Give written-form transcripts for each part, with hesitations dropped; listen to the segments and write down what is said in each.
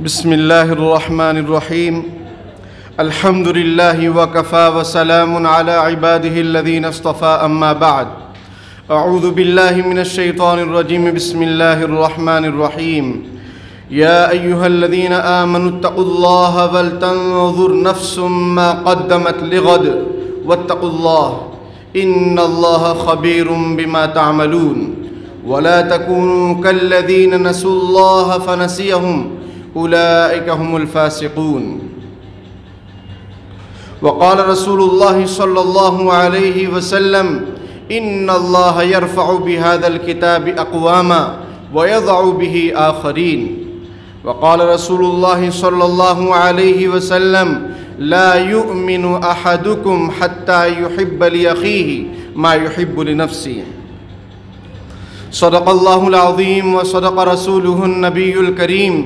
بسم الله الرحمن الرحيم الحمد لله وكفى وسلام على عباده الذين اصطفى أما بعد أعوذ بالله من الشيطان الرجيم بسم الله الرحمن الرحيم يا أيها الذين آمنوا اتقوا الله ولتنظر نفس ما قدمت لغد واتقوا الله إن الله خبير بما تعملون ولا تكونوا كالذين نسوا الله فنسيهم أولئك هم الفاسقون وقال رسول الله صلى الله عليه وسلم إن الله يرفع بهذا الكتاب أقواما ويضع به آخرين وقال رسول الله صلى الله عليه وسلم لا يؤمن أحدكم حتى يحب لأخيه ما يحب لنفسه صدق الله العظيم وصدق رسوله النبي الكريم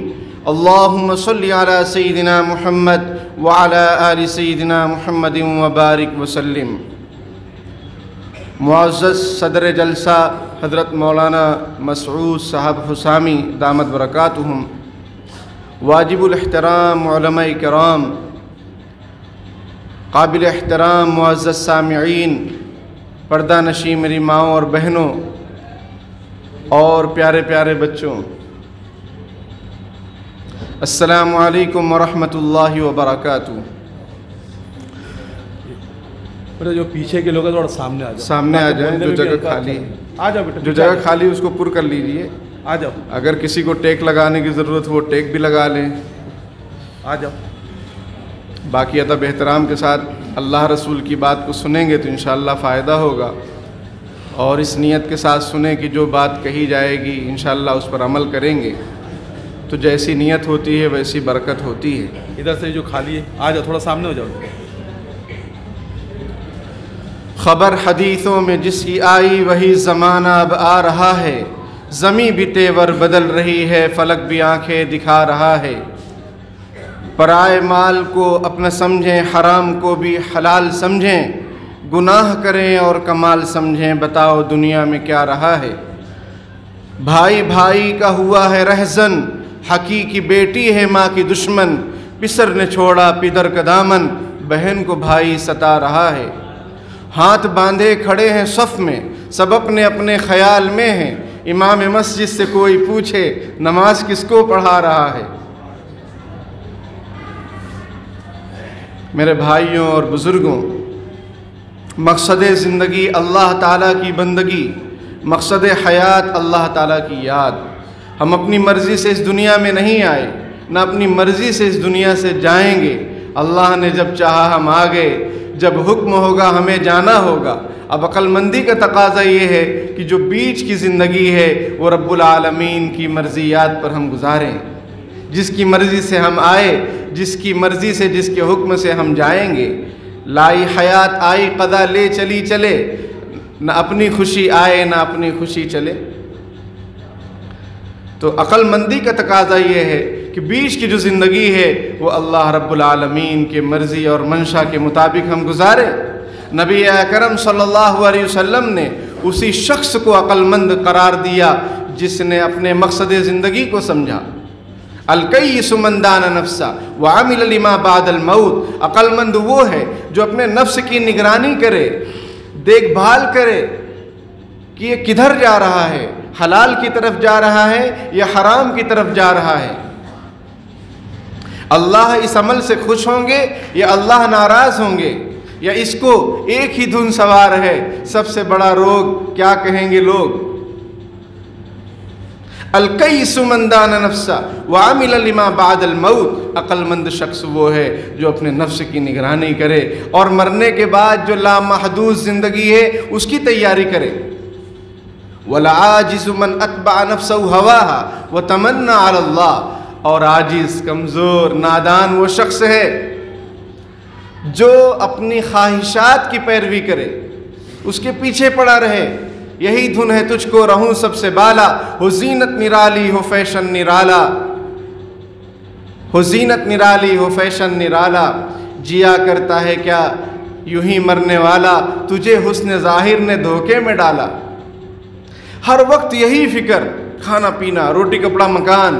اللهم صل على سيدنا محمد وعلى آل سيدنا محمد وبارك وسلم۔ معزز صدر جلسہ حضرت مولانا مسعود صاحب حسامی دامت برکاتہم، واجب الاحترام علماء کرام، قابل احترام معزز سامعین، پردہ نشین میری ماؤں اور بہنوں اور پیارے پیارے بچوں، السلام علیکم ورحمۃ اللہ وبرکاتہ۔ جو پیچھے کے لوگ ہیں تھوڑا سامنے آ جائیں، جو جگہ خالی جو جگہ خالی اس کو پر کر لیجئے۔ آ جاؤ، اگر کسی کو ٹیک لگانے کی ضرورت ہو ٹیک بھی لگا لیں۔ آ جاؤ۔ باقی ادب احترام کے ساتھ اللہ رسول کی بات کو سنیں گے تو انشاءاللہ فائدہ ہوگا، اور اس نیت کے ساتھ سنیں کہ جو بات کہی جائے گی انشاءاللہ اس پر عمل کریں گے تو جیسی نیت ہوتی ہے ویسی برکت ہوتی ہے۔ ادھر سے جو خالی ہے آ جاؤ، تھوڑا سامنے ہو جاؤ۔ خبر حدیثوں میں جس کی آئی وہی زمانہ اب آ رہا ہے، زمیں بھی تیور بدل رہی ہے، فلک بھی آنکھیں دکھا رہا ہے۔ پرائے مال کو اپنا سمجھیں، حرام کو بھی حلال سمجھیں، گناہ کریں اور کمال سمجھیں، بتاؤ دنیا میں کیا رہا ہے۔ بھائی بھائی کا ہوا ہے رہزن، حقیقی بیٹی ہے ماں کی دشمن، پسر نے چھوڑا پدر کا دامن، بہن کو بھائی ستا رہا ہے۔ ہاتھ باندھے کھڑے ہیں صف میں، سب اپنے اپنے خیال میں ہیں، امام مسجد سے کوئی پوچھے نماز کس کو پڑھا رہا ہے۔ میرے بھائیوں اور بزرگوں، مقصد زندگی اللہ تعالیٰ کی بندگی، مقصد حیات اللہ تعالیٰ کی یاد۔ ہم اپنی مرضی سے اس دنیا میں نہیں آئے، نہ اپنی مرضی سے اس دنیا سے جائیں گے۔ اللہ نے جب چاہا ہم آ گئے، جب حکم ہوگا ہمیں جانا ہوگا۔ اب عقل مندی کا تقاضا یہ ہے کہ جو بیچ کی زندگی ہے وہ رب العالمین کی مرضیات پر ہم گزاریں، جس کی مرضی سے ہم آئے، جس کی مرضی سے، جس کے حکم سے ہم جائیں گے۔ لائی حیات آئی قضا لے چلی چلے، نہ اپنی خوشی آئے نہ اپنی خوشی چلے۔ تو عقل مندی کا تقاضا یہ ہے کہ بیچ کی جو زندگی ہے وہ اللہ رب العالمین کے مرضی اور منشا کے مطابق ہم گزاریں۔ نبی اکرم صلی اللہ علیہ وسلم نے اسی شخص کو عقل مند قرار دیا جس نے اپنے مقصد زندگی کو سمجھا۔ الکیس من دان نفسہ وعمل لما بعد الموت، عقل مند وہ ہے جو اپنے نفس کی نگرانی کرے، دیکھ بھال کرے کہ یہ کدھر جا رہا ہے، حلال کی طرف جا رہا ہے یا حرام کی طرف جا رہا ہے۔ اللہ اس عمل سے خوش ہوں گے یا اللہ ناراض ہوں گے، یا اس کو ایک ہی دھن سوار ہے۔ سب سے بڑا روگ کیا کہیں گے لوگ؟ الکیس من دان نفسہ وعمل لما بعد الموت، عقل مند شخص وہ ہے جو اپنے نفس کی نگرانی کرے اور مرنے کے بعد جو لامحدود زندگی ہے اس کی تیاری کرے۔ والعاجز من اتبع نفسه هواها وتمنى على الله، اور عاجز، کمزور، نادان وہ شخص ہے جو اپنی خواہشات کی پیروی کرے، اس کے پیچھے پڑا رہے۔ یہی دھن ہے تجھ کو رہوں سب سے بالا، ہو زینت نرالی ہو فیشن نرالا، ہو زینت نرالی ہو فیشن نرالا، جیا کرتا ہے کیا یوں ہی مرنے والا، تجھے حسن ظاہر نے دھوکے میں ڈالا۔ ہر وقت یہی فکر، کھانا پینا، روٹی کپڑا مکان،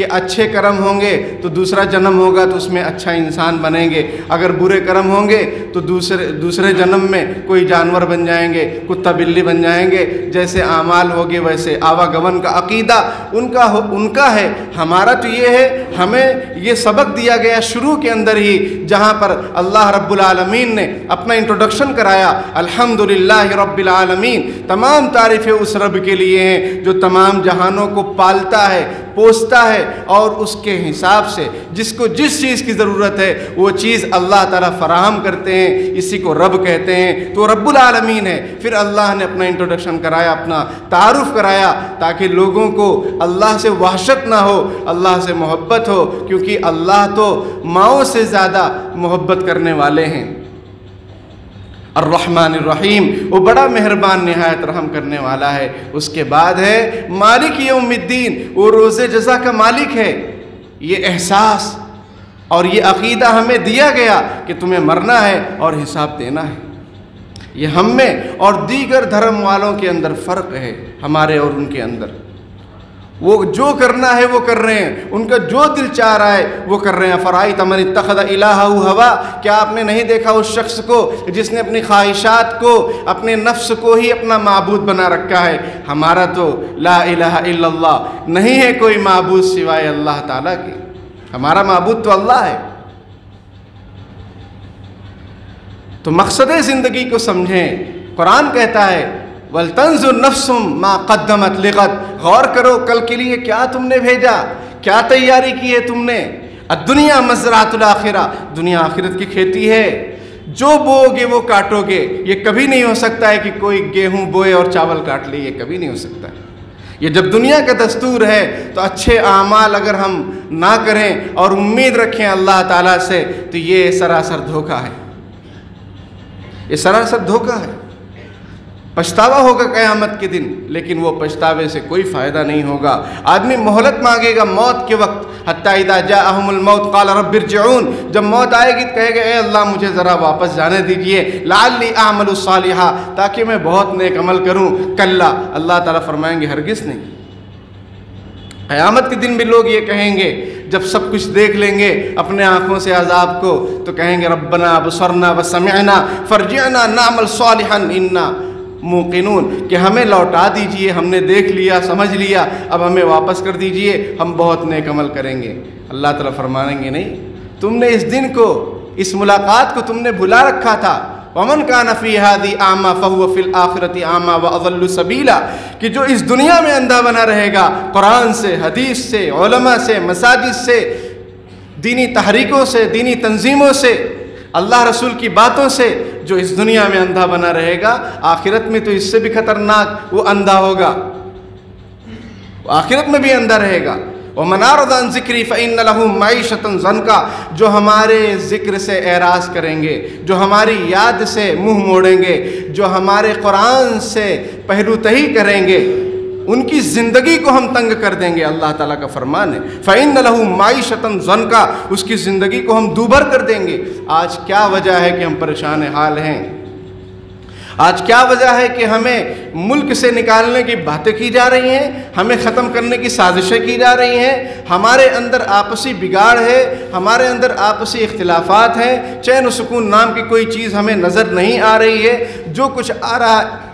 کہ اچھے کرم ہوں گے تو دوسرا جنم ہوگا تو اس میں اچھا انسان بنیں گے، اگر برے کرم ہوں گے تو دوسرے جنم میں کوئی جانور بن جائیں گے، کتا بلی بن جائیں گے، جیسے اعمال ہوگے ویسے۔ آواگمن کا عقیدہ ان کا ہے، ہمارا تو یہ ہے، ہمیں یہ سبق دیا گیا شروع کے اندر ہی، جہاں پر اللہ رب العالمین نے اپنا انٹروڈکشن کرایا، الحمدللہ رب العالمین، تمام تعریفیں اس رب کے لیے ہیں جو تمام جہانوں کو پالتا ہے، پوستا ہے، اور اس کے حساب سے جس کو جس چیز کی ضرورت ہے وہ چیز اللہ تعالیٰ فراہم کرتے ہیں، اسی کو رب کہتے ہیں، تو رب العالمین ہے۔ پھر اللہ نے اپنا انٹروڈکشن کرایا، اپنا تعارف کرایا، تاکہ لوگوں کو اللہ سے وحشت نہ ہو، اللہ سے محبت ہو، کیونکہ اللہ تو ماؤں سے زیادہ محبت کرنے والے ہیں۔ الرحمن الرحیم، وہ بڑا مہربان نہایت رحم کرنے والا ہے۔ اس کے بعد ہے مالک یوم الدین، وہ روز جزا کا مالک ہے۔ یہ احساس اور یہ عقیدہ ہمیں دیا گیا کہ تمہیں مرنا ہے اور حساب دینا ہے۔ یہ ہم میں اور دیگر دھرم والوں کے اندر فرق ہے، ہمارے اور ان کے اندر۔ وہ جو کرنا ہے وہ کر رہے ہیں، ان کا جو دل چاہ رہا ہے وہ کر رہے ہیں۔ فرائیت من اتخذ الہہ ہوا، کیا آپ نے نہیں دیکھا اس شخص کو جس نے اپنی خواہشات کو، اپنے نفس کو ہی اپنا معبود بنا رکھا ہے؟ ہمارا تو لا الہ الا اللہ، نہیں ہے کوئی معبود سوائے اللہ تعالیٰ کے، ہمارا معبود تو اللہ ہے۔ تو مقصد زندگی کو سمجھیں۔ قرآن کہتا ہے وَلْتَنْظُرْ نَفْسٌ مَا قَدَّمَتْ لِغَدٍ، غور کرو کل کے لیے کیا تم نے بھیجا، کیا تیاری کی ہے تم نے۔ الدنیا مزرعۃ الآخرہ، دنیا آخرت کی کھیتی ہے، جو بو گے وہ کاٹو گے۔ یہ کبھی نہیں ہو سکتا ہے کہ کوئی گیہوں بوئے اور چاول کاٹ لے، یہ کبھی نہیں ہو سکتا ہے۔ یہ جب دنیا کا دستور ہے تو اچھے اعمال اگر ہم نہ کریں اور امید رکھیں اللہ تعالیٰ سے تو یہ سراسر دھوکہ ہے، یہ سراسر دھوکہ ہے۔ پچھتاوا ہوگا قیامت کے دن، لیکن وہ پچھتاوے سے کوئی فائدہ نہیں ہوگا۔ آدمی مہلت مانگے گا موت کے وقت، حتیٰ اذا جاءہم الموت قال رب ارجعون، جب موت آئے گی کہے گا اے اللہ مجھے ذرا واپس جانے دیجئے، لعلی اعمل صالحا، تاکہ میں بہت نیک عمل کروں۔ کلا، اللہ تعالیٰ فرمائیں گے ہرگز نہیں۔ قیامت کے دن بھی لوگ یہ کہیں گے، جب سب کچھ دیکھ لیں گے اپنے آنکھوں سے عذاب کو، تو کہیں گے ربنا ابصرنا وسمعنا فرجعنا نعمل صالحا انا موقنون، کہ ہمیں لوٹا دیجئے، ہم نے دیکھ لیا سمجھ لیا، اب ہمیں واپس کر دیجئے، ہم بہت نیک عمل کریں گے۔ اللہ تعالیٰ فرمائیں گے نہیں، تم نے اس دن کو، اس ملاقات کو تم نے بھلا رکھا تھا۔ وَمَنْ كَانَ فِي هَذِهِ أَعْمَى فَهُوَ فِي الْآخِرَةِ أَعْمَى وَأَضَلُّ سَبِيلًا، کہ جو اس دنیا میں اندھا بنا رہے گا قرآن سے، حدیث سے، علماء سے، مساجد سے، دینی تحریکوں سے، دینی تنظیموں سے، اللہ رسول کی باتوں سے، جو اس دنیا میں اندھا بنا رہے گا آخرت میں تو اس سے بھی خطرناک وہ اندھا ہوگا، وہ آخرت میں بھی اندھا رہے گا۔ وَمَنْ أَعْرَضَ عَنْ ذِكْرِي فَإِنَّ لَهُ مَعِيشَةً ضَنْكًا، جو ہمارے ذکر سے اعراض کریں گے، جو ہماری یاد سے منہ موڑیں گے، جو ہمارے قرآن سے پہلو تہی کریں گے، ان کی زندگی کو ہم تنگ کر دیں گے۔ اللہ تعالیٰ کا فرمان ہے فَإِنَّ لَهُ مَعِيشَةً ضَنْكًا، اس کی زندگی کو ہم دوبھر کر دیں گے۔ آج کیا وجہ ہے کہ ہم پریشان حال ہیں؟ آج کیا وجہ ہے کہ ہمیں ملک سے نکالنے کی باتیں کی جا رہی ہیں، ہمیں ختم کرنے کی سازشیں کی جا رہی ہیں؟ ہمارے اندر آپسی بگاڑ ہے، ہمارے اندر آپسی اختلافات ہیں، چین و سکون نام کی کوئی چیز ہمیں نظر نہیں آ رہی ہے۔ جو کچھ آ رہا ہے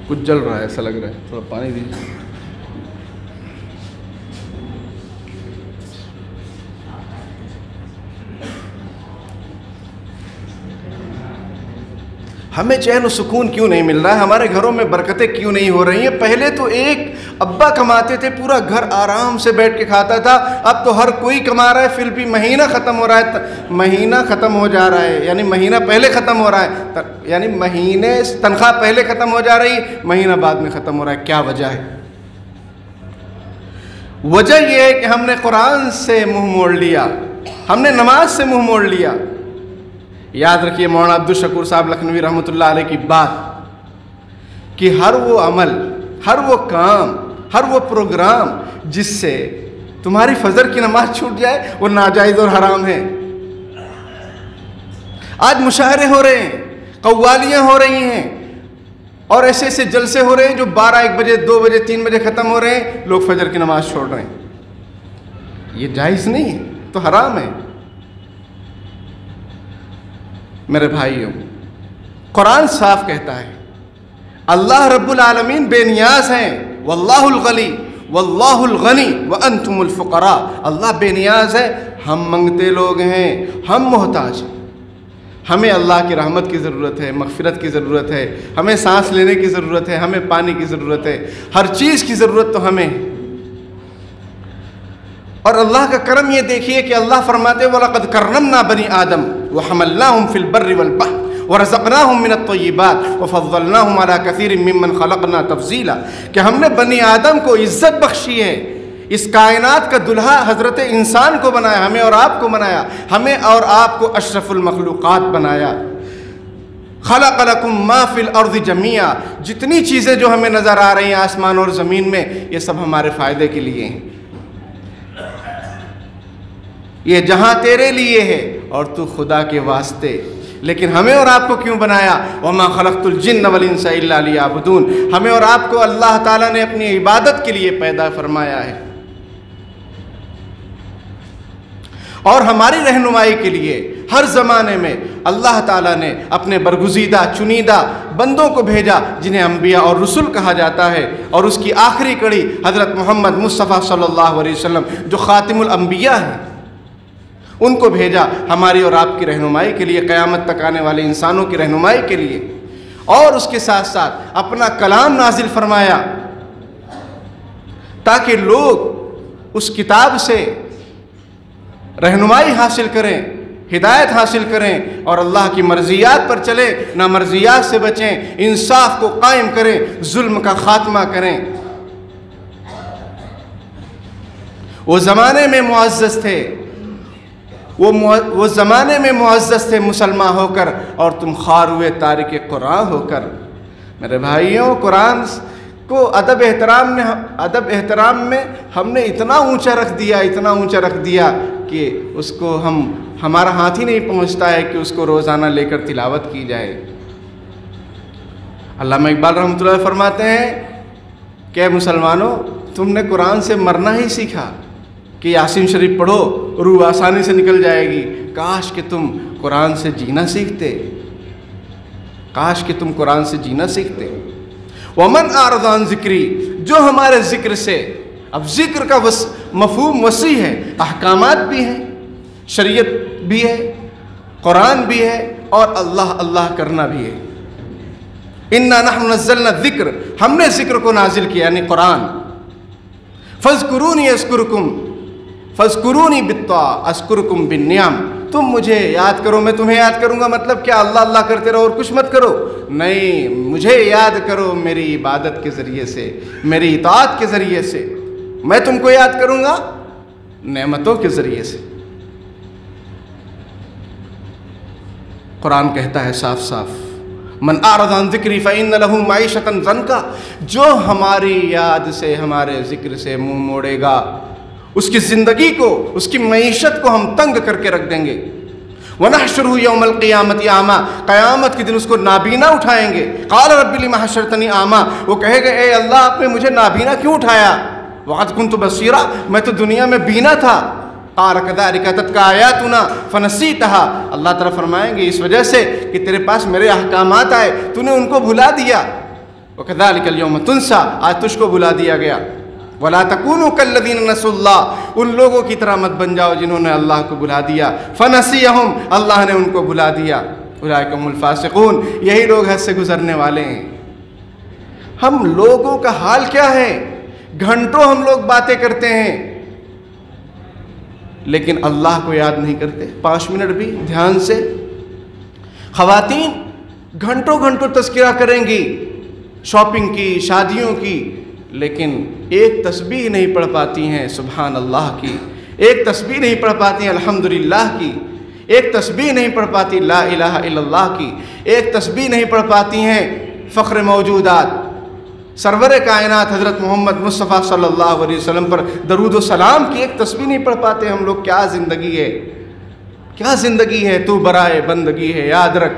کچھ جل رہا ہے ایسا لگ رہا ہے، تھوڑا پانی دیجیے۔ ہمیں چین و سکون کیوں نہیں مل رہا ہے؟ ہمارے گھروں میں برکتیں کیوں نہیں ہو رہی ہیں؟ پہلے تو ایک ابا کماتے تھے، پورا گھر آرام سے بیٹھ کے کھاتا تھا، اب تو ہر کوئی کما رہا ہے، پھر بھی مہینہ ختم ہو رہا ہے، مہینہ ختم ہو جا رہا ہے، یعنی مہینہ پہلے ختم ہو رہا ہے، یعنی مہینے تنخواہ پہلے ختم ہو جا رہی، مہینہ بعد میں ختم ہو رہا ہے۔ کیا وجہ ہے؟ وجہ یہ ہے کہ ہم نے قرآن سے منہ موڑ لیا، ہم نے نماز سے منہ موڑ لیا۔ یاد رکھیے مولانا عبدالشکور صاحب لکھنوی رحمۃ اللہ علیہ کی بات، کہ ہر وہ عمل، ہر وہ کام، ہر وہ پروگرام جس سے تمہاری فجر کی نماز چھوٹ جائے وہ ناجائز اور حرام ہے۔ آج مشاعرے ہو رہے ہیں، قوالیاں ہو رہی ہیں، اور ایسے ایسے جلسے ہو رہے ہیں جو 12 1 بجے 2 بجے 3 بجے ختم ہو رہے ہیں، لوگ فجر کی نماز چھوڑ رہے ہیں۔ یہ جائز نہیں ہے، تو حرام ہے۔ میرے بھائیوں، قرآن صاف کہتا ہے اللہ رب العالمین بے نیاز ہیں، واللہ الغنی واللہ الغنی وانتم الفقراء، اللہ بے نیاز ہے، ہم منگتے لوگ ہیں، ہم محتاج ہیں۔ ہمیں اللہ کی رحمت کی ضرورت ہے، مغفرت کی ضرورت ہے، ہمیں سانس لینے کی ضرورت ہے، ہمیں پانی کی ضرورت ہے، ہر چیز کی ضرورت تو ہمیں۔ اور اللہ کا کرم یہ دیکھیے کہ اللہ فرماتے ہیں وَلَقَدْ كَرَّمْنَا بَنِي آدَمَ وَحَمَلْنَاهُمْ فِي الْبَرِّ وَالْبَحْرِ وَرَزَقْنَاهُمْ مِنَ الطَّيِّبَاتِ وَفَضَّلْنَاهُمْ عَلَى كَثِيرٍ مِّمَّنْ خَلَقْنَا تَفْضِيلًا، کہ ہم نے بنی آدم کو عزت بخشی ہے، اس کائنات کا دلہا حضرت انسان کو بنایا، ہمیں اور آپ کو بنایا، ہمیں اور آپ کو اشرف المخلوقات بنایا۔ خلق لکم ما فی الارض جمیعا، جتنی چیزیں جو ہمیں نظر آ رہی ہیں آسمان اور زمین میں، یہ سب ہمارے فائدے کے لیے ہیں۔ یہ جہاں تیرے لیے ہے اور تو خدا کے واسطے، لیکن ہمیں اور آپ کو کیوں بنایا؟ وَمَا خَلَقْتُ الْجِنَّ وَالْإِنسَ إِلَّا لِيَعْبُدُونَ، ہمیں اور آپ کو اللہ تعالیٰ نے اپنی عبادت کے لیے پیدا فرمایا ہے اور ہماری رہنمائی کے لیے۔ ہر زمانے میں اللہ تعالیٰ نے اپنے برگزیدہ چنیدہ بندوں کو بھیجا جنہیں انبیاء اور رسول کہا جاتا ہے، اور اس کی آخری کڑی حضرت محمد مصطفیٰ صلی اللہ علیہ وسلم جو خاتم الانبیاء ہیں، ان کو بھیجا ہماری اور آپ کی رہنمائی کے لیے، قیامت تک آنے والے انسانوں کی رہنمائی کے لیے۔ اور اس کے ساتھ ساتھ اپنا کلام نازل فرمایا تاکہ لوگ اس کتاب سے رہنمائی حاصل کریں، ہدایت حاصل کریں اور اللہ کی مرضیات پر چلیں، نامرضیات سے بچیں، انصاف کو قائم کریں، ظلم کا خاتمہ کریں۔ وہ زمانے میں معزز تھے، وہ زمانے میں معزز تھے مسلمان ہو کر، اور تم خوار ہوئے تارک قرآن ہو کر۔ میرے بھائیوں، قرآن کو ادب احترام میں ہم نے اتنا اونچا رکھ دیا کہ اس کو ہمارا ہاتھ ہی نہیں پہنچتا ہے کہ اس کو روزانہ لے کر تلاوت کی جائے۔ علامہ اقبال رحمۃ اللہ فرماتے ہیں کہ مسلمانوں، تم نے قرآن سے مرنا ہی سیکھا کہ یاسین شریف پڑھو روح آسانی سے نکل جائے گی، کاش کہ تم قرآن سے جینا سیکھتے، کاش کہ تم قرآن سے جینا سیکھتے۔ وَمَنْ أَعْرَضَ عَنْ ذِكْرِي، جو ہمارے ذکر سے، اب ذکر کا مفہوم وسیع ہے، احکامات بھی ہیں، شریعت بھی ہے، قرآن بھی ہے، اور اللہ کرنا بھی ہے۔ اِنَّا نَحْنُ نَزَّلْنَا الذِّكْرَ، ہم نے ذکر کو نازل کیا، یعنی قرآن۔ فَاذْكُرُونِي أَذْكُرْكُمْ فَاذْكُرُونِي بِالطَّاعَةِ أَذْكُرْكُمْ بِالنِّعَمِ، تم مجھے یاد کرو میں تمہیں یاد کروں گا۔ مطلب کیا اللہ کرتے رہو اور کچھ مت کرو؟ نہیں، مجھے یاد کرو میری عبادت کے ذریعے سے، میری اطاعت کے ذریعے سے، میں تم کو یاد کروں گا نعمتوں کے ذریعے سے۔ قرآن کہتا ہے صاف صاف من اعرض عن ذکری فإن له معیشة ضنکا، جو ہماری یاد سے، ہمارے ذکر سے منہ موڑے گا، اس کی زندگی کو، اس کی معیشت کو ہم تنگ کر کے رکھ دیں گے۔ وَنَحْشُرُهُ يَوْمَ الْقِيَامَةِ أَعْمَىٰ، قیامت کے دن اس کو نابینا اٹھائیں گے۔ قَالَ رَبِّ لِمَ حَشَرْتَنِي أَعْمَىٰ، وہ کہے گا اے اللہ آپ نے مجھے نابینا کیوں اٹھایا؟ وَقَدْ كُنْتُ بَصِيرًا، میں تو دنیا میں بینا تھا۔ قَالَ كَذَٰلِكَ أَتَتْكَ آيَاتُنَا فَنَسِيتَهَا، اللہ تعالیٰ فرمائیں گے اس وجہ سے کہ تیرے پاس میرے احکامات آئے، تو نے ان کو بھلا دیا۔ وَكَذَٰلِكَ الْيَوْمَ تُنسَىٰ، آج تجھ کو بھلا دیا گیا۔ وَلَا تَكُونُوا كَالَّذِينَ نَسُوا اللَّهَ، ان لوگوں کی طرح مت بن جاؤ جنہوں نے اللہ کو بھلا دیا۔ فَنَسِيَهُمْ، اللہ نے ان کو بھلا دیا۔ أُولَٰئِكَ هُمُ الْفَاسِقُونَ، یہی لوگ حد سے گزرنے والے ہیں۔ ہم لوگوں کا حال کیا ہے؟ گھنٹوں ہم لوگ باتیں کرتے ہیں لیکن اللہ کو یاد نہیں کرتے، 5 منٹ بھی دھیان سے۔ خواتین گھنٹوں گھنٹوں تذکرہ کریں گی شاپنگ کی، شادیوں کی، لیکن ایک تسبیح نہیں پڑھ پاتی ہیں سبحان اللہ کی، ایک تسبیح نہیں پڑھ پاتی ہیں الحمدللہ کی، ایک تسبیح نہیں پڑھ پاتی لا الہ الا اللہ کی، ایک تسبیح نہیں پڑھ پاتی ہیں فخر موجودات سرور کائنات حضرت محمد مصطفیٰ صلی اللہ علیہ وسلم پر درود و سلام کی ایک تسبیح نہیں پڑھ پاتے ہم لوگ۔ کیا زندگی ہے، کیا زندگی ہے۔ تو برائے بندگی ہے یاد رکھ،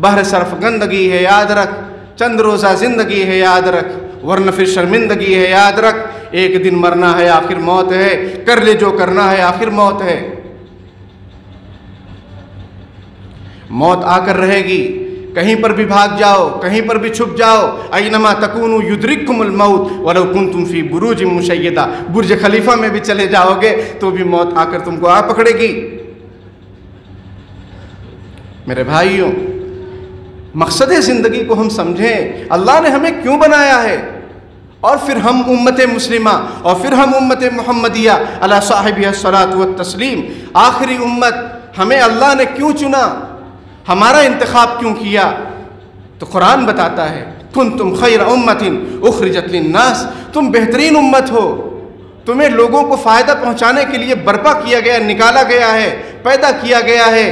بہر صرف گندگی ہے یاد رکھ، چند روزہ زندگی ہے یاد رکھ، ورنہ پھر شرمندگی ہے یاد رکھ، ایک دن مرنا ہے آخر موت ہے، کر لے جو کرنا ہے آخر موت ہے، موت آ کر رہے گی، کہیں پر بھی بھاگ جاؤ، کہیں پر بھی چھپ جاؤ، اینما تکونوا یدرککم الموت ولو کنتم فی بروج مشیدہ، برج خلیفہ میں بھی چلے جاؤ گے تو بھی موت آ کر تم کو آ پکڑے گی۔ میرے بھائیوں، مقصد زندگی کو ہم سمجھیں، اللہ نے ہمیں کیوں بنایا ہے، اور پھر ہم امت مسلمہ اور پھر ہم امت محمدیہ علی صاحبہ الصلاۃ والتسلیم، آخری امت، ہمیں اللہ نے کیوں چنا، ہمارا انتخاب کیوں کیا؟ تو قرآن بتاتا ہے کنتم خیر امت اخرجت للناس، تم بہترین امت ہو، تمہیں لوگوں کو فائدہ پہنچانے کے لیے برپا کیا گیا، نکالا گیا ہے، پیدا کیا گیا ہے،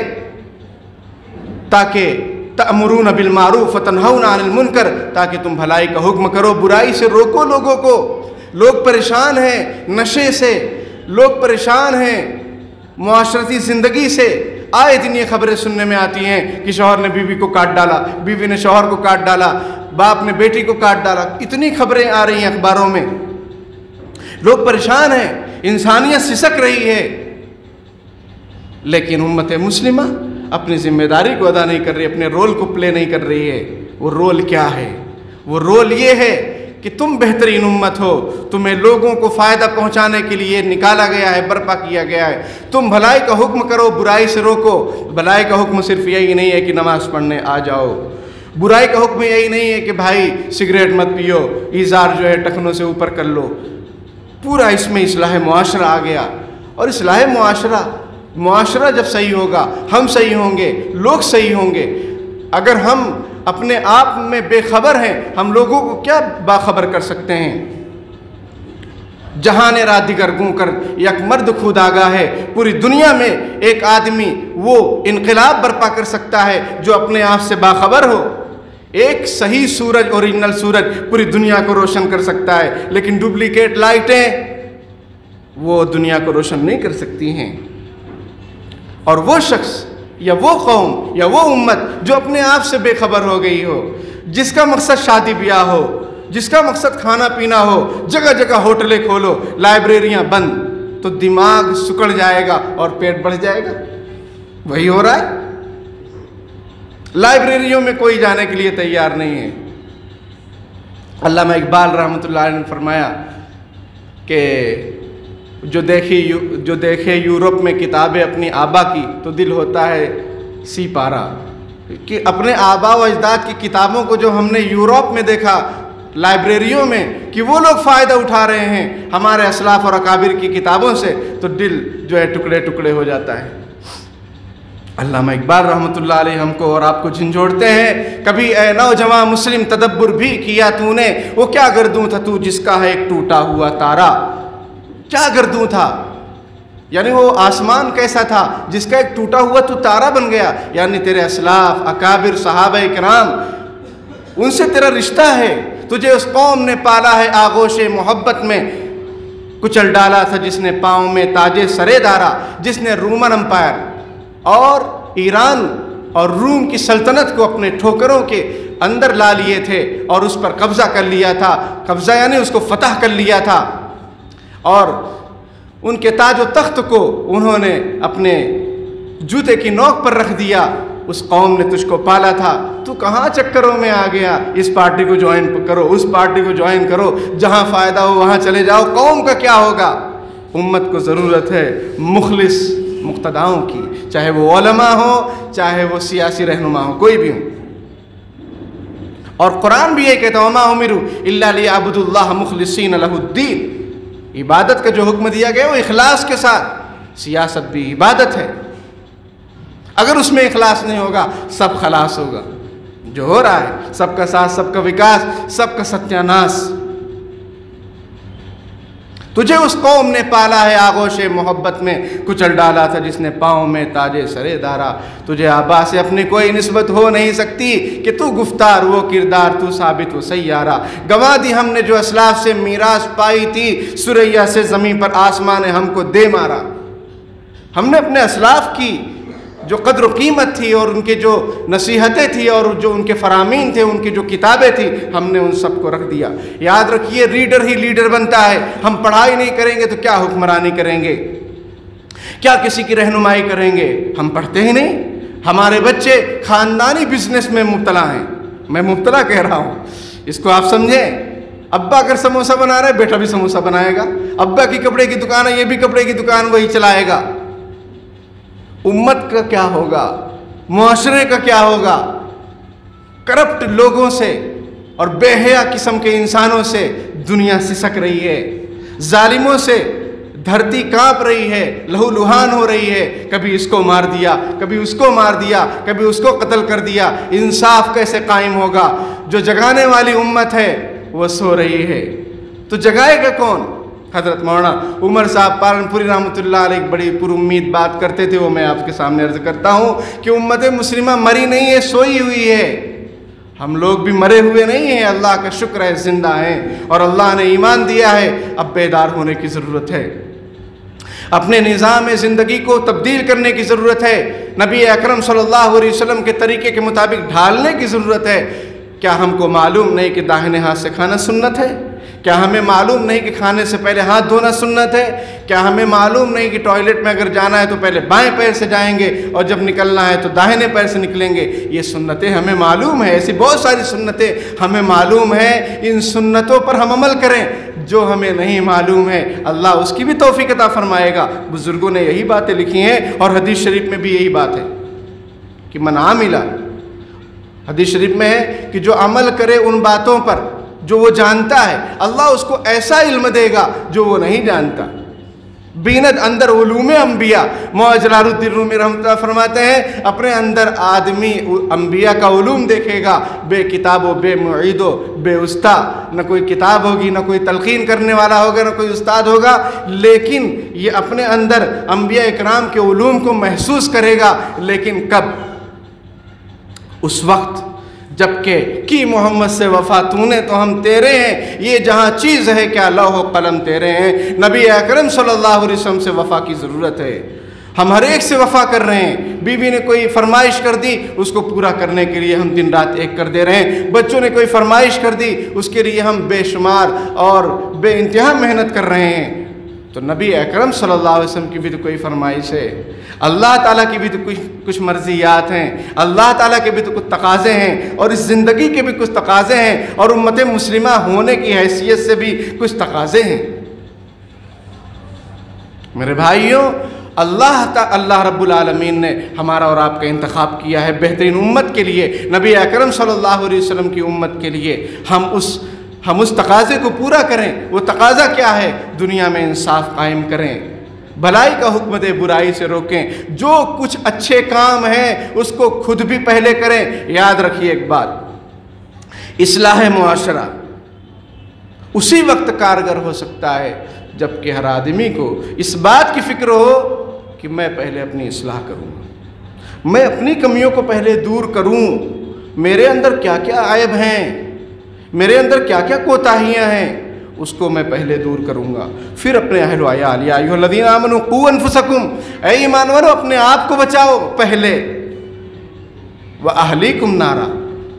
تاکہ تأمرون بالمعروف وتنہون عن المنکر، تاکہ تم بھلائی کا حکم کرو، برائی سے روکو لوگوں کو۔ لوگ پریشان ہیں نشے سے، لوگ پریشان ہیں معاشرتی زندگی سے، آئے دن یہ خبریں سننے میں آتی ہیں کہ شوہر نے بیوی کو کاٹ ڈالا، بیوی نے شوہر کو کاٹ ڈالا، باپ نے بیٹی کو کاٹ ڈالا، اتنی خبریں آ رہی ہیں اخباروں میں، لوگ پریشان ہیں، انسانیت سسک رہی ہے، لیکن امت مسلمہ اپنی ذمہ داری کو ادا نہیں کر رہی، اپنے رول کو پلے نہیں کر رہی ہے۔ وہ رول کیا ہے؟ وہ رول یہ ہے کہ تم بہترین امت ہو، تمہیں لوگوں کو فائدہ پہنچانے کے لیے نکالا گیا ہے، برپا کیا گیا ہے، تم بھلائی کا حکم کرو، برائی سے روکو۔ بھلائی کا حکم صرف یہی نہیں ہے کہ نماز پڑھنے آ جاؤ، برائی کا حکم یہی نہیں ہے کہ بھائی سگریٹ مت پیو، ایزار جو ہے ٹخنوں سے اوپر کر لو، پورا اس میں اصلاح معاشرہ آ گیا۔ اور اصلاح معاشرہ جب صحیح ہوگا، ہم صحیح ہوں گے، لوگ صحیح ہوں گے۔ اگر ہم اپنے آپ میں بے خبر ہیں، ہم لوگوں کو کیا باخبر کر سکتے ہیں؟ جہاں نے رات دیگر گوں کر یک مرد خود آگاہ ہے، پوری دنیا میں ایک آدمی وہ انقلاب برپا کر سکتا ہے جو اپنے آپ سے باخبر ہو۔ ایک صحیح سورج، اوریجنل سورج پوری دنیا کو روشن کر سکتا ہے، لیکن ڈپلیکیٹ لائٹیں وہ دنیا کو روشن نہیں کر سکتی ہیں۔ اور وہ شخص یا وہ قوم یا وہ امت جو اپنے آپ سے بے خبر ہو گئی ہو، جس کا مقصد شادی بیاہ ہو، جس کا مقصد کھانا پینا ہو، جگہ جگہ ہوٹلیں کھولو، لائبریریاں بند، تو دماغ سکڑ جائے گا اور پیٹ بڑھ جائے گا۔ وہی ہو رہا ہے، لائبریریوں میں کوئی جانے کے لیے تیار نہیں ہے۔ علامہ اقبال رحمۃ اللہ علیہ نے فرمایا کہ جو دیکھے یورپ میں کتابیں اپنی آبا کی تو دل ہوتا ہے سی پارا، کہ اپنے آبا و اجداد کی کتابوں کو جو ہم نے یورپ میں دیکھا لائبریریوں میں کہ وہ لوگ فائدہ اٹھا رہے ہیں ہمارے اسلاف اور اکابر کی کتابوں سے، تو دل جو ہے ٹکڑے ٹکڑے ہو جاتا ہے۔ علامہ اقبال رحمۃ اللہ علیہ ہم کو اور آپ کو جھنجھوڑتے ہیں، کبھی اے نوجوان مسلم تدبر بھی کیا تو نے، وہ کیا گردوں تھا تو جس کا ہے ایک ٹوٹا ہوا تارا، کیا گردوں تھا، یعنی وہ آسمان کیسا تھا جس کا ایک ٹوٹا ہوا تو تارا بن گیا، یعنی تیرے اسلاف اکابر صحابہ کرام ان سے تیرا رشتہ ہے، تجھے اس قوم نے پالا ہے آغوش محبت میں، کچل ڈالا تھا جس نے پاؤں میں تاج سرے دارا، جس نے رومن امپائر اور ایران اور روم کی سلطنت کو اپنے ٹھوکروں کے اندر لا لیے تھے اور اس پر قبضہ کر لیا تھا، قبضہ یعنی اس کو فتح کر لیا تھا، اور ان کے تاج و تخت کو انہوں نے اپنے جوتے کی نوک پر رکھ دیا۔ اس قوم نے تجھ کو پالا تھا، تو کہاں چکروں میں آ گیا، اس پارٹی کو جوائن کرو، اس پارٹی کو جوائن کرو، جہاں فائدہ ہو وہاں چلے جاؤ، قوم کا کیا ہوگا؟ امت کو ضرورت ہے مخلص مقتداؤں کی، چاہے وہ علماء ہو، چاہے وہ سیاسی رہنما ہو، کوئی بھی ہو۔ اور قرآن بھی یہ کہتا ہے وَمَا أُمِرُوا إِلَّا لِيَعْبُدُوا اللَّهَ مُخْلِصِينَ لَهُ الدِّينَ، عبادت کا جو حکم دیا گیا وہ اخلاص کے ساتھ، سیاست بھی عبادت ہے، اگر اس میں اخلاص نہیں ہوگا سب خلاص ہوگا، جو ہو رہا ہے سب کا ساتھ، سب کا وکاس، سب کا ستیہ ناس۔ تجھے اس قوم نے پالا ہے آغوش محبت میں، کچل ڈالا تھا جس نے پاؤں میں تاج سرے دارا، تجھے آبا سے اپنی کوئی نسبت ہو نہیں سکتی کہ تو گفتار وہ کردار، تو ثابت وہ سیارہ، گوا دی ہم نے جو اسلاف سے میراث پائی تھی، سریا سے زمین پر آسمان نے ہم کو دے مارا۔ ہم نے اپنے اسلاف کی جو قدر و قیمت تھی اور ان کے جو نصیحتیں تھی اور جو ان کے فرامین تھے، ان کی جو کتابیں تھیں، ہم نے ان سب کو رکھ دیا۔ یاد رکھیے ریڈر ہی لیڈر بنتا ہے۔ ہم پڑھائی نہیں کریں گے تو کیا حکمرانی کریں گے، کیا کسی کی رہنمائی کریں گے؟ ہم پڑھتے ہی نہیں۔ ہمارے بچے خاندانی بزنس میں مبتلا ہیں، میں مبتلا کہہ رہا ہوں، اس کو آپ سمجھیں۔ ابا اگر سموسہ بنا رہا ہے، بیٹا بھی سموسہ بنائے گا۔ ابا کی کپڑے کی دکان ہے، یہ بھی کپڑے کی دکان وہی چلائے گا۔ امت کا کیا ہوگا؟ معاشرے کا کیا ہوگا؟ کرپٹ لوگوں سے اور بے حیا قسم کے انسانوں سے دنیا سسک رہی ہے، ظالموں سے دھرتی کانپ رہی ہے، لہو لہان ہو رہی ہے۔ کبھی اس کو مار دیا، کبھی اس کو مار دیا، کبھی اس کو قتل کر دیا۔ انصاف کیسے قائم ہوگا؟ جو جگانے والی امت ہے وہ سو رہی ہے، تو جگائے گا کون؟ حضرت مولانا عمر صاحب پالنپوری رحمۃ اللہ علیہ ایک بڑی پر امید بات کرتے تھے، وہ میں آپ کے سامنے عرض کرتا ہوں کہ امت مسلمہ مری نہیں ہے، سوئی ہوئی ہے۔ ہم لوگ بھی مرے ہوئے نہیں ہیں، اللہ کا شکر ہے زندہ ہیں اور اللہ نے ایمان دیا ہے۔ اب بیدار ہونے کی ضرورت ہے، اپنے نظام زندگی کو تبدیل کرنے کی ضرورت ہے، نبی اکرم صلی اللہ علیہ وسلم کے طریقے کے مطابق ڈھالنے کی ضرورت ہے۔ کیا ہم کو معلوم نہیں کہ داہنے ہاتھ سے کھانا سنت ہے؟ کیا ہمیں معلوم نہیں کہ کھانے سے پہلے ہاتھ دھونا سنت ہے؟ کیا ہمیں معلوم نہیں کہ ٹوائلٹ میں اگر جانا ہے تو پہلے بائیں پیر سے جائیں گے اور جب نکلنا ہے تو داہنے پیر سے نکلیں گے؟ یہ سنتیں ہمیں معلوم ہیں، ایسی بہت ساری سنتیں ہمیں معلوم ہیں۔ ان سنتوں پر ہم عمل کریں۔ جو ہمیں نہیں معلوم ہے اللہ اس کی بھی توفیق عطا فرمائے گا۔ بزرگوں نے یہی باتیں لکھی ہیں اور حدیث شریف میں بھی یہی بات ہے کہ من عامل، حدیث شریف میں ہے کہ جو عمل کرے ان باتوں پر جو وہ جانتا ہے، اللہ اس کو ایسا علم دے گا جو وہ نہیں جانتا۔ بیند اندر علوم انبیاء، مولانا جلال الدین رومی رحمۃ اللہ فرماتے ہیں اپنے اندر آدمی انبیاء کا علوم دیکھے گا، بے کتاب و بے معید و بے استاد، نہ کوئی کتاب ہوگی، نہ کوئی تلقین کرنے والا ہوگا، نہ کوئی استاد ہوگا، لیکن یہ اپنے اندر انبیاء اکرام کے علوم کو محسوس کرے گا۔ لیکن کب؟ اس وقت جبکہ کی محمد سے وفا تو نے تو ہم تیرے ہیں، یہ جہاں چیز ہے کیا لوح و قلم تیرے ہیں۔ نبی اکرم صلی اللہ علیہ وسلم سے وفا کی ضرورت ہے۔ ہم ہر ایک سے وفا کر رہے ہیں۔ بیوی نے کوئی فرمائش کر دی، اس کو پورا کرنے کے لیے ہم دن رات ایک کر دے رہے ہیں۔ بچوں نے کوئی فرمائش کر دی، اس کے لیے ہم بے شمار اور بے انتہا محنت کر رہے ہیں۔ تو نبی اکرم صلی اللہ علیہ وسلم کی بھی تو کوئی فرمائش ہے، اللہ تعالیٰ کی بھی تو کچھ مرضیات ہیں، اللہ تعالیٰ کے بھی تو کچھ تقاضے ہیں، اور اس زندگی کے بھی کچھ تقاضے ہیں، اور امت مسلمہ ہونے کی حیثیت سے بھی کچھ تقاضے ہیں۔ میرے بھائیوں، اللہ رب العالمین نے ہمارا اور آپ کا انتخاب کیا ہے بہترین امت کے لیے، نبی اکرم صلی اللہ علیہ وسلم کی امت کے لیے۔ ہم اس تقاضے کو پورا کریں۔ وہ تقاضا کیا ہے؟ دنیا میں انصاف قائم کریں، بھلائی کا حکم دے، برائی سے روکیں، جو کچھ اچھے کام ہیں اس کو خود بھی پہلے کریں۔ یاد رکھیے ایک بات، اصلاح معاشرہ اسی وقت کارگر ہو سکتا ہے جبکہ ہر آدمی کو اس بات کی فکر ہو کہ میں پہلے اپنی اصلاح کروں، میں اپنی کمیوں کو پہلے دور کروں، میرے اندر کیا کیا عیب ہیں، میرے اندر کیا کیا کوتاہیاں ہیں، اس کو میں پہلے دور کروں گا، پھر اپنے اہل و عیال، یا ایھا الذین آمنوا قوا انفسکم، اے ایمان والو اپنے آپ کو بچاؤ پہلے، واہلیکم نارا،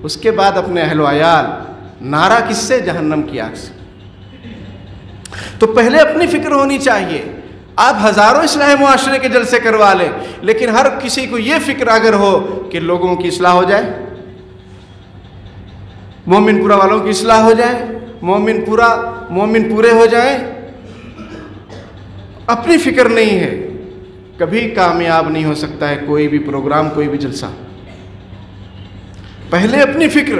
اس کے بعد اپنے اہل و عیال۔ نارا کس سے؟ جہنم کی آگ سے۔ تو پہلے اپنی فکر ہونی چاہیے۔ آپ ہزاروں اصلاح معاشرے کے جلسے کروا لیں، لیکن ہر کسی کو یہ فکر اگر ہو کہ لوگوں کی اصلاح ہو جائے، مومن پورا والوں کی اصلاح ہو جائے، مومن پورے ہو جائیں، اپنی فکر نہیں ہے، کبھی کامیاب نہیں ہو سکتا ہے کوئی بھی پروگرام، کوئی بھی جلسہ۔ پہلے اپنی فکر،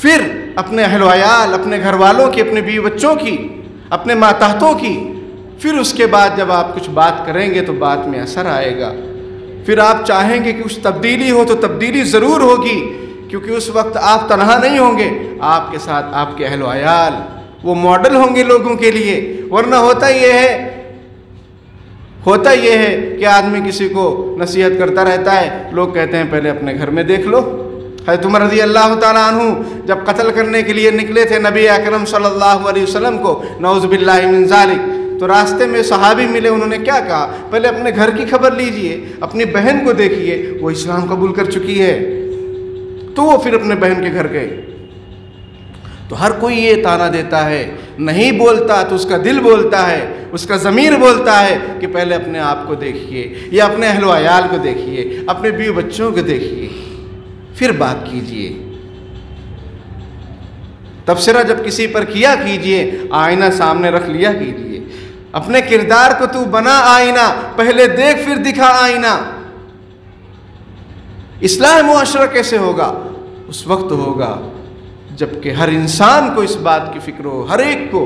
پھر اپنے اہل و عیال، اپنے گھر والوں کی، اپنے بیوی بچوں کی، اپنے ماتحتوں کی، پھر اس کے بعد جب آپ کچھ بات کریں گے تو بات میں اثر آئے گا، پھر آپ چاہیں گے کہ کچھ تبدیلی ہو تو تبدیلی ضرور ہوگی، کیونکہ اس وقت آپ تنہا نہیں ہوں گے، آپ کے ساتھ آپ کے اہل و عیال وہ ماڈل ہوں گے لوگوں کے لیے۔ ورنہ ہوتا یہ ہے کہ آدمی کسی کو نصیحت کرتا رہتا ہے، لوگ کہتے ہیں پہلے اپنے گھر میں دیکھ لو۔ حضرت عمر رضی اللہ تعالیٰ عنہ جب قتل کرنے کے لیے نکلے تھے نبی اکرم صلی اللہ علیہ وسلم کو، نعوذ باللہ من ذالک، تو راستے میں صحابی ملے، انہوں نے کیا کہا؟ پہلے اپنے گھر کی خبر لیجئے، اپنی بہن کو دیکھیے، وہ اسلام قبول کر چکی ہے۔ تو وہ پھر اپنے بہن کے گھر گئے۔ تو ہر کوئی یہ طعنہ دیتا ہے، نہیں بولتا تو اس کا دل بولتا ہے، اس کا ضمیر بولتا ہے کہ پہلے اپنے آپ کو دیکھیے، یا اپنے اہل و عیال کو دیکھیے، اپنے بیوی بچوں کو دیکھیے، پھر بات کیجئے۔ تبصرہ جب کسی پر کیا کیجئے، آئینہ سامنے رکھ لیا کیجئے۔ اپنے کردار کو تو بنا آئینہ، پہلے دیکھ پھر دکھا آئینہ۔ اصلاح معاشرہ کیسے ہوگا؟ اس وقت ہوگا جبکہ ہر انسان کو اس بات کی فکر ہو، ہر ایک کو،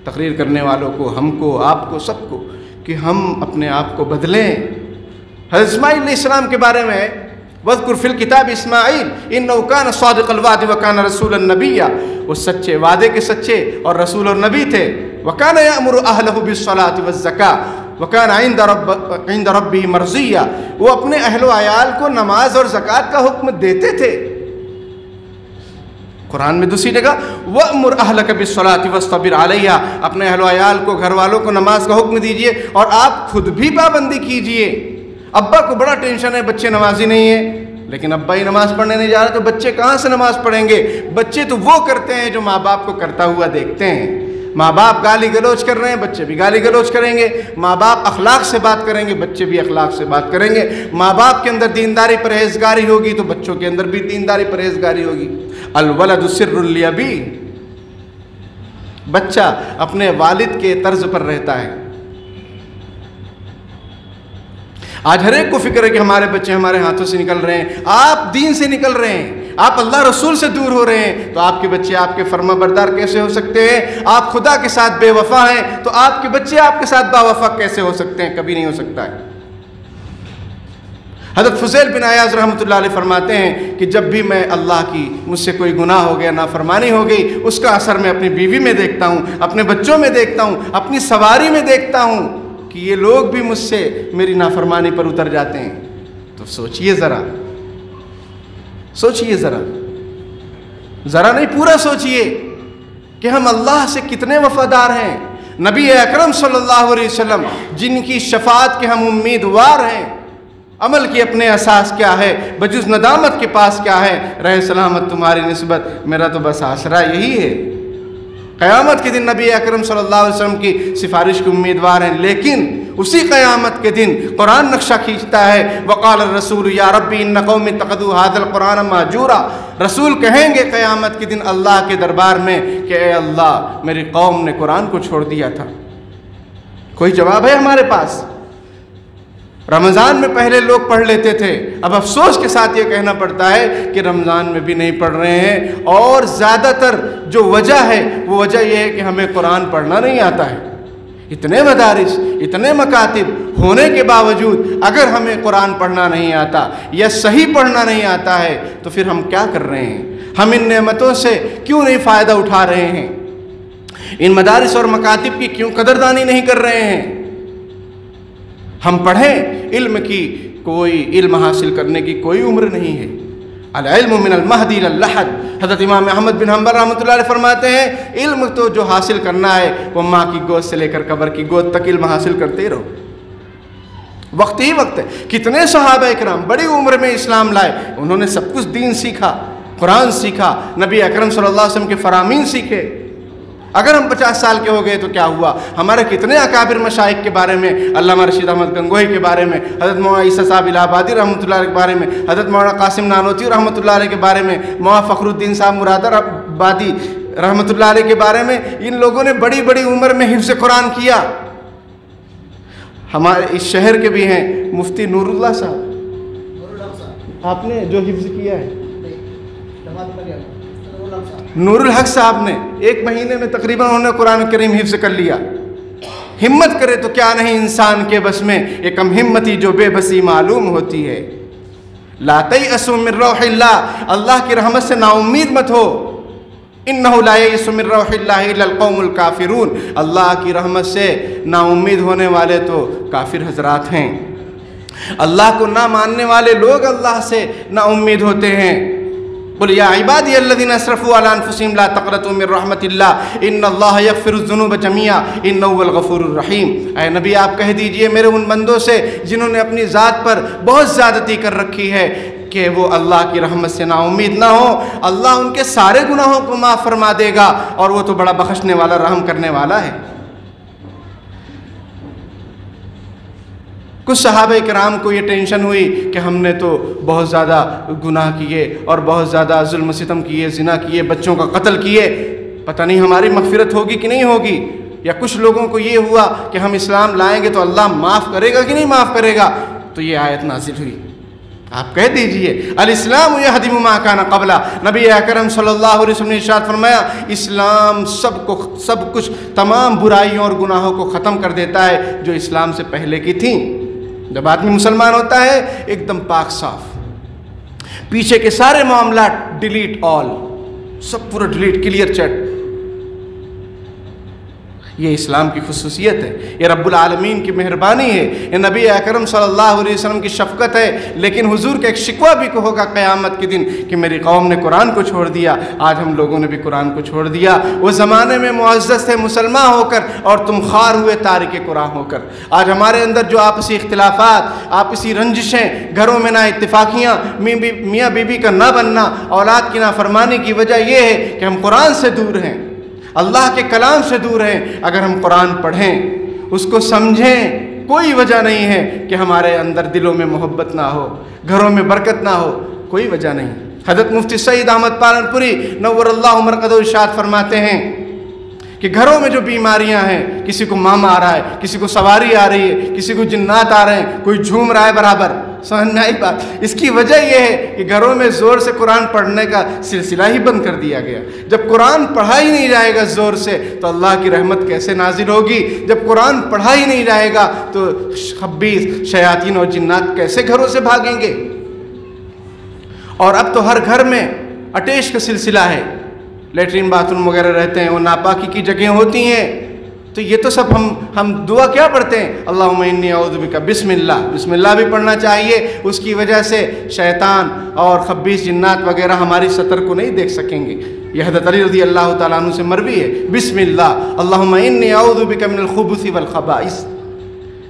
تقریر کرنے والوں کو، ہم کو، آپ کو، سب کو، کہ ہم اپنے آپ کو بدلیں۔ حضرت اسماعیل علیہ السلام کے بارے میں وَاذْكُرْ فِي الْكِتَابِ إِسْمَاعِيلَ إِنَّهُ كَانَ صَادِقَ الْوَعْدِ وَكَانَ رَسُولًا نَبِيًّا، وہ سچے وعدے کے سچے اور رسول اور نبی تھے۔ وَكَانَ يَأْمُرُ أَهْلَهُ بِالصَّلَاةِ وَالزَّكَاةِ وَكَانَ عِندَ رَبِّهِ مَرْضِيًّا، وہ اپنے اہل و عیال کو نماز اور زکوٰۃ کا حکم دیتے تھے۔ قرآن میں دوسری جگہ وَأْمُرْ أَهْلَكَ بِالصَّلَاةِ وَاصْطَبِرْ عَلَيْهَا، اپنے اہل و عیال کو، گھر والوں کو نماز کا حکم دیجئے اور آپ خود بھی پابندی کیجئے۔ ابا کو بڑا ٹینشن ہے، بچے نمازی نہیں ہیں، لیکن ابا ہی نماز پڑھنے نہیں جا رہے تو بچے کہاں سے نماز پڑھیں گے؟ بچے تو وہ کرتے ہیں جو ماں باپ کو کرتا ہوا دیکھتے ہیں۔ ماں باپ گالی گلوچ کر رہے ہیں، بچے بھی گالی گلوچ کریں گے۔ ماں باپ اخلاق سے بات کریں گے، بچے بھی اخلاق سے بات کریں گے۔ ماں باپ کے اندر دینداری پرہیزگاری ہوگی تو بچوں کے اندر بھی دینداری پرہیزگاری ہوگی۔ الولد سر لابی، بچہ اپنے والد کے طرز پر رہتا ہے۔ آج ہر ایک کو فکر ہے کہ ہمارے بچے ہمارے ہاتھوں سے نکل رہے ہیں، آپ دین سے نکل رہے ہیں، آپ اللہ رسول سے دور ہو رہے ہیں، تو آپ کے بچے آپ کے فرما بردار کیسے ہو سکتے ہیں؟ آپ خدا کے ساتھ بے وفا ہیں تو آپ کے بچے آپ کے ساتھ باوفا کیسے ہو سکتے ہیں؟ کبھی نہیں ہو سکتا ہے۔ حضرت فضیل بن عیاض رحمۃ اللہ علیہ فرماتے ہیں کہ جب بھی میں اللہ کی مجھ سے کوئی گناہ ہو گیا، نافرمانی ہو گئی، اس کا اثر میں اپنی بیوی میں دیکھتا ہوں، اپنے بچوں میں دیکھتا ہوں، اپنی سواری میں دیکھتا ہوں کہ یہ لوگ بھی مجھ سے میری نافرمانی پر اتر جاتے ہیں۔ تو سوچئے ذرا، سوچئے ذرا نہیں پورا سوچئے کہ ہم اللہ سے کتنے وفادار ہیں۔ نبی اکرم صلی اللہ علیہ وسلم جن کی شفاعت کے ہم امیدوار ہیں، عمل کی اپنے اساس کیا ہے؟ بجز ندامت کے پاس کیا ہے؟ رہے سلامت تمہاری نسبت، میرا تو بس آسرا یہی ہے۔ قیامت کے دن نبی اکرم صلی اللہ علیہ وسلم کی سفارش کے امیدوار ہیں، لیکن اسی قیامت کے دن قرآن نقشہ کھینچتا ہے، وقال الرسول یا ربی ان قوم اتخذوا هذا القرآن مہجورا، رسول کہیں گے قیامت کے دن اللہ کے دربار میں کہ اے اللہ میری قوم نے قرآن کو چھوڑ دیا تھا۔ کوئی جواب ہے ہمارے پاس؟ رمضان میں پہلے لوگ پڑھ لیتے تھے، اب افسوس کے ساتھ یہ کہنا پڑتا ہے کہ رمضان میں بھی نہیں پڑھ رہے ہیں، اور زیادہ تر جو وجہ ہے وہ وجہ یہ ہے کہ ہمیں قرآن پڑھنا نہیں آتا ہے۔ اتنے مدارس، اتنے مکاتب ہونے کے باوجود اگر ہمیں قرآن پڑھنا نہیں آتا یا صحیح پڑھنا نہیں آتا ہے تو پھر ہم کیا کر رہے ہیں؟ ہم ان نعمتوں سے کیوں نہیں فائدہ اٹھا رہے ہیں؟ ان مدارس اور مکاتب کی کیوں قدردانی نہیں کر رہے ہیں؟ ہم پڑھیں، علم کی کوئی علم حاصل کرنے کی کوئی عمر نہیں ہے۔ العلم من المہدی الی اللحد، حضرت امام احمد بن حنبل رحمۃ اللہ علیہ فرماتے ہیں علم تو جو حاصل کرنا ہے وہ ماں کی گود سے لے کر قبر کی گود تک علم حاصل کرتے ہی رہو، وقت ہی وقت ہے۔ کتنے صحابہ اکرام بڑی عمر میں اسلام لائے، انہوں نے سب کچھ دین سیکھا، قرآن سیکھا، نبی اکرم صلی اللہ علیہ وسلم کے فرامین سیکھے۔ اگر ہم 50 سال کے ہو گئے تو کیا ہوا؟ ہمارے کتنے اکابر مشائخ کے بارے میں، علامہ رشید احمد گنگوہی کے بارے میں، حضرت مولانا عیسیٰ صاحب الہ آبادی رحمۃ اللہ علیہ کے بارے میں، حضرت مولانا قاسم نانوتوی رحمۃ اللہ علیہ کے بارے میں، مولانا فخر الدین صاحب مراد آبادی رحمۃ اللہ علیہ کے بارے میں، ان لوگوں نے بڑی بڑی عمر میں حفظ قرآن کیا۔ ہمارے اس شہر کے بھی ہیں مفتی نور اللہ صاحب، آپ نے جو حفظ کیا ہے، نور الحق صاحب نے 1 مہینے میں تقریباً انہوں نے قرآن کریم حفظ کر لیا۔ ہمت کرے تو کیا نہیں انسان کے بس میں، ایک کم ہمتی جو بے بسی معلوم ہوتی ہے۔ لا تیأسوا من روح اللہ، اللہ کی رحمت سے نا امید مت ہو۔ انہ لا یئس من روح اللہ الا القوم الکافرون، اللہ کی رحمت سے نا امید ہونے والے تو کافر حضرات ہیں۔ اللہ کو نہ ماننے والے لوگ اللہ سے نا امید ہوتے ہیں۔ قل یا عبادی الذین اسرفوا علی انفسہم لا تقنطوا من رحمت اللہ ان اللہ یغفر الذنوب جميعا انہ هو الغفور الرحیم۔ اے نبی آپ کہہ دیجئے میرے ان بندوں سے جنہوں نے اپنی ذات پر بہت زیادتی کر رکھی ہے کہ وہ اللہ کی رحمت سے نا امید نہ ہو، اللہ ان کے سارے گناہوں کو معاف فرما دے گا اور وہ تو بڑا بخشنے والا رحم کرنے والا ہے۔ کچھ صحابہ کرام کو یہ ٹینشن ہوئی کہ ہم نے تو بہت زیادہ گناہ کیے اور بہت زیادہ ظلم و ستم کیے، زنا کیے، بچوں کا قتل کیے، پتہ نہیں ہماری مغفرت ہوگی کہ نہیں ہوگی۔ یا کچھ لوگوں کو یہ ہوا کہ ہم اسلام لائیں گے تو اللہ معاف کرے گا کہ نہیں معاف کرے گا، تو یہ آیت نازل ہوئی۔ آپ کہہ دیجئے الاسلام یہدم ما کان قبلہ، نبی اکرم صلی اللہ علیہ وسلم نے ارشاد فرمایا اسلام سب کچھ تمام برائیوں اور گناہوں کو ختم کر دیتا ہے جو اسلام سے پہلے کی تھیں۔ جب آدمی مسلمان ہوتا ہے ایک دم پاک صاف، پیچھے کے سارے معاملات ڈیلیٹ آل، سب پورا ڈیلیٹ، کلیئر چیٹ۔ یہ اسلام کی خصوصیت ہے، یہ رب العالمین کی مہربانی ہے، یہ نبی اکرم صلی اللہ علیہ وسلم کی شفقت ہے۔ لیکن حضور کا ایک شکوہ بھی ہوگا قیامت کے دن کہ میری قوم نے قرآن کو چھوڑ دیا۔ آج ہم لوگوں نے بھی قرآن کو چھوڑ دیا۔ وہ زمانے میں معزز تھے مسلمان ہو کر اور تم خوار ہوئے تارک قرآن ہو کر۔ آج ہمارے اندر جو آپسی اختلافات، آپسی رنجشیں، گھروں میں نا اتفاقیاں، میاں بیوی کا نہ بننا، اولاد کی نافرمانی کی وجہ یہ ہے کہ ہم قرآن سے دور ہیں، اللہ کے کلام سے دور ہیں۔ اگر ہم قرآن پڑھیں، اس کو سمجھیں، کوئی وجہ نہیں ہے کہ ہمارے اندر دلوں میں محبت نہ ہو، گھروں میں برکت نہ ہو، کوئی وجہ نہیں۔ حضرت مفتی سعید احمد پالنپوری نور اللہ مرقدہ ارشاد فرماتے ہیں کہ گھروں میں جو بیماریاں ہیں، کسی کو ماما آ رہا ہے، کسی کو سواری آ رہی ہے، کسی کو جنات آ رہے ہیں، کوئی جھوم رہا ہے برابر، سمجھ میں آئی بات؟ اس کی وجہ یہ ہے کہ گھروں میں زور سے قرآن پڑھنے کا سلسلہ ہی بند کر دیا گیا۔ جب قرآن پڑھا ہی نہیں جائے گا زور سے تو اللہ کی رحمت کیسے نازل ہوگی؟ جب قرآن پڑھا ہی نہیں جائے گا تو خبیث شیاطین اور جنات کیسے گھروں سے بھاگیں گے؟ اور اب تو ہر گھر میں اٹیش کا سلسلہ ہے، لیٹرین باتھ روم وغیرہ رہتے ہیں، وہ ناپاکی کی جگہیں ہوتی ہیں، تو یہ تو سب ہم دعا کیا پڑھتے ہیں؟ اللہم انی اعوذ بک، بسم اللہ بھی پڑھنا چاہیے۔ اس کی وجہ سے شیطان اور خبیث جنات وغیرہ ہماری سطر کو نہیں دیکھ سکیں گے۔ یہ حضرت علی رضی اللہ تعالیٰ عنہ سے مروی ہے، بسم اللہ اللہم انی اعوذ بک من الخبث والخبائث،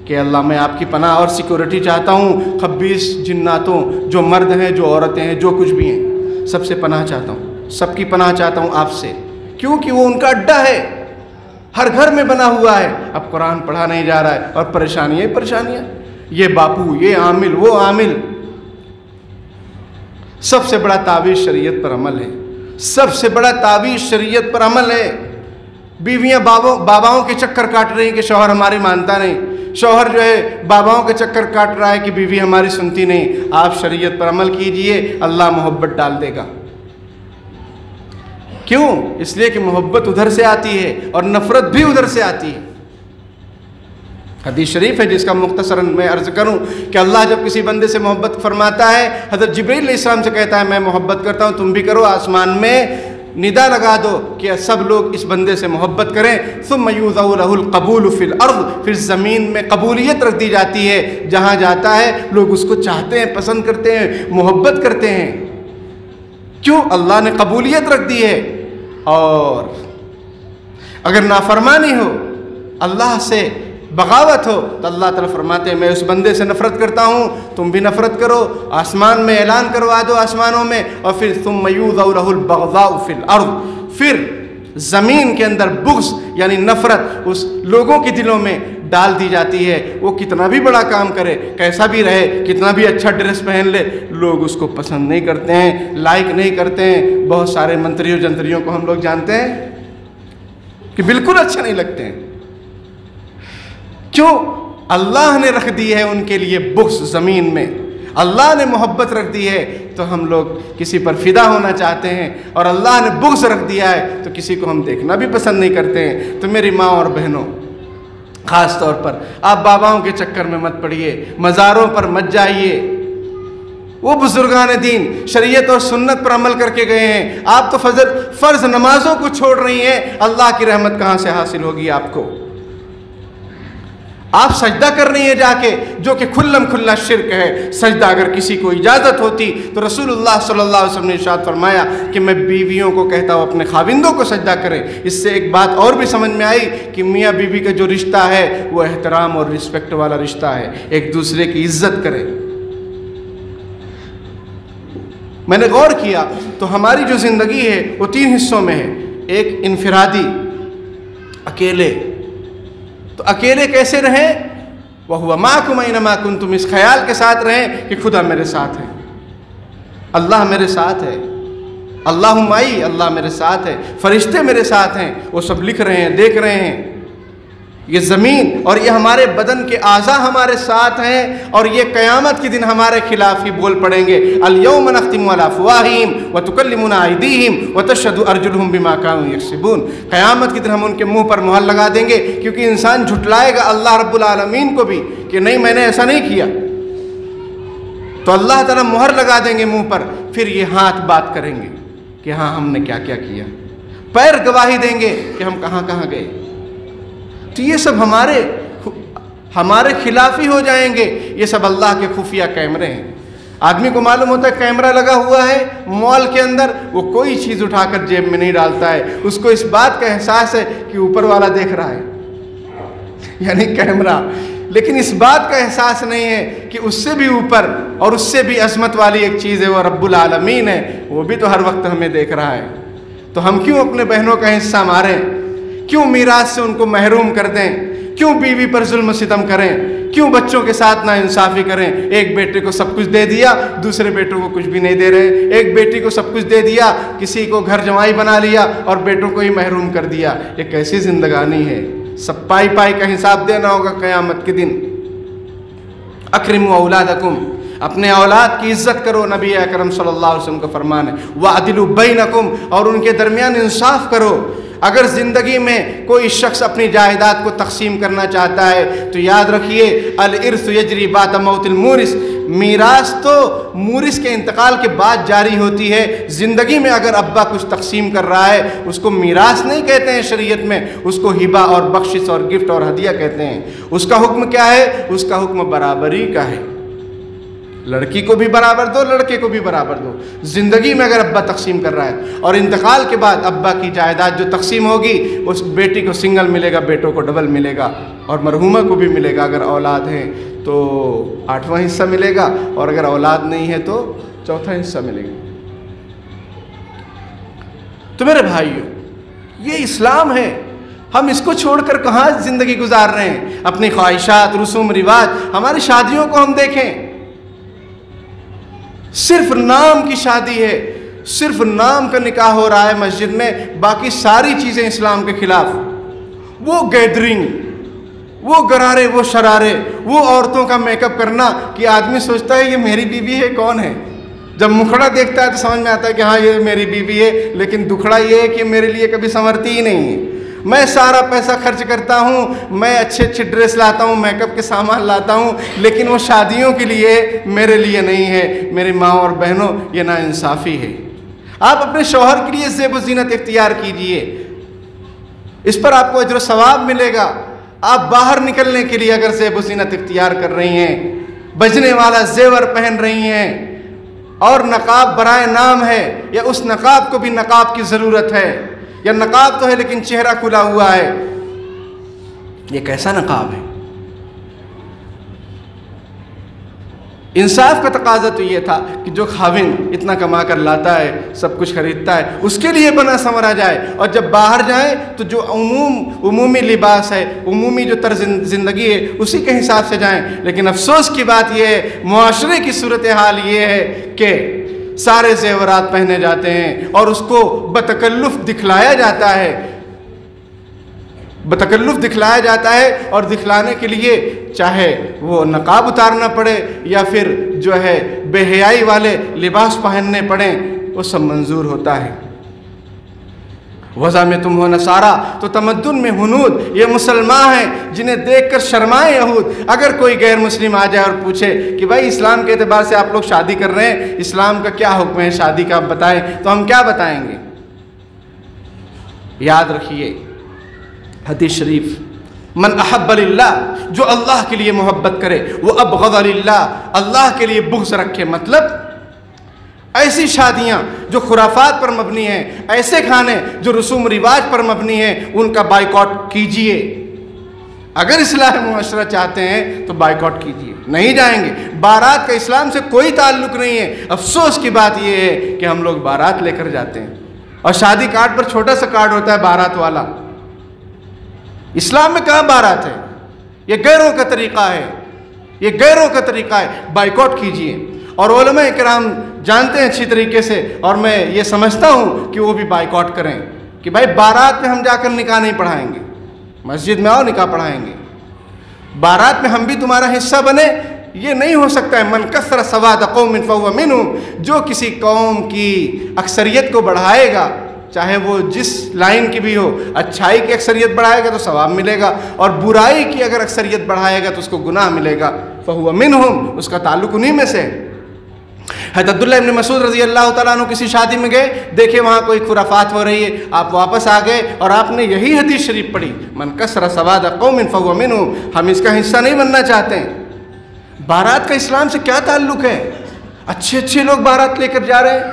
کہ اللہ میں آپ کی پناہ اور سیکورٹی چاہتا ہوں خبیث جناتوں، جو مرد ہیں، جو عورتیں ہیں، جو کچھ بھی ہیں، سب سے پناہ چاہتا ہوں، سب کی پناہ چاہتا ہوں آپ سے، کیونکہ وہ ان کا اڈا ہے، ہر گھر میں بنا ہوا ہے۔ اب قرآن پڑھا نہیں جا رہا ہے اور پریشانیاں، یہ باپو، یہ عامل، وہ عامل۔ سب سے بڑا تعویذ شریعت پر عمل ہے، سب سے بڑا تعویذ شریعت پر عمل ہے۔ بیویاں باباؤں کے چکر کاٹ رہی ہیں کہ شوہر ہماری مانتا نہیں، شوہر جو ہے باباؤں کے چکر کاٹ رہا ہے کہ بیوی ہماری سنتی نہیں۔ آپ شریعت پر عمل کیجئے، اللہ محبت ڈال دے گا۔ کیوں؟ اس لیے کہ محبت ادھر سے آتی ہے اور نفرت بھی ادھر سے آتی ہے۔ حدیث شریف ہے جس کا مختصراً میں عرض کروں کہ اللہ جب کسی بندے سے محبت فرماتا ہے، حضرت جبریل علیہ السلام سے کہتا ہے میں محبت کرتا ہوں، تم بھی کرو، آسمان میں ندا لگا دو کہ سب لوگ اس بندے سے محبت کریں۔ ثم یوضع لہ القبول فی الارض، پھر زمین میں قبولیت رکھ دی جاتی ہے، جہاں جاتا ہے لوگ اس کو چاہتے ہیں، پسند کرتے ہیں، محبت کرتے ہیں۔ کیوں؟ اللہ نے قبولیت رکھ دی ہے۔ اور اگر نافرمانی ہو، اللہ سے بغاوت ہو، تو اللہ تعالیٰ فرماتے ہیں میں اس بندے سے نفرت کرتا ہوں، تم بھی نفرت کرو، آسمان میں اعلان کروا دو، آسمانوں میں، اور پھر ثم یوضع لہ البغضاء فی الارض، پھر زمین کے اندر بغض یعنی نفرت اس لوگوں کے دلوں میں ڈال دی جاتی ہے۔ وہ کتنا بھی بڑا کام کرے، کیسا بھی رہے، کتنا بھی اچھا ڈریس پہن لے، لوگ اس کو پسند نہیں کرتے ہیں، لائک نہیں کرتے ہیں۔ بہت سارے منتریوں جنتریوں کو ہم لوگ جانتے ہیں کہ بالکل اچھے نہیں لگتے ہیں۔ کیوں؟ اللہ نے رکھ دی ہے ان کے لیے بغض زمین میں، اللہ نے محبت رکھ دی ہے تو ہم لوگ کسی پر فدا ہونا چاہتے ہیں، اور اللہ نے بغض رکھ دیا ہے تو کسی کو ہم دیکھنا بھی پسند نہیں کرتے ہیں۔ تو میری ماں اور بہنوں، خاص طور پر آپ باباؤں کے چکر میں مت پڑیے، مزاروں پر مت جائیے۔ وہ بزرگان دین شریعت اور سنت پر عمل کر کے گئے ہیں، آپ تو فرض نمازوں کو چھوڑ رہی ہیں، اللہ کی رحمت کہاں سے حاصل ہوگی آپ کو؟ آپ سجدہ کر رہی ہیں جا کے، جو کہ کھلم کھلا شرک ہے۔ سجدہ اگر کسی کو اجازت ہوتی تو رسول اللہ صلی اللہ علیہ وسلم نے ارشاد فرمایا کہ میں بیویوں کو کہتا ہوں اپنے خاوندوں کو سجدہ کریں۔ اس سے ایک بات اور بھی سمجھ میں آئی کہ میاں بیوی کا جو رشتہ ہے وہ احترام اور رسپیکٹ والا رشتہ ہے، ایک دوسرے کی عزت کریں۔ میں نے غور کیا تو ہماری جو زندگی ہے وہ 3 حصوں میں ہے۔ ایک انفرادی، اکیلے، تو اکیلے کیسے رہیں؟ وَهُوَ مَعَكُمْ أَيْنَمَا كُنْتُمْ، اس خیال کے ساتھ رہیں کہ خدا میرے ساتھ ہے، اللہ میرے ساتھ ہے، اللہ معی، اللہ میرے ساتھ ہے، فرشتے میرے ساتھ ہیں، وہ سب لکھ رہے ہیں، دیکھ رہے ہیں۔ یہ زمین اور یہ ہمارے بدن کے اعضاء ہمارے ساتھ ہیں، اور یہ قیامت کے دن ہمارے خلاف ہی بول پڑیں گے۔ الْيَوْمَ نَخْتِمُ عَلَىٰ أَفْوَاهِهِمْ وَتُكَلِّمُنَا أَيْدِيهِمْ وَتَشْهَدُ أَرْجُلُهُمْ بِمَا كَانُوا يَكْسِبُونَ۔ قیامت کے دن ہم ان کے منہ پر مہر لگا دیں گے، کیونکہ انسان جھٹلائے گا اللہ رب العالمین کو بھی کہ نہیں میں نے ایسا نہیں کیا، تو اللہ تعالیٰ مہر لگا دیں گے منہ پر، پھر یہ ہاتھ بات کریں گے کہ ہاں ہم نے کیا کیا کیا، پیر گواہی دیں گے کہ ہم کہاں کہاں گئے۔ تو یہ سب ہمارے خلاف ہی ہو جائیں گے۔ یہ سب اللہ کے خفیہ کیمرے ہیں۔ آدمی کو معلوم ہوتا ہے کیمرہ لگا ہوا ہے مال کے اندر، وہ کوئی چیز اٹھا کر جیب میں نہیں ڈالتا ہے، اس کو اس بات کا احساس ہے کہ اوپر والا دیکھ رہا ہے، یعنی کیمرہ، لیکن اس بات کا احساس نہیں ہے کہ اس سے بھی اوپر اور اس سے بھی عظمت والی ایک چیز ہے، وہ رب العالمین ہے، وہ بھی تو ہر وقت ہمیں دیکھ رہا ہے۔ تو ہم کیوں اپنے بہنوں کا حصہ ماریں؟ کیوں میراث سے ان کو محروم کر دیں؟ کیوں بیوی پر ظلم و ستم کریں؟ کیوں بچوں کے ساتھ ناانصافی کریں؟ ایک بیٹے کو سب کچھ دے دیا، دوسرے بیٹوں کو کچھ بھی نہیں دے رہے، ایک بیٹی کو سب کچھ دے دیا، کسی کو گھر جمائی بنا لیا اور بیٹوں کو ہی محروم کر دیا۔ یہ کیسی زندگانی ہے؟ سب پائی پائی کا حساب دینا ہوگا قیامت کے دن۔ اکرموا اولادکم، اپنے اولاد کی عزت کرو، نبی اکرم صلی اللہ علیہ وسلم کا فرمان ہے۔ وعدلوا بینکم، اور ان کے درمیان انصاف کرو۔ اگر زندگی میں کوئی شخص اپنی جائیداد کو تقسیم کرنا چاہتا ہے تو یاد رکھیے الارث یجری بعد موت المورث، میراث تو مورث کے انتقال کے بعد جاری ہوتی ہے۔ زندگی میں اگر ابا کچھ تقسیم کر رہا ہے اس کو میراث نہیں کہتے ہیں شریعت میں، اس کو ہبہ اور بخشش اور گفٹ اور ہدیہ کہتے ہیں۔ اس کا حکم کیا ہے؟ اس کا حکم برابری کا ہے، لڑکی کو بھی برابر دو، لڑکے کو بھی برابر دو۔ زندگی میں اگر ابا تقسیم کر رہا ہے اور انتقال کے بعد ابا کی جائیداد جو تقسیم ہوگی اس بیٹی کو سنگل ملے گا، بیٹوں کو ڈبل ملے گا، اور مرحومہ کو بھی ملے گا۔ اگر اولاد ہیں تو 8واں حصہ ملے گا، اور اگر اولاد نہیں ہے تو 4تھا حصہ ملے گا۔ تو میرے بھائیو، یہ اسلام ہے، ہم اس کو چھوڑ کر کہاں زندگی گزار رہے ہیں؟ اپنی خواہشات، رسوم رواج، ہماری شادیوں کو ہم دیکھیں، صرف نام کی شادی ہے، صرف نام کا نکاح ہو رہا ہے مسجد میں، باقی ساری چیزیں اسلام کے خلاف۔ وہ گیدرنگ، وہ گرارے، وہ شرارے، وہ عورتوں کا میک اپ کرنا کہ آدمی سوچتا ہے یہ میری بیوی ہے، کون ہے؟ جب مکھڑا دیکھتا ہے تو سمجھ میں آتا ہے کہ ہاں یہ میری بیوی ہے، لیکن دکھڑا یہ ہے کہ میرے لیے کبھی سنورتی ہی نہیں ہے۔ میں سارا پیسہ خرچ کرتا ہوں، میں اچھے اچھے ڈریس لاتا ہوں، میک اپ کے سامان لاتا ہوں، لیکن وہ شادیوں کے لیے میرے لیے نہیں ہے۔ میری ماں اور بہنوں، یہ ناانصافی ہے۔ آپ اپنے شوہر کے لیے زیب و زینت اختیار کیجئے، اس پر آپ کو اجر و ثواب ملے گا۔ آپ باہر نکلنے کے لیے اگر زیب و زینت اختیار کر رہی ہیں، بجنے والا زیور پہن رہی ہیں، اور نقاب برائے نام ہے، یا اس نقاب کو بھی نقاب کی ضرورت ہے، یا نقاب تو ہے لیکن چہرہ کھلا ہوا ہے، یہ کیسا نقاب ہے؟ انصاف کا تقاضا تو یہ تھا کہ جو خاوند اتنا کما کر لاتا ہے، سب کچھ خریدتا ہے، اس کے لیے بنا سنورا جائے، اور جب باہر جائیں تو جو عمومی لباس ہے، عمومی جو طرز زندگی ہے، اسی کے حساب سے جائیں۔ لیکن افسوس کی بات یہ ہے، معاشرے کی صورتحال یہ ہے کہ سارے زیورات پہنے جاتے ہیں اور اس کو بتکلف دکھلایا جاتا ہے، بتکلف دکھلایا جاتا ہے، اور دکھلانے کے لیے چاہے وہ نقاب اتارنا پڑے یا پھر جو ہے بے حیائی والے لباس پہننے پڑیں، وہ سب منظور ہوتا ہے۔ وضع میں تم ہو نصارہ، تو تمدن میں ہنود، یہ مسلمان ہیں جنہیں دیکھ کر شرمائیں یہود۔ اگر کوئی غیر مسلم آ جائے اور پوچھے کہ بھائی اسلام کے اعتبار سے آپ لوگ شادی کر رہے ہیں، اسلام کا کیا حکم ہے شادی کا، آپ بتائیں، تو ہم کیا بتائیں گے؟ یاد رکھیے حدیث شریف من احب للہ، جو اللہ کے لیے محبت کرے، وہ ابغض للہ، اللہ کے لیے بغض رکھے۔ مطلب ایسی شادیاں جو خرافات پر مبنی ہیں، ایسے کھانے جو رسوم و رواج پر مبنی ہیں، ان کا بائیکاٹ کیجئے۔ اگر اصلاح معاشرہ چاہتے ہیں تو بائیکاٹ کیجئے، نہیں جائیں گے۔ بارات کا اسلام سے کوئی تعلق نہیں ہے۔ افسوس کی بات یہ ہے کہ ہم لوگ بارات لے کر جاتے ہیں، اور شادی کارڈ پر چھوٹا سا کارڈ ہوتا ہے بارات والا۔ اسلام میں کہاں بارات ہے؟ یہ غیروں کا طریقہ ہے، یہ غیروں کا طریقہ ہے۔ بائیکاٹ کیجئے۔ اور علماء کرام جانتے ہیں اچھی طریقے سے، اور میں یہ سمجھتا ہوں کہ وہ بھی بائیکاٹ کریں کہ بھائی بارات میں ہم جا کر نکاح نہیں پڑھائیں گے، مسجد میں آؤ نکاح پڑھائیں گے، بارات میں ہم بھی تمہارا حصہ بنے، یہ نہیں ہو سکتا ہے۔ من کثر سواد قوم فہو منہم، جو کسی قوم کی اکثریت کو بڑھائے گا، چاہے وہ جس لائن کی بھی ہو، اچھائی کی اکثریت بڑھائے گا تو ثواب ملے گا، اور برائی کی اگر اکثریت بڑھائے گا تو اس کو گناہ ملے گا۔ فہو منہم، اس کا تعلق انہی میں سے۔ حضرت عبداللہ ابن مسعود رضی اللہ تعالیٰ عنہ کسی شادی میں گئے، دیکھے وہاں کوئی خرافات ہو رہی ہے، آپ واپس آ گئے اور آپ نے یہی حدیث شریف پڑھی، من کثر سواد قوم فہو منہم، ہم اس کا حصہ نہیں بننا چاہتے ہیں۔ بارات کا اسلام سے کیا تعلق ہے؟ اچھے اچھے لوگ بارات لے کر جا رہے ہیں،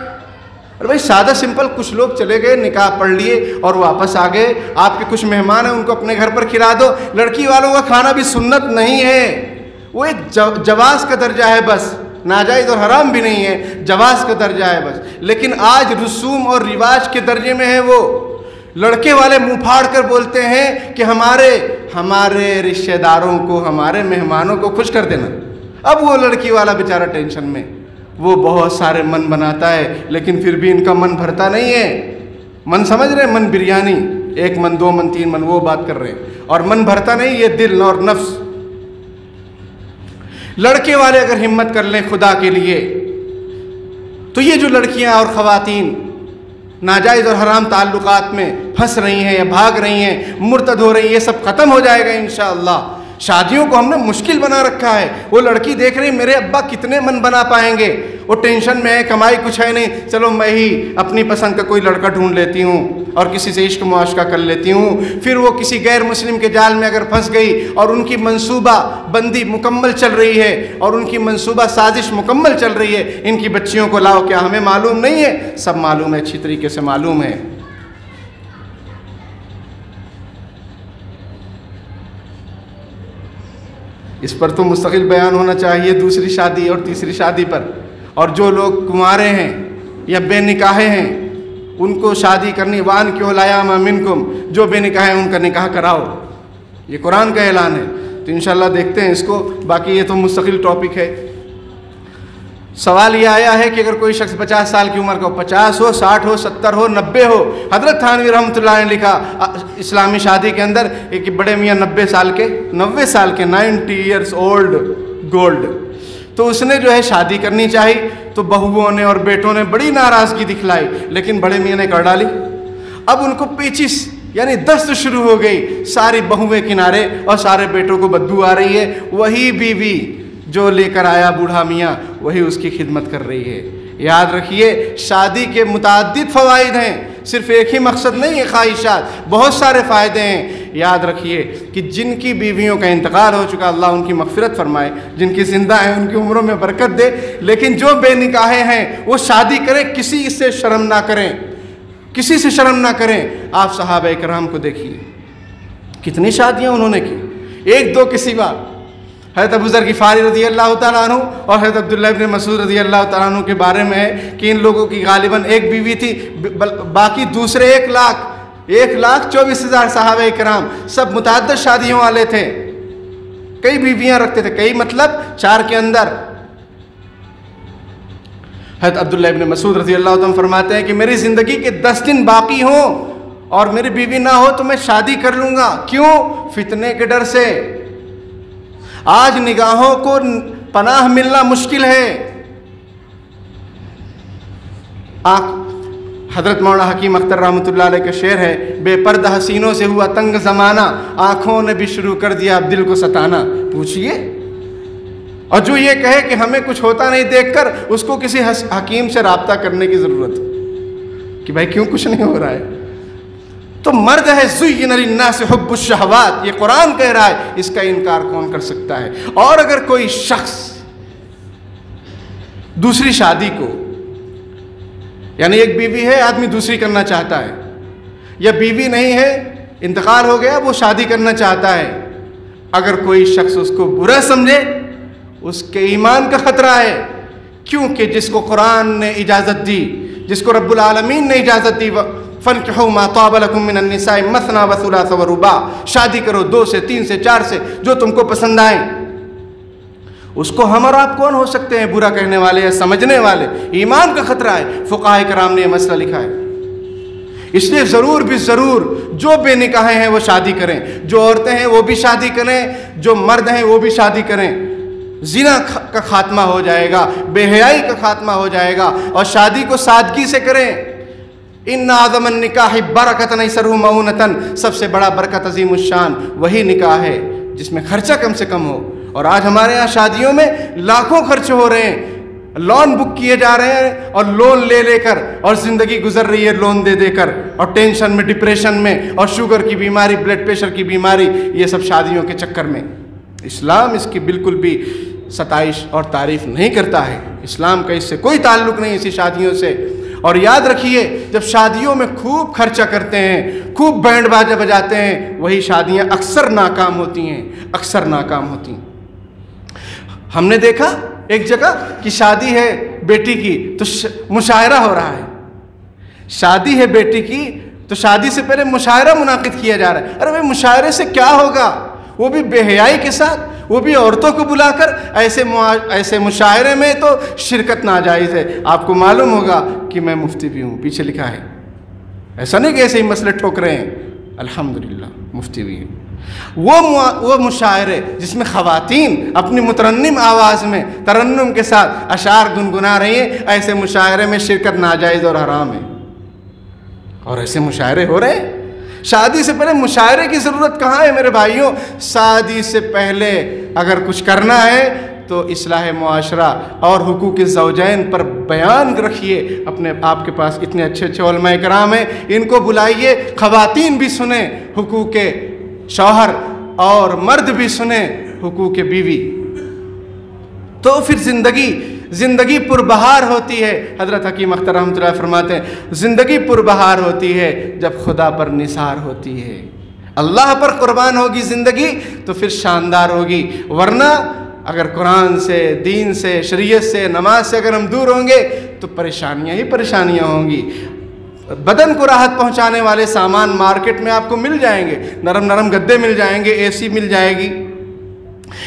اور بھائی سادہ سمپل کچھ لوگ چلے گئے، نکاح پڑھ لیے اور واپس آ گئے۔ آپ کے کچھ مہمان ہیں، ان کو اپنے گھر پر کھلا دو۔ لڑکی والوں کا کھانا بھی سنت نہیں ہے، وہ ایک جواز کا درجہ ہے بس، ناجائز اور حرام بھی نہیں ہے، جواز کا درجہ ہے بس۔ لیکن آج رسوم اور رواج کے درجے میں ہے وہ۔ لڑکے والے منہ پھاڑ کر بولتے ہیں کہ ہمارے رشتہ داروں کو، ہمارے مہمانوں کو خوش کر دینا۔ اب وہ لڑکی والا بیچارہ ٹینشن میں، وہ بہت سارے من بناتا ہے، لیکن پھر بھی ان کا من بھرتا نہیں ہے۔ من سمجھ رہے ہیں؟ من بریانی، 1 من 2 من 3 من وہ بات کر رہے ہیں، اور من بھرتا نہیں، یہ دل اور نفس۔ لڑکے والے اگر ہمت کر لیں خدا کے لیے تو یہ جو لڑکیاں اور خواتین ناجائز اور حرام تعلقات میں پھنس رہی ہیں یا بھاگ رہی ہیں، مرتد ہو رہی ہیں، یہ سب ختم ہو جائے گا انشاءاللہ۔ شادیوں کو ہم نے مشکل بنا رکھا ہے۔ وہ لڑکی دیکھ رہی میرے ابا کتنے من بنا پائیں گے، وہ ٹینشن میں ہے، کمائی کچھ ہے نہیں، چلو میں ہی اپنی پسند کا کوئی لڑکا ڈھونڈ لیتی ہوں اور کسی سے عشق معاشقہ کر لیتی ہوں۔ پھر وہ کسی غیر مسلم کے جال میں اگر پھنس گئی اور ان کی منصوبہ بندی مکمل چل رہی ہے، اور ان کی منصوبہ سازش مکمل چل رہی ہے، ان کی بچیوں کو لاؤ، کیا ہمیں معلوم نہیں ہے؟ سب معلوم ہے، اچھی طریقے سے معلوم ہے۔ اس پر تو مستقل بیان ہونا چاہیے، دوسری شادی اور تیسری شادی پر۔ اور جو لوگ کنوارے ہیں یا بے نکاحے ہیں، ان کو شادی کرنی، وَأَنكِحُوا الْأَيَامَ مِنكُمْ، جو بے نکاح ہیں ان کا نکاح کراؤ، یہ قرآن کا اعلان ہے۔ تو انشاءاللہ دیکھتے ہیں اس کو، باقی یہ تو مستقل ٹاپک ہے۔ سوال یہ آیا ہے کہ اگر کوئی شخص 50 سال کی عمر کا ہو، 50 ہو، 60 ہو، 70 ہو، 90 ہو، حضرت تھانوی رحمۃ اللہ نے لکھا اسلامی شادی کے اندر ایک بڑے میاں 90 سال کے 90 ایئرس اولڈ گولڈ، تو اس نے جو ہے شادی کرنی چاہی، تو بہوؤں نے اور بیٹوں نے بڑی ناراضگی دکھلائی، لیکن بڑے میاں نے کر ڈالی۔ اب ان کو پیچس یعنی دست شروع ہو گئی، ساری بہویں کنارے اور سارے بیٹوں کو بدبو آ رہی ہے، وہی بیوی جو لے کر آیا بوڑھا میاں وہی اس کی خدمت کر رہی ہے۔ یاد رکھیے شادی کے متعدد فوائد ہیں، صرف ایک ہی مقصد نہیں ہے خواہشات، بہت سارے فائدے ہیں۔ یاد رکھیے کہ جن کی بیویوں کا انتقال ہو چکا اللہ ان کی مغفرت فرمائے، جن کی زندہ ہیں ان کی عمروں میں برکت دے، لیکن جو بے نکاحے ہیں وہ شادی کریں، کسی سے شرم نہ کریں، کسی سے شرم نہ کریں۔ آپ صحابہ کرام کو دیکھیے کتنی شادیاں انہوں نے کی، 1-2 کے سوا۔ حضرت ابو ذر غفاری رضی اللہ تعالیٰ عنہ اور حضرت عبداللہ ابن مسعود رضی اللہ تعالیٰ عنہ کے بارے میں ہے کہ ان لوگوں کی غالباً ایک بیوی تھی، باقی دوسرے 1,24,000 صحابہ کرام سب متعدد شادیوں والے تھے، کئی بیویاں رکھتے تھے، کئی مطلب 4 کے اندر۔ حضرت عبداللہ ابن مسعود رضی اللہ عنہ فرماتے ہیں کہ میری زندگی کے 10 دن باقی ہوں اور میری بیوی نہ ہو تو میں شادی کر لوں گا۔ کیوں؟ فتنے کے ڈر سے۔ آج نگاہوں کو پناہ ملنا مشکل ہے۔ حضرت مولانا حکیم اختر رحمۃ اللہ علیہ کا شعر ہے، بے پردہ حسینوں سے ہوا تنگ زمانہ، آنکھوں نے بھی شروع کر دیا اب دل کو ستانا۔ پوچھئے، اور جو یہ کہے کہ ہمیں کچھ ہوتا نہیں دیکھ کر، اس کو کسی حکیم سے رابطہ کرنے کی ضرورت کہ بھائی کیوں کچھ نہیں ہو رہا ہے۔ تو مرد ہے زُيِّنَ لِلنَّاسِ حُبُّ الشَّهَوَاتِ، یہ قرآن کہہ رہا ہے، اس کا انکار کون کر سکتا ہے؟ اور اگر کوئی شخص دوسری شادی کو، یعنی ایک بیوی ہے، آدمی دوسری کرنا چاہتا ہے، یا بیوی نہیں ہے، انتقال ہو گیا، وہ شادی کرنا چاہتا ہے، اگر کوئی شخص اس کو برا سمجھے، اس کے ایمان کا خطرہ ہے، کیونکہ جس کو قرآن نے اجازت دی، جس کو رب العالمین نے اجازت دی، فَانْكِحُوا مَا طَابَ لَكُم مِّنَ النِّسَاءِ مَثْنَىٰ وَثُلَاثَ وَرُبَاعَ، شادی کرو 2 سے 3 سے 4 سے، جو تم کو پسند آئیں۔ اس کو ہم اور آپ کون ہو سکتے ہیں برا کہنے والے یا سمجھنے والے؟ ایمان کا خطرہ ہے، فقہاء کرام نے یہ مسئلہ لکھا ہے۔ اس لیے ضرور بھی ضرور جو بے نکاحیں ہیں وہ شادی کریں، جو عورتیں ہیں وہ بھی شادی کریں، جو مرد ہیں وہ بھی شادی کریں۔ زنا کا خاتمہ ہو جائے گا، بے حیائی کا خاتمہ ہو جائے گا، اور شادی کو سادگی سے کریں۔ ان اعظم النکاح برکۃ ایسرہ مؤونۃ، سب سے بڑا برکت عظیم الشان وہی نکاح ہے جس میں خرچہ کم سے کم ہو۔ اور آج ہمارے ہاں شادیوں میں لاکھوں خرچ ہو رہے ہیں، لون بک کیے جا رہے ہیں، اور لون لے لے کر، اور زندگی گزر رہی ہے لون دے دے کر، اور ٹینشن میں، ڈپریشن میں، اور شوگر کی بیماری، بلڈ پریشر کی بیماری، یہ سب شادیوں کے چکر میں۔ اسلام اس کی بالکل بھی ستائش اور تعریف نہیں کرتا ہے، اسلام کا اس سے کوئی تعلق نہیں، اسی شادیوں سے۔ اور یاد رکھیے، جب شادیوں میں خوب خرچہ کرتے ہیں، خوب بینڈ باجا بجاتے ہیں، وہی شادیاں اکثر ناکام ہوتی ہیں، اکثر ناکام ہوتی ہیں۔ ہم نے دیکھا ایک جگہ کہ شادی ہے بیٹی کی تو مشاعرہ ہو رہا ہے، شادی ہے بیٹی کی تو شادی سے پہلے مشاعرہ منعقد کیا جا رہا ہے۔ ارے بھائی، مشاعرے سے کیا ہوگا؟ وہ بھی بے حیائی کے ساتھ، وہ بھی عورتوں کو بلا کر، ایسے مشاعرے میں تو شرکت ناجائز ہے۔ آپ کو معلوم ہوگا کہ میں مفتی بھی ہوں، پیچھے لکھا ہے، ایسا نہیں کہ ایسے ہی مسئلے ٹھوک رہے ہیں، الحمدللہ مفتی بھی ہیں۔ وہ مشاعرے جس میں خواتین اپنی مترنم آواز میں ترنم کے ساتھ اشعار گنگنا رہی ہیں، ایسے مشاعرے میں شرکت ناجائز اور حرام ہے، اور ایسے مشاعرے ہو رہے ہیں۔ شادی سے پہلے مشاعرے کی ضرورت کہاں ہے میرے بھائیوں؟ شادی سے پہلے اگر کچھ کرنا ہے تو اصلاح معاشرہ اور حقوق الزوجین پر بیان رکھیے۔ اپنے آپ کے پاس اتنے اچھے اچھے علماء کرام ہیں، ان کو بلائیے، خواتین بھی سنیں حقوق شوہر، اور مرد بھی سنیں حقوق بیوی، تو پھر زندگی پربہار ہوتی ہے۔ حضرت حکیم اختر رحمۃ اللہ فرماتے ہیں، زندگی پربہار ہوتی ہے جب خدا پر نثار ہوتی ہے، اللہ پر قربان ہوگی زندگی تو پھر شاندار ہوگی۔ ورنہ اگر قرآن سے، دین سے، شریعت سے، نماز سے اگر ہم دور ہوں گے تو پریشانیاں ہی پریشانیاں ہوں گی۔ بدن کو راحت پہنچانے والے سامان مارکیٹ میں آپ کو مل جائیں گے، نرم نرم گدے مل جائیں گے، اے سی مل جائے گی،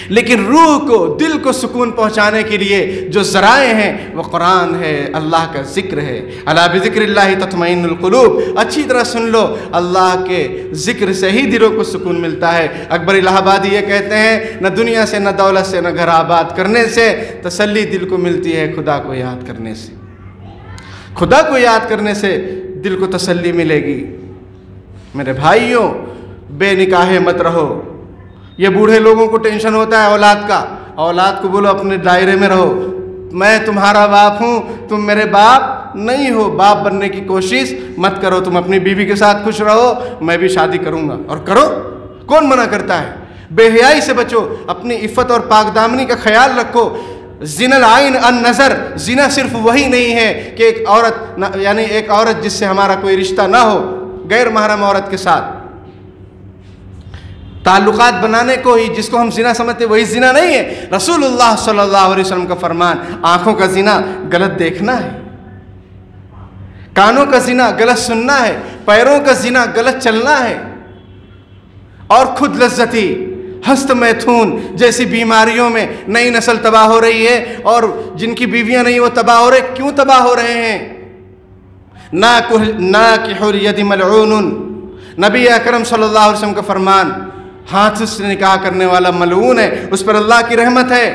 لیکن روح کو، دل کو سکون پہنچانے کے لیے جو ذرائع ہیں وہ قرآن ہے، اللہ کا ذکر ہے۔ الا بذکر اللہ تطمئن القلوب، اچھی طرح سن لو، اللہ کے ذکر سے ہی دلوں کو سکون ملتا ہے۔ اکبر الہ آبادی یہ کہتے ہیں، نہ دنیا سے، نہ دولت سے، نہ گھر آباد کرنے سے تسلی دل کو ملتی ہے، خدا کو یاد کرنے سے۔ خدا کو یاد کرنے سے دل کو تسلی ملے گی۔ میرے بھائیوں، بے نکاح مت رہو۔ یہ بوڑھے لوگوں کو ٹینشن ہوتا ہے اولاد کا، اولاد کو بولو اپنے دائرے میں رہو، میں تمہارا باپ ہوں، تم میرے باپ نہیں ہو، باپ بننے کی کوشش مت کرو، تم اپنی بیوی کے ساتھ خوش رہو، میں بھی شادی کروں گا، اور کرو، کون منع کرتا ہے؟ بے حیائی سے بچو، اپنی عفت اور پاک دامنی کا خیال رکھو۔ زنا العین النظر، زنا صرف وہی نہیں ہے کہ ایک عورت، یعنی ایک عورت جس سے ہمارا کوئی رشتہ نہ ہو، غیر محرم عورت کے ساتھ تعلقات بنانے کو ہی جس کو ہم زنا سمجھتے وہی زنا نہیں ہے۔ رسول اللہ صلی اللہ علیہ وسلم کا فرمان، آنکھوں کا زنا غلط دیکھنا ہے، کانوں کا زنا غلط سننا ہے، پیروں کا زنا غلط چلنا ہے، اور خود لذتی، ہست میتھون جیسی بیماریوں میں نئی نسل تباہ ہو رہی ہے، اور جن کی بیویاں نہیں وہ تباہ ہو رہے۔ کیوں تباہ ہو رہے ہیں؟ ناکح الید ملعون، نبی اکرم صلی اللہ علیہ وسلم کا فرمان، ہاتھ سے نکاح کرنے والا ملعون ہے، اس پر اللہ کی رحمت ہے۔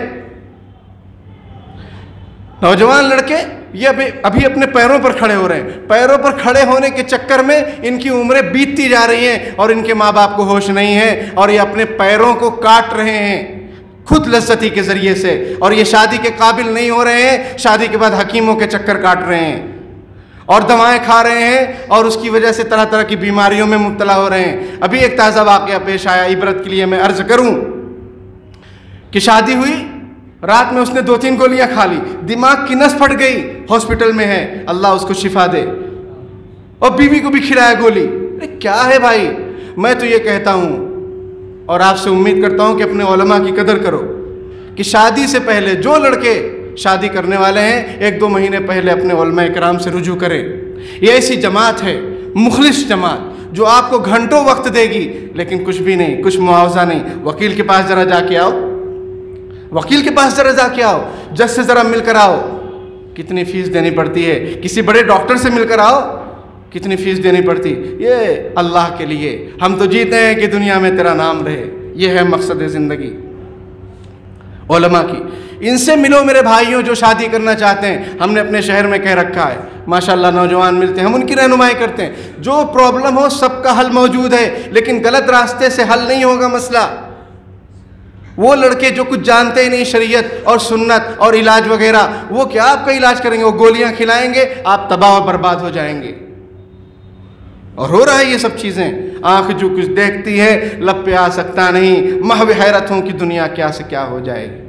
نوجوان لڑکے یہ ابھی اپنے پیروں پر کھڑے ہو رہے ہیں، پیروں پر کھڑے ہونے کے چکر میں ان کی عمریں بیتتی جا رہی ہیں، اور ان کے ماں باپ کو ہوش نہیں ہے، اور یہ اپنے پیروں کو کاٹ رہے ہیں خود لذتی کے ذریعے سے، اور یہ شادی کے قابل نہیں ہو رہے ہیں، شادی کے بعد حکیموں کے چکر کاٹ رہے ہیں، اور دوائیں کھا رہے ہیں اور اس کی وجہ سے طرح طرح کی بیماریوں میں مبتلا ہو رہے ہیں۔ ابھی ایک تازہ واقعہ پیش آیا، عبرت کے لیے میں عرض کروں کہ شادی ہوئی، رات میں اس نے 2-3 گولیاں کھا لی، دماغ کی نس پھٹ گئی، ہاسپٹل میں ہے، اللہ اس کو شفا دے، اور بیوی کو بھی کھلایا گولی۔ کیا ہے بھائی؟ میں تو یہ کہتا ہوں اور آپ سے امید کرتا ہوں کہ اپنے علماء کی قدر کرو کہ شادی سے پہلے جو لڑکے شادی کرنے والے ہیں 1-2 مہینے پہلے اپنے علماء اکرام سے رجوع کریں۔ یہ ایسی جماعت ہے، مخلص جماعت، جو آپ کو گھنٹوں وقت دے گی لیکن کچھ بھی نہیں، کچھ معاوضہ نہیں۔ وکیل کے پاس ذرا جا کے آؤ، وکیل کے پاس ذرا جا کے آؤ، جج سے ذرا مل کر آؤ، کتنی فیس دینی پڑتی ہے۔ کسی بڑے ڈاکٹر سے مل کر آؤ، کتنی فیس دینی پڑتی۔ یہ اللہ کے لیے، ہم تو جیتے ہیں کہ دنیا میں تیرا نام رہے، یہ ہے مقصد زندگی علماء کی۔ ان سے ملو میرے بھائیوں جو شادی کرنا چاہتے ہیں۔ ہم نے اپنے شہر میں کہہ رکھا ہے، ماشاءاللہ نوجوان ملتے ہیں، ہم ان کی رہنمائی کرتے ہیں۔ جو پرابلم ہو سب کا حل موجود ہے، لیکن غلط راستے سے حل نہیں ہوگا مسئلہ۔ وہ لڑکے جو کچھ جانتے ہی نہیں شریعت اور سنت اور علاج وغیرہ، وہ کیا آپ کا علاج کریں گے؟ وہ گولیاں کھلائیں گے، آپ تباہ و برباد ہو جائیں گے۔ اور ہو رہا ہے یہ سب چیزیں۔ آنکھ جو کچھ دیکھتی ہے لب پہ آ سکتا نہیں، محو حیرت ہوں کہ دنیا کیا سے کیا ہو جائے گی۔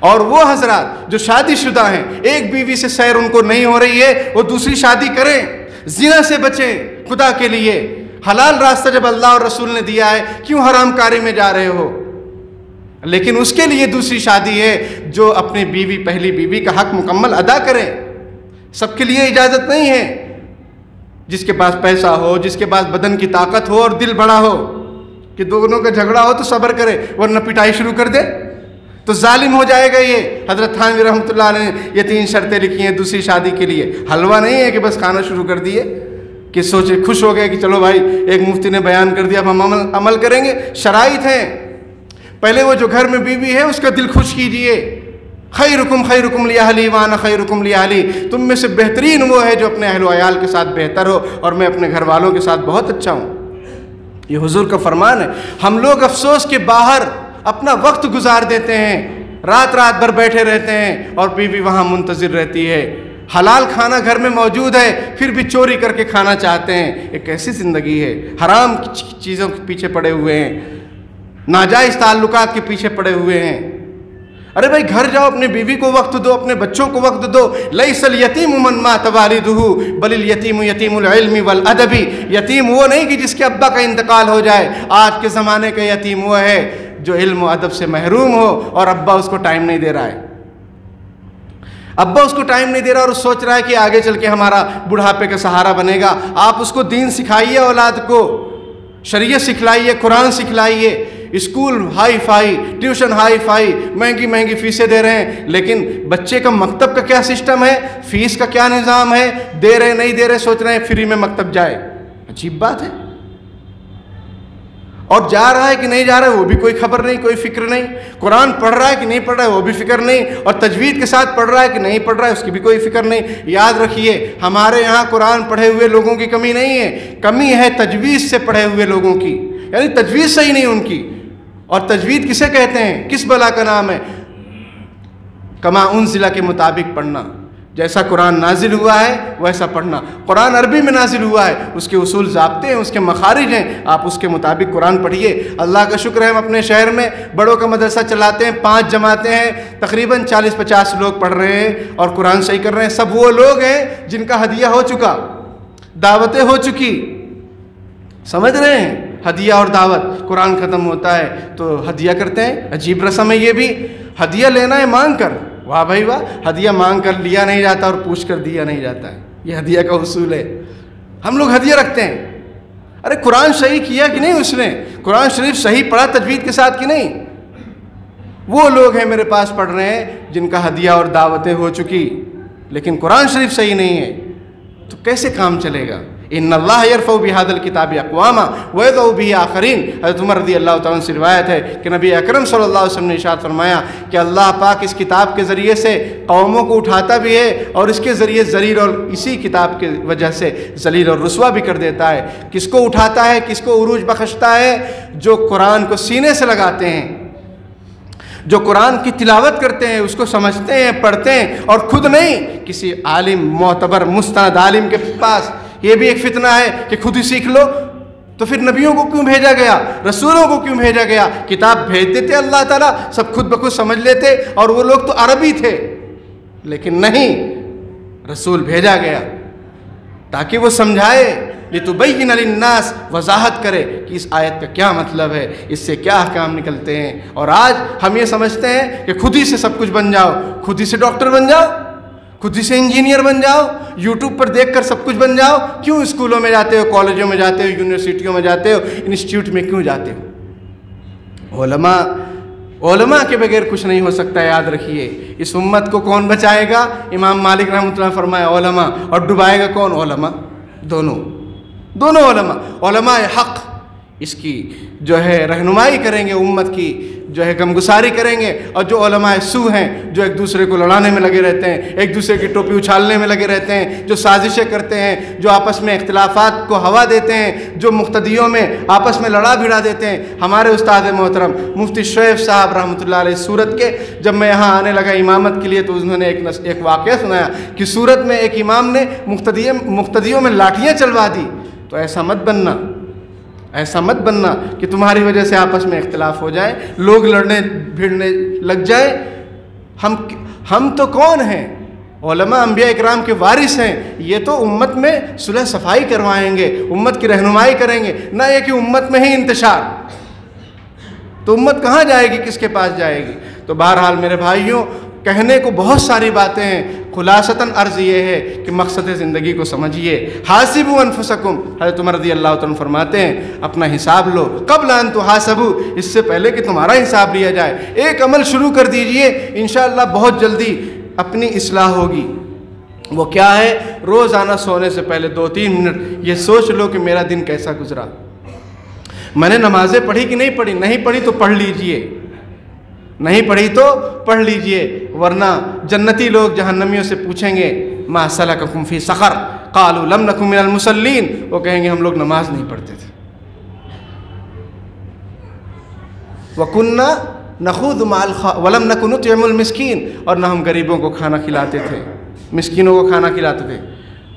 اور وہ حضرات جو شادی شدہ ہیں، ایک بیوی سے سیر ان کو نہیں ہو رہی ہے، وہ دوسری شادی کریں، زنا سے بچیں خدا کے لیے۔ حلال راستہ جب اللہ اور رسول نے دیا ہے، کیوں حرام کاری میں جا رہے ہو؟ لیکن اس کے لیے دوسری شادی ہے جو اپنی بیوی، پہلی بیوی کا حق مکمل ادا کرے۔ سب کے لیے اجازت نہیں ہے۔ جس کے پاس پیسہ ہو، جس کے پاس بدن کی طاقت ہو اور دل بڑا ہو کہ دونوں کا جھگڑا ہو تو صبر کرے، ورنہ پٹائی شروع کر دے تو ظالم ہو جائے گا۔ یہ حضرت تھانوی رحمۃ اللہ علیہ نے یہ 3 شرطیں لکھی ہیں دوسری شادی کے لیے۔ حلوہ نہیں ہے کہ بس کھانا شروع کر دیے کہ سوچے خوش ہو گئے کہ چلو بھائی ایک مفتی نے بیان کر دیا اب ہم عمل کریں گے۔ شرائط ہیں، پہلے وہ جو گھر میں بیوی ہے اس کا دل خوش کیجئے۔ خیرکم خیرکم لاہلی وانا خیرکم لاہلی، تم میں سے بہترین وہ ہے جو اپنے اہل و عیال کے ساتھ بہتر ہو، اور میں اپنے گھر والوں کے ساتھ بہت اچھا ہوں۔ یہ حضور کا فرمان ہے۔ ہم لوگ افسوس کے باہر اپنا وقت گزار دیتے ہیں، رات رات بھر بیٹھے رہتے ہیں اور بیوی وہاں منتظر رہتی ہے۔ حلال کھانا گھر میں موجود ہے پھر بھی چوری کر کے کھانا چاہتے ہیں۔ ایک ایسی زندگی ہے، حرام چیزوں کے پیچھے پڑے ہوئے ہیں، ناجائز تعلقات کے پیچھے پڑے ہوئے ہیں۔ ارے بھائی گھر جاؤ، اپنے بیوی کو وقت دو، اپنے بچوں کو وقت دو۔ لیس الیتیم من مات والدہ بل الیتیم یتیم العلم والادب۔ یتیم وہ نہیں کہ جس کے ابا کا انتقال ہو جائے، آج کے زمانے کا یتیم وہ ہے جو علم و ادب سے محروم ہو اور ابا اس کو ٹائم نہیں دے رہا ہے۔ ابا اس کو ٹائم نہیں دے رہا اور سوچ رہا ہے کہ آگے چل کے ہمارا بڑھاپے کا سہارا بنے گا۔ آپ اس کو دین سکھائیے، اولاد کو شریعت سکھلائیے، قرآن سکھلائیے۔ School hi-fi, tuition hi-fi, مہنگی مہنگی فیسیں دے رہے ہیں، لیکن بچے کا مکتب کا کیا سسٹم ہے، فیس کا کیا نظام ہے، دے رہے نہیں دے رہے، سوچ رہے ہیں فری میں مکتب جائے۔ عجیب بات ہے۔ اور جا رہا ہے کہ نہیں جا رہا ہے وہ بھی کوئی خبر نہیں، کوئی فکر نہیں۔ قرآن پڑھ رہا ہے کہ نہیں پڑھ رہا ہے وہ بھی فکر نہیں، اور تجوید کے ساتھ پڑھ رہا ہے کہ نہیں پڑھ رہا ہے اس کی بھی کوئی فکر نہیں۔ یاد رکھیے ہمارے یہاں قرآن پڑھے ہوئے لوگوں کی کمی نہیں ہے، کمی ہے تجوید سے پڑھے ہوئے لوگوں کی، یعنی تجوید صحیح نہیں ان کی۔ اور تجوید کسے کہتے ہیں، کس بلا کا نام ہے؟ کما انزل کے مطابق پڑھنا، جیسا قرآن نازل ہوا ہے ویسا پڑھنا۔ قرآن عربی میں نازل ہوا ہے، اس کے اصول ضابطے ہیں، اس کے مخارج ہیں، آپ اس کے مطابق قرآن پڑھیے۔ اللہ کا شکر ہے ہم اپنے شہر میں بڑوں کا مدرسہ چلاتے ہیں، 5 جماعتیں ہیں، تقریباً 40-50 لوگ پڑھ رہے ہیں اور قرآن صحیح کر رہے ہیں۔ سب وہ لوگ ہیں جن کا ہدیہ ہو چکا، دعوتیں ہو چکی، سمجھ رہے ہیں؟ ہدیہ اور دعوت، قرآن ختم ہوتا ہے تو ہدیہ کرتے ہیں، عجیب رسم ہے یہ بھی۔ ہدیہ لینا ہے مانگ کر، واہ بھائی واہ، ہدیہ مانگ کر لیا نہیں جاتا اور پوچھ کر دیا نہیں جاتا ہے، یہ ہدیہ کا اصول ہے۔ ہم لوگ ہدیہ رکھتے ہیں۔ ارے قرآن صحیح کیا کہ نہیں اس نے؟ قرآن شریف صحیح پڑھا تجوید کے ساتھ کہ نہیں؟ وہ لوگ ہیں میرے پاس پڑھ رہے ہیں جن کا ہدیہ اور دعوتیں ہو چکی، لیکن قرآن شریف صحیح نہیں ہے، تو کیسے کام چلے گا؟ ان اللہ یرفع بہذا الکتاب اقواما ویضع بہ آخرین۔ حضرت عمر رضی اللہ تعالیٰ عنہ سے روایت ہے کہ نبی اکرم صلی اللہ علیہ وسلم نے ارشاد فرمایا کہ اللہ پاک اس کتاب کے ذریعے سے قوموں کو اٹھاتا بھی ہے اور اس کے ذریعے ذلیل، اور اسی کتاب کی وجہ سے ذلیل اور رسوا بھی کر دیتا ہے۔ کس کو اٹھاتا ہے، کس کو عروج بخشتا ہے؟ جو قرآن کو سینے سے لگاتے ہیں، جو قرآن کی تلاوت کرتے ہیں، اس کو سمجھتے ہیں، پڑھتے ہیں، اور خود نہیں کسی عالم معتبر مستند عالم کے پاس. یہ بھی ایک فتنہ ہے کہ خود ہی سیکھ لو. تو پھر نبیوں کو کیوں بھیجا گیا؟ رسولوں کو کیوں بھیجا گیا؟ کتاب بھیج دیتے اللہ تعالیٰ، سب خود بخود سمجھ لیتے، اور وہ لوگ تو عربی تھے. لیکن نہیں، رسول بھیجا گیا تاکہ وہ سمجھائے، لِتُبَيِّنَ لِلنَّاسِ، وضاحت کرے کہ اس آیت کا کیا مطلب ہے، اس سے کیا احکام نکلتے ہیں. اور آج ہم یہ سمجھتے ہیں کہ خود ہی سے سب کچھ بن جاؤ، خود ہی سے ڈاکٹر بن جاؤ، خود ہی سے انجینئر بن جاؤ، یوٹیوب پر دیکھ کر سب کچھ بن جاؤ. کیوں اسکولوں میں جاتے ہو، کالجوں میں جاتے ہو، یونیورسٹیوں میں جاتے ہو، انسٹیٹیوٹ میں کیوں جاتے ہو؟ علماء کے بغیر کچھ نہیں ہو سکتا. یاد رکھیے، اس امت کو کون بچائے گا؟ امام مالک رحمۃ اللہ فرمائے علماء. اور ڈبائے گا کون؟ علماء. دونوں علماء حق اس کی جو ہے رہنمائی کریں گے، امت کی جو ہے غمگساری کریں گے. اور جو علماء سو ہیں، جو ایک دوسرے کو لڑانے میں لگے رہتے ہیں، ایک دوسرے کی ٹوپی اچھالنے میں لگے رہتے ہیں، جو سازشیں کرتے ہیں، جو آپس میں اختلافات کو ہوا دیتے ہیں، جو مقتدیوں میں آپس میں لڑا بھڑا دیتے ہیں. ہمارے استاد محترم مفتی شعیب صاحب رحمۃ اللہ علیہ سورت کے، جب میں یہاں آنے لگا امامت کے لیے تو انہوں نے ایک واقعہ سنایا کہ سورت میں ایک امام نے مقتدیوں میں لاٹھیاں چلوا دی. تو ایسا مت بننا کہ تمہاری وجہ سے آپس میں اختلاف ہو جائے، لوگ لڑنے بھیڑنے لگ جائے. ہم تو کون ہیں؟ علماء انبیاء اکرام کے وارث ہیں. یہ تو امت میں صلح صفائی کروائیں گے، امت کی رہنمائی کریں گے، نہ یہ کہ امت میں ہی انتشار. تو امت کہاں جائے گی، کس کے پاس جائے گی؟ تو بہرحال میرے بھائیوں، کہنے کو بہت ساری باتیں ہیں. خلاصتاً عرض یہ ہے کہ مقصد زندگی کو سمجھیے. حاسبوا انفسکم، حضرت عمر رضی اللہ عنہ فرماتے ہیں اپنا حساب لو قبل ان تحاسبوا، اس سے پہلے کہ تمہارا حساب لیا جائے. ایک عمل شروع کر دیجئے، انشاءاللہ بہت جلدی اپنی اصلاح ہوگی. وہ کیا ہے؟ روزانہ سونے سے پہلے 2-3 منٹ یہ سوچ لو کہ میرا دن کیسا گزرا. میں نے نمازیں پڑھی کہ نہیں پڑھی؟ نہیں پڑھی تو پڑھ لیجئے، نہیں پڑھی تو پڑھ لیجئے. ورنہ جنتی لوگ جہنمیوں سے پوچھیں گے ما سلککم فی سقر قالوا لم نکن من المصلین، وہ کہیں گے ہم لوگ نماز نہیں پڑھتے تھے. وَكُنَّا نَخُوضُ مَعَ وَلَمْ نَكُن نُطْعِمُ الْمِسْكِينَ، اور نہ ہم غریبوں کو کھانا کھلاتے تھے، مسکینوں کو کھانا کھلاتے تھے.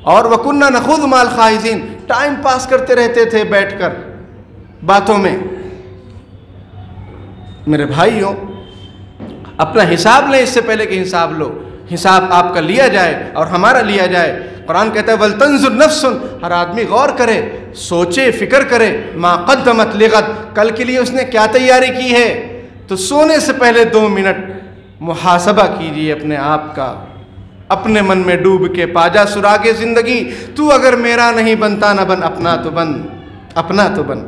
اور وَكُنَّا نَخُوضُ مَعَ الْخَائِضِينَ، ٹائم پاس کرتے رہتے تھے بیٹھ کر باتوں میں. میرے بھائیوں، اپنا حساب لیں اس سے پہلے کہ حساب لو. حساب آپ کا لیا جائے اور ہمارا لیا جائے. قرآن کہتا ہے وَلْتَنْظُرْ نَفْسٌ، ہر آدمی غور کرے، سوچے، فکر کرے، مَا قَدَّمَتْ لِغَدٍ، کل کے لیے اس نے کیا تیاری کی ہے. تو سونے سے پہلے 2 منٹ محاسبہ کیجیے اپنے آپ کا. اپنے من میں ڈوب کے پاجا سراغ زندگی. تو اگر میرا نہیں بنتا نہ بن، اپنا تو بن، اپنا تو بن،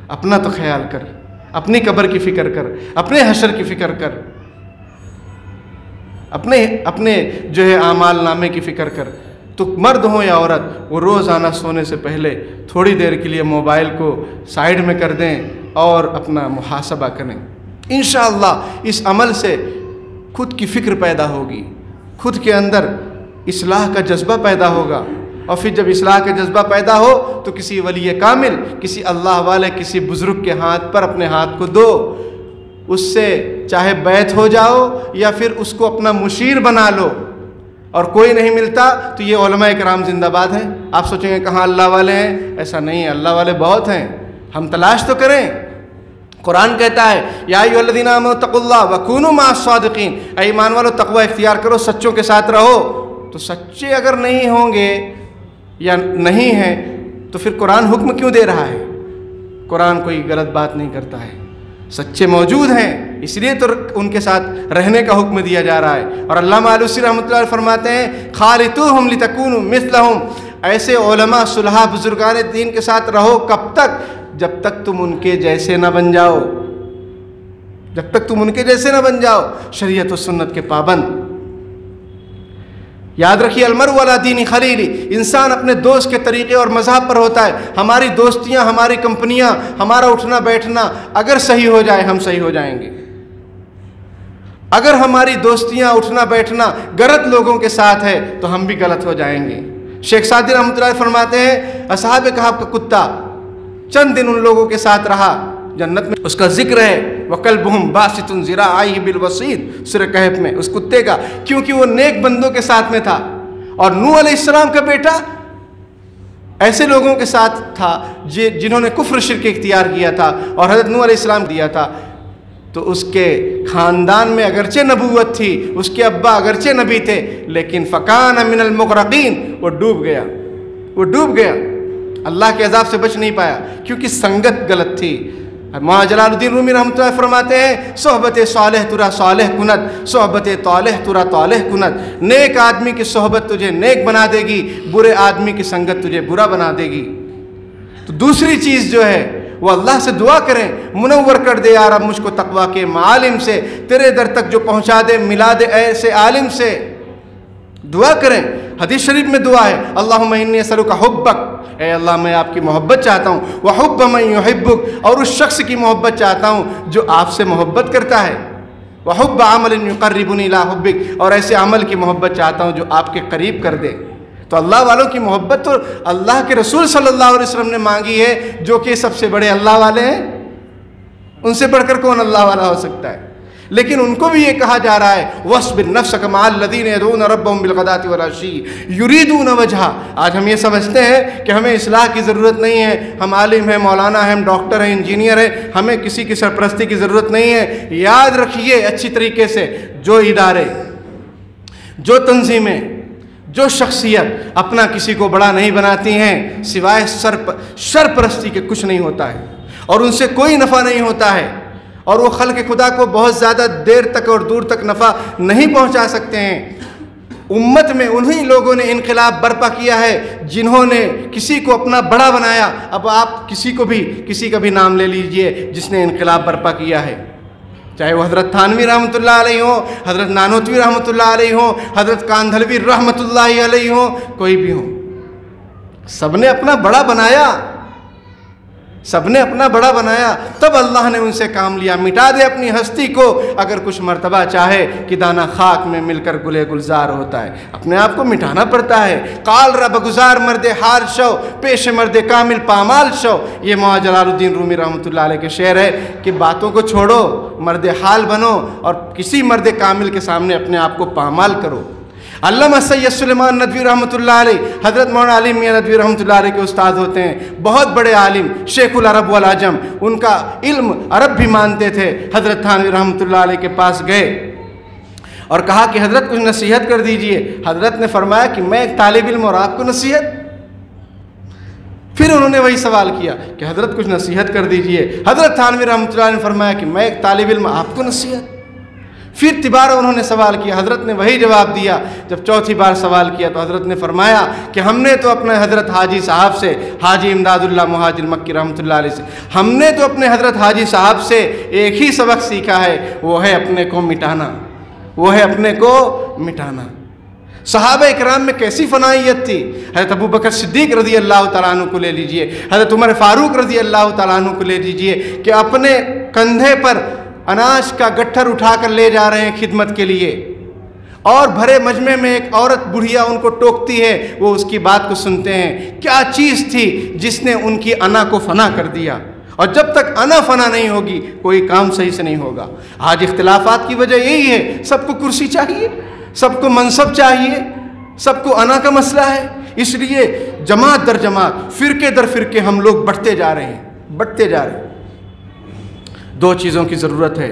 اپنا تو خیال کر، اپنی قبر کی فکر کر، اپنے حشر کی فکر کر، اپنے جو ہے اعمال نامے کی فکر کر. تو مرد ہو یا عورت، وہ روزانہ سونے سے پہلے تھوڑی دیر کے لیے موبائل کو سائیڈ میں کر دیں اور اپنا محاسبہ کریں. انشاءاللہ اس عمل سے خود کی فکر پیدا ہوگی، خود کے اندر اصلاح کا جذبہ پیدا ہوگا. اور پھر جب اصلاح کا جذبہ پیدا ہو تو کسی ولی کامل، کسی اللہ والے، کسی بزرگ کے ہاتھ پر اپنے ہاتھ کو دو. اس سے چاہے بیعت ہو جاؤ یا پھر اس کو اپنا مشیر بنا لو. اور کوئی نہیں ملتا تو یہ علماء کرام زندہ باد ہیں. آپ سوچیں گے کہاں اللہ والے ہیں؟ ایسا نہیں ہے، اللہ والے بہت ہیں. ہم تلاش تو کریں. قرآن کہتا ہے یا ایھا الذین آمنوا اتقوا اللہ وکونوا مع الصادقین، اے ایمان والو تقوی اختیار کرو، سچوں کے ساتھ رہو. تو سچے اگر نہیں ہوں گے یا نہیں ہیں تو پھر قرآن حکم کیوں دے رہا ہے؟ قرآن کوئی غلط بات نہیں کرتا ہے. سچے موجود ہیں، اس لیے تو ان کے ساتھ رہنے کا حکم دیا جا رہا ہے. اور علامہ آلوسی رحمۃ اللہ فرماتے ہیں خالطوہم لتکونوا مثلہم، ایسے علماء صلحاء بزرگان دین کے ساتھ رہو. کب تک؟ جب تک تم ان کے جیسے نہ بن جاؤ، جب تک تم ان کے جیسے نہ بن جاؤ، شریعت و سنت کے پابند. یاد رکھیے المرء علی دین خلیلہ، انسان اپنے دوست کے طریقے اور مذہب پر ہوتا ہے. ہماری دوستیاں، ہماری کمپنیاں، ہمارا اٹھنا بیٹھنا اگر صحیح ہو جائے ہم صحیح ہو جائیں گے. اگر ہماری دوستیاں، اٹھنا بیٹھنا غلط لوگوں کے ساتھ ہے تو ہم بھی غلط ہو جائیں گے. شیخ سعدی رحمۃ اللہ فرماتے ہیں اصحاب کہف کا کتا چند دن ان لوگوں کے ساتھ رہا، جنت میں اس کا ذکر ہے، وَقَلْبُهُمْ بَاسِطٌ ذِرَاعَيْهِ بِالْوَصِيدِ سورہ کہف میں، اس کتے کا، کیونکہ وہ نیک بندوں کے ساتھ میں تھا، اور نوح علیہ السلام کا بیٹا ایسے لوگوں کے ساتھ تھا جنہوں نے کفر شرک اختیار کیا تھا، اور حضرت نوح علیہ السلام دیا تھا، تو اس کے خاندان میں اگرچہ نبوت تھی، اس کے ابا اگرچہ نبی تھے، لیکن فَكَانَ مِنَ الْمُغْرَقِينَ وہ ڈوب گیا، اللہ کے عذاب سے بچ نہیں پایا، کیونکہ سنگت غلط تھی۔ مولانا جلال الدین رومی رحمۃ اللہ فرماتے ہیں، صحبت صالح ترا صالح کند، صحبت طالح ترا طالح کند، نیک آدمی کی صحبت تجھے نیک بنا دے گی، برے آدمی کی سنگت تجھے برا بنا دے گی۔ تو دوسری چیز جو ہے وہ اللہ سے دعا کریں، منور کر دے یا رب مجھ کو تقویٰ کے معالم سے، تیرے در تک جو پہنچا دے ملا دے ایسے عالم سے، دعا کریں۔ حدیث شریف میں دعا ہے، اللہم انی اسألک حبک، اے اللہ میں آپ کی محبت چاہتا ہوں، وحب من یحبک، اور اس شخص کی محبت چاہتا ہوں جو آپ سے محبت کرتا ہے، وحب عمل یقربنی الی حبک، اور ایسے عمل کی محبت چاہتا ہوں جو آپ کے قریب کر دے۔ تو اللہ والوں کی محبت تو اللہ کے رسول صلی اللہ علیہ وسلم نے مانگی ہے، جو کہ سب سے بڑے اللہ والے ہیں، ان سے بڑھ کر کون اللہ والا ہو سکتا ہے؟ لیکن ان کو بھی یہ کہا جا رہا ہے، وَاصْبِرْ نَفْسَكَ مَعَ الَّذِينَ يَدْعُونَ رَبَّهُمْ بِالْغَدَاةِ وَالْعَشِيِّ يُرِيدُونَ وَجْهَهُ۔ آج ہم یہ سمجھتے ہیں کہ ہمیں اصلاح کی ضرورت نہیں ہے، ہم عالم ہیں، مولانا ہیں، ہم ڈاکٹر ہیں، انجینئر ہیں، ہمیں کسی کی سرپرستی کی ضرورت نہیں ہے۔ یاد رکھیے اچھی طریقے سے، جو ادارے، جو تنظیمیں، جو شخصیت اپنا کسی کو بڑا نہیں بناتی ہیں، سوائے سرپرستی کے کچھ نہیں ہوتا ہے، اور ان سے کوئی نفع نہیں ہوتا ہے، اور وہ خلق خدا کو بہت زیادہ دیر تک اور دور تک نفع نہیں پہنچا سکتے ہیں۔ امت میں انہی لوگوں نے انقلاب برپا کیا ہے جنہوں نے کسی کو اپنا بڑا بنایا۔ اب آپ کسی کا بھی نام لے لیجئے جس نے انقلاب برپا کیا ہے، چاہے وہ حضرت تھانوی رحمۃ اللہ علیہ ہوں، حضرت نانوتوی رحمۃ اللہ علیہ ہوں، حضرت کاندھلوی رحمۃ اللہ علیہ ہوں، کوئی بھی ہوں، سب نے اپنا بڑا بنایا، سب نے اپنا بڑا بنایا، تب اللہ نے ان سے کام لیا۔ مٹا دے اپنی ہستی کو اگر کچھ مرتبہ چاہے کہ دانہ خاک میں مل کر گلے گلزار ہوتا ہے، اپنے آپ کو مٹانا پڑتا ہے۔ قال رب گزار مرد حال شو، پیش مرد کامل پامال شو، یہ مولانا جلال الدین رومی رحمۃ اللہ علیہ کے شعر ہے کہ باتوں کو چھوڑو، مرد حال بنو، اور کسی مرد کامل کے سامنے اپنے آپ کو پامال کرو۔ علامہ سید سلیمان ندوی رحمۃ اللہ علیہ، حضرت مولانا علی میاں ندوی رحمۃ اللہ علیہ کے استاد ہوتے ہیں، بہت بڑے عالم، شیخ العرب والعجم، ان کا علم عرب بھی مانتے تھے۔ حضرت تھانوی رحمۃ اللہ علیہ کے پاس گئے اور کہا کہ حضرت کچھ نصیحت کر دیجئے۔ حضرت نے فرمایا کہ میں ایک طالب علم اور آپ کو نصیحت؟ پھر انہوں نے وہی سوال کیا کہ حضرت کچھ نصیحت کر دیجئے۔ حضرت تھانوی رحمۃ اللہ علیہ نے فرمایا کہ میں ایک طالب علم، آپ کو نصیحت؟ پھر تبارہ انہوں نے سوال کیا، حضرت نے وہی جواب دیا۔ جب چوتھی بار سوال کیا تو حضرت نے فرمایا کہ ہم نے تو اپنے حضرت حاجی صاحب سے، حاجی امداد اللہ مہاجر مکی رحمۃ اللہ علیہ سے، ہم نے تو اپنے حضرت حاجی صاحب سے ایک ہی سبق سیکھا ہے، وہ ہے اپنے کو مٹانا، وہ ہے اپنے کو مٹانا۔ صحابہ اکرام میں کیسی فنائیت تھی، حضرت ابو بکر صدیق رضی اللہ تعالیٰ عنہ کو لے لیجئے، حضرت عمر فاروق رضی اللہ تعالیٰ عنہ کو لے لیجئے کہ اپنے کندھے پر اناج کا گٹھر اٹھا کر لے جا رہے ہیں خدمت کے لیے، اور بھرے مجمع میں ایک عورت بڑھیا ان کو ٹوکتی ہے، وہ اس کی بات کو سنتے ہیں۔ کیا چیز تھی جس نے ان کی انا کو فنا کر دیا؟ اور جب تک انا فنا نہیں ہوگی کوئی کام صحیح سے نہیں ہوگا۔ آج اختلافات کی وجہ یہی ہے، سب کو کرسی چاہیے، سب کو منصب چاہیے، سب کو انا کا مسئلہ ہے، اس لیے جماعت در جماعت، فرقے در فرقے ہم لوگ بڑھتے جا رہے ہیں۔ دو چیزوں کی ضرورت ہے،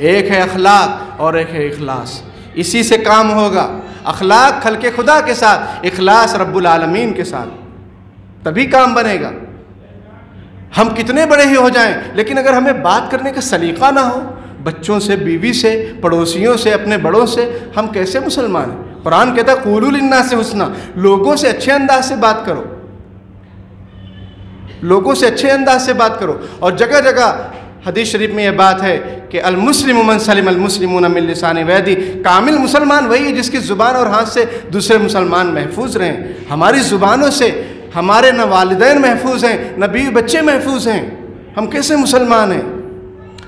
ایک ہے اخلاق اور ایک ہے اخلاص، اسی سے کام ہوگا۔ اخلاق خلق خدا کے ساتھ، اخلاص رب العالمین کے ساتھ، تبھی کام بنے گا۔ ہم کتنے بڑے ہی ہو جائیں، لیکن اگر ہمیں بات کرنے کا سلیقہ نہ ہو، بچوں سے، بیوی سے، پڑوسیوں سے، اپنے بڑوں سے، ہم کیسے مسلمان ہیں؟ قرآن کہتا ہے قولوا للناس حسنا، لوگوں سے اچھے انداز سے بات کرو، لوگوں سے اچھے انداز سے بات کرو۔ اور جگہ جگہ حدیث شریف میں یہ بات ہے کہ المسلم من سلم المسلمون من لسان ویدی، کامل مسلمان وہی ہے جس کی زبان اور ہاتھ سے دوسرے مسلمان محفوظ رہیں۔ ہماری زبانوں سے ہمارے نہ والدین محفوظ ہیں، نہ بیوی بچے محفوظ ہیں، ہم کیسے مسلمان ہیں؟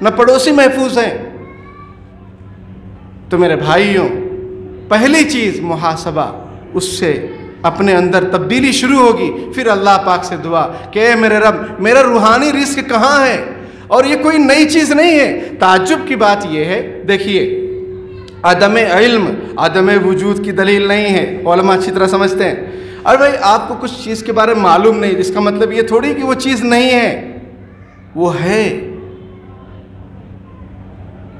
نہ پڑوسی محفوظ ہیں۔ تو میرے بھائیوں، پہلی چیز محاسبہ، اس سے اپنے اندر تبدیلی شروع ہوگی، پھر اللہ پاک سے دعا کہ اے میرے رب، میرا روحانی رزق کہاں ہے؟ اور یہ کوئی نئی چیز نہیں ہے۔ تعجب کی بات یہ ہے، دیکھیے عدم علم عدم وجود کی دلیل نہیں ہے، علماء اچھی طرح سمجھتے ہیں۔ اور بھائی آپ کو کچھ چیز کے بارے میں معلوم نہیں، اس کا مطلب یہ تھوڑی کہ وہ چیز نہیں ہے، وہ ہے۔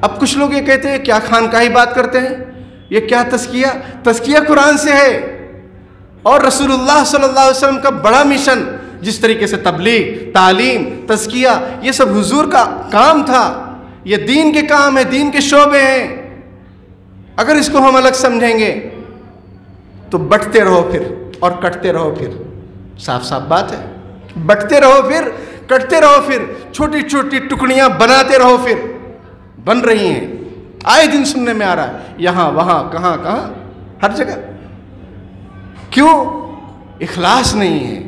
اب کچھ لوگ یہ کہتے ہیں کیا خانقاہی بات کرتے ہیں، یہ کیا تزکیہ؟ تزکیہ قرآن سے ہے، اور رسول اللہ صلی اللہ علیہ وسلم کا بڑا مشن، جس طریقے سے تبلیغ، تعلیم، تزکیہ، یہ سب حضور کا کام تھا، یہ دین کے کام ہے، دین کے شعبے ہیں۔ اگر اس کو ہم الگ سمجھیں گے تو بٹتے رہو پھر اور کٹتے رہو پھر، صاف صاف بات ہے، بٹتے رہو پھر کٹتے رہو پھر، چھوٹی چھوٹی ٹکڑیاں بناتے رہو پھر، بن رہی ہیں، آئے دن سننے میں آ رہا ہے، یہاں وہاں کہاں کہاں ہر جگہ۔ کیوں؟ اخلاص نہیں ہے۔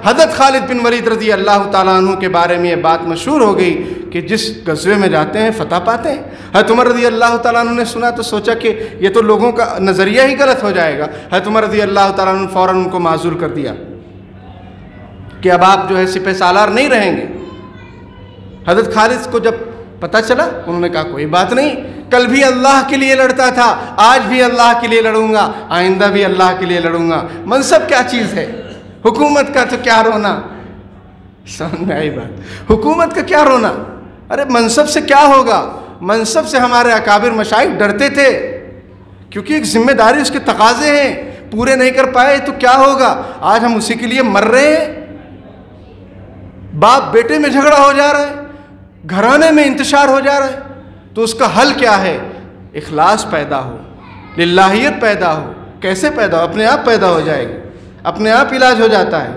حضرت خالد بن ولید رضی اللہ تعالیٰ عنہ کے بارے میں یہ بات مشہور ہو گئی کہ جس غزوے میں جاتے ہیں فتح پاتے ہیں۔ حضرت عمر رضی اللہ تعالیٰ عنہ نے سنا تو سوچا کہ یہ تو لوگوں کا نظریہ ہی غلط ہو جائے گا۔ حضرت عمر رضی اللہ تعالیٰ عنہ فوراً ان کو معزول کر دیا کہ اب آپ جو ہے سپہ سالار نہیں رہیں گے۔ حضرت خالد کو جب پتہ چلا، انہوں نے کہا کوئی بات نہیں، کل بھی اللہ کے لیے لڑتا تھا، آج بھی اللہ کے لیے لڑوں گا، آئندہ بھی اللہ کے لیے لڑوں گا۔ منصب کیا چیز ہے؟ حکومت کا تو کیا رونا، سمجھ میں آئی بات؟ حکومت کا کیا رونا؟ ارے منصب سے کیا ہوگا؟ منصب سے ہمارے اکابر مشائخ ڈرتے تھے، کیونکہ ایک ذمہ داری، اس کے تقاضے ہیں، پورے نہیں کر پائے تو کیا ہوگا؟ آج ہم اسی کے لیے مر رہے ہیں۔ باپ بیٹے میں جھگڑا ہو جا رہا ہے، گھرانے میں انتشار ہو جا رہا ہے، تو اس کا حل کیا ہے؟ اخلاص پیدا ہو، للہیت پیدا ہو۔ کیسے پیدا ہو؟ اپنے آپ پیدا ہو جائے گی، اپنے آپ علاج ہو جاتا ہے۔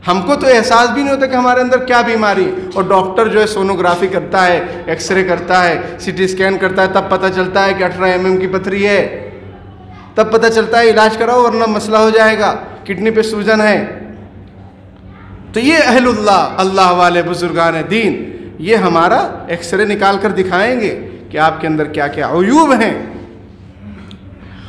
ہم کو تو احساس بھی نہیں ہوتا کہ ہمارے اندر کیا بیماری، اور ڈاکٹر جو ہے سونوگرافی کرتا ہے، ایکس رے کرتا ہے، سی ٹی اسکین کرتا ہے، تب پتہ چلتا ہے کہ 18 mm کی پتھری ہے، تب پتہ چلتا ہے علاج کراؤ ورنہ مسئلہ ہو جائے گا، کڈنی پہ سوجن ہے۔ تو یہ اہل اللہ، اللہ والے بزرگان دین، یہ ہمارا ایکس رے نکال کر دکھائیں گے کہ آپ کے اندر کیا کیا عیوب ہیں،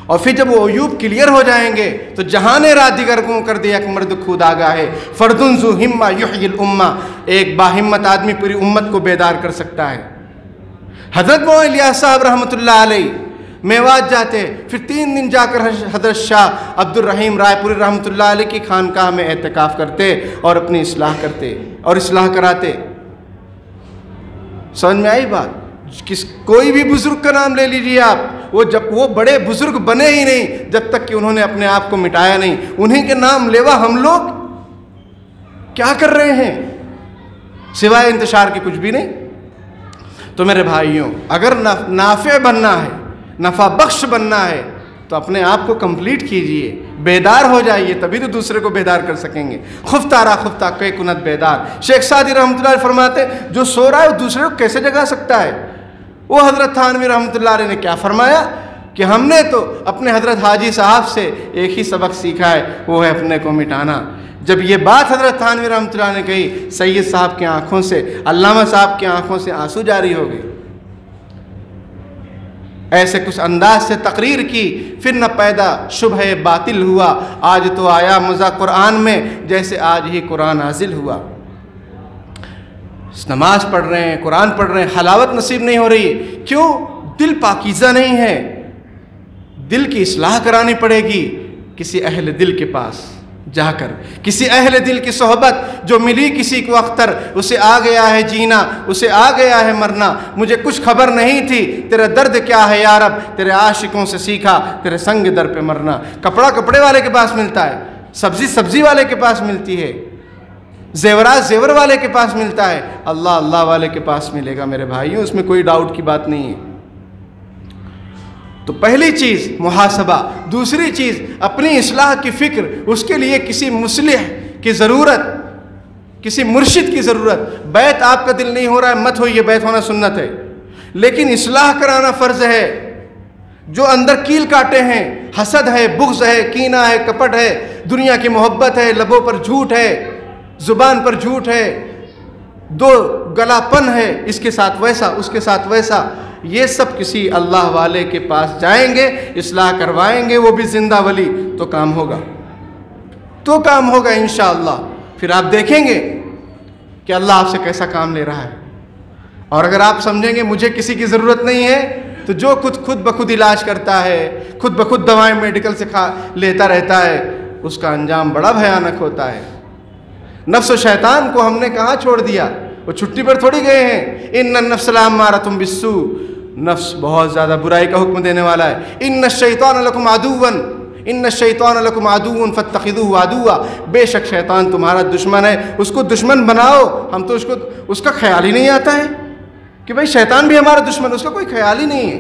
اور پھر جب وہ عیوب کلیئر ہو جائیں گے تو جہان را دیگر کو کر دیا کہ مرد خود آگاہ ہے، فردن ذو ہمہ یحیی الامہ، ایک باہمت آدمی پوری امت کو بیدار کر سکتا ہے۔ حضرت مولانا الیاس صاحب رحمۃ اللہ علیہ میوات جاتے، پھر 3 دن جا کر حضرت شاہ عبد الرحیم رائے پوری رحمۃ اللہ علیہ کی خانقاہ میں اعتکاف کرتے اور اپنی اصلاح کرتے اور اصلاح کراتے۔ سمجھ میں آئی بات؟ کوئی بھی بزرگ کا نام لے لیجیے آپ، وہ بڑے بزرگ بنے ہی نہیں جب تک کہ انہوں نے اپنے آپ کو مٹایا نہیں۔ انہیں کے نام لیوا ہم لوگ کیا کر رہے ہیں سوائے انتشار کے؟ کچھ بھی نہیں۔ تو میرے بھائیوں، اگر نافع بننا ہے، نفع بخش بننا ہے، تو اپنے آپ کو کمپلیٹ کیجئے، بیدار ہو جائیے، تبھی تو دوسرے کو بیدار کر سکیں گے۔ خفتہ را خفتہ کہ کنت بیدار، شیخ سعدی رحمۃ اللہ علیہ فرماتے جو سو رہا ہے وہ دوسرے کو کیسے جگا سکتا ہے؟ وہ حضرت تھانوی رحمۃ اللہ علیہ نے کیا فرمایا کہ ہم نے تو اپنے حضرت حاجی صاحب سے ایک ہی سبق سیکھا ہے، وہ ہے اپنے کو مٹانا۔ جب یہ بات حضرت تھانوی رحمۃ اللہ نے کہی، سید صاحب کی آنکھوں سے، علامہ صاحب کی آنکھوں سے آنسو جاری ہو گئے۔ ایسے کچھ انداز سے تقریر کی، پھر نہ پیدا شبہ باطل ہوا، آج تو آیا مزہ قرآن میں جیسے آج ہی قرآن نازل ہوا۔ نماز پڑھ رہے ہیں، قرآن پڑھ رہے ہیں، حلاوت نصیب نہیں ہو رہی، کیوں؟ دل پاکیزہ نہیں ہے۔ دل کی اصلاح کرانی پڑے گی کسی اہل دل کے پاس جا کر، کسی اہل دل کی صحبت جو ملی کسی کو اختر، اسے آ گیا ہے جینا، اسے آ گیا ہے مرنا، مجھے کچھ خبر نہیں تھی، تیرا درد کیا ہے یا رب، تیرے عاشقوں سے سیکھا، تیرے سنگ در پہ مرنا۔ کپڑا کپڑے والے کے پاس ملتا ہے، سبزی سبزی والے کے پاس ملتی ہے، زیورات زیور والے کے پاس ملتا ہے، اللہ اللہ والے کے پاس ملے گا میرے بھائیوں، اس میں کوئی ڈاؤٹ کی بات نہیں ہے۔ تو پہلی چیز محاسبہ، دوسری چیز اپنی اصلاح کی فکر، اس کے لیے کسی مصلح کی ضرورت، کسی مرشد کی ضرورت۔ بیعت آپ کا دل نہیں ہو رہا ہے، مت ہوئیے، بیعت ہونا سنت ہے، لیکن اصلاح کرانا فرض ہے۔ جو اندر کیل کاٹے ہیں، حسد ہے، بغض ہے، کینہ ہے، کپٹ ہے، دنیا کی محبت ہے، لبوں پر جھوٹ ہے، زبان پر جھوٹ ہے، دو گلا پن ہے، اس کے ساتھ ویسا، اس کے ساتھ ویسا، یہ سب کسی اللہ والے کے پاس جائیں گے، اصلاح کروائیں گے، وہ بھی زندہ ولی، تو کام ہوگا، تو کام ہوگا انشاءاللہ۔ پھر آپ دیکھیں گے کہ اللہ آپ سے کیسا کام لے رہا ہے. اور اگر آپ سمجھیں گے مجھے کسی کی ضرورت نہیں ہے تو جو خود بخود علاج کرتا ہے, خود بخود دوائیں میڈیکل سے لیتا رہتا ہے, اس کا انجام بڑا بھیانک ہوتا ہے. نفس و شیطان کو ہم نے کہاں چھوڑ دیا؟ وہ چھٹی پر تھوڑی گئے ہیں. ان النفس لامارۃ بالسوء, نفس بہت زیادہ برائی کا حکم دینے والا ہے. ان الشیطان لکم عدو ان الشیطان لکم عدو فاتخذوہ عدوا, بے شک شیطان تمہارا دشمن ہے, اس کو دشمن بناؤ. ہم تو اس کا خیال ہی نہیں آتا ہے کہ بھائی شیطان بھی ہمارا دشمن, اس کا کوئی خیال ہی نہیں ہے.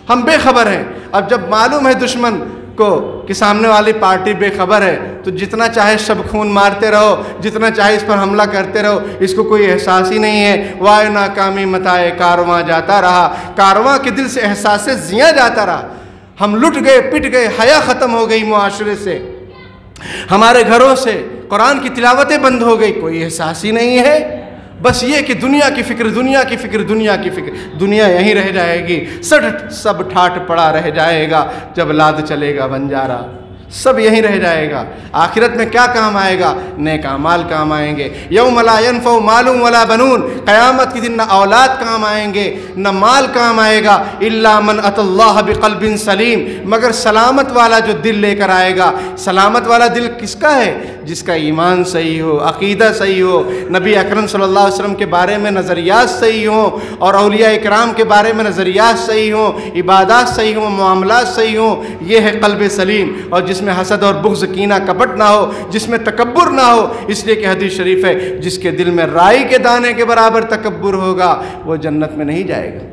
ہم بے خبر ہیں. اب جب معلوم ہے دشمن کو کہ سامنے والی پارٹی بے خبر ہے تو جتنا چاہے شب خون مارتے رہو, جتنا چاہے اس پر حملہ کرتے رہو, اس کو کوئی احساس ہی نہیں ہے. وائے ناکامی متائے کارواں جاتا رہا, کارواں کے دل سے احساس زیاں جاتا رہا. ہم لٹ گئے, پٹ گئے, حیا ختم ہو گئی معاشرے سے, ہمارے گھروں سے قرآن کی تلاوتیں بند ہو گئی, کوئی احساس ہی نہیں ہے. بس یہ کہ دنیا کی فکر, دنیا کی فکر, دنیا کی فکر. دنیا یہیں رہ جائے گی, سب ٹھاٹ پڑا رہ جائے گا جب لاد چلے گا بنجارا. سب یہیں رہ جائے گا. آخرت میں کیا کام آئے گا؟ نیک اعمال کام آئیں گے. یوم لا ینفع مال ولا بنون, قیامت کے دن نہ اولاد کام آئیں گے نہ مال کام آئے گا. الا من اتى اللہ بقلب سلیم, مگر سلامت والا جو دل لے کر آئے گا. سلامت والا دل کس کا ہے؟ جس کا ایمان صحیح ہو, عقیدہ صحیح ہو, نبی اکرم صلی اللہ علیہ وسلم کے بارے میں نظریات صحیح ہوں, اور اولیاء اکرام کے بارے میں نظریات صحیح ہوں, عبادات صحیح ہوں, معاملات صحیح ہوں. یہ ہے قلب سلیم, اور جس میں حسد اور بغض کینہ کپٹ نہ ہو, جس میں تکبر نہ ہو. اس لیے کہ حدیث شریف ہے جس کے دل میں رائی کے دانے کے برابر تکبر ہوگا وہ جنت میں نہیں جائے گا.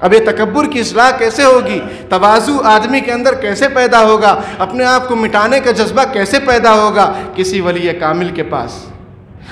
اب یہ تکبر کی اصلاح کیسے ہوگی؟ تواضع آدمی کے اندر کیسے پیدا ہوگا؟ اپنے آپ کو مٹانے کا جذبہ کیسے پیدا ہوگا؟ کسی ولی کامل کے پاس.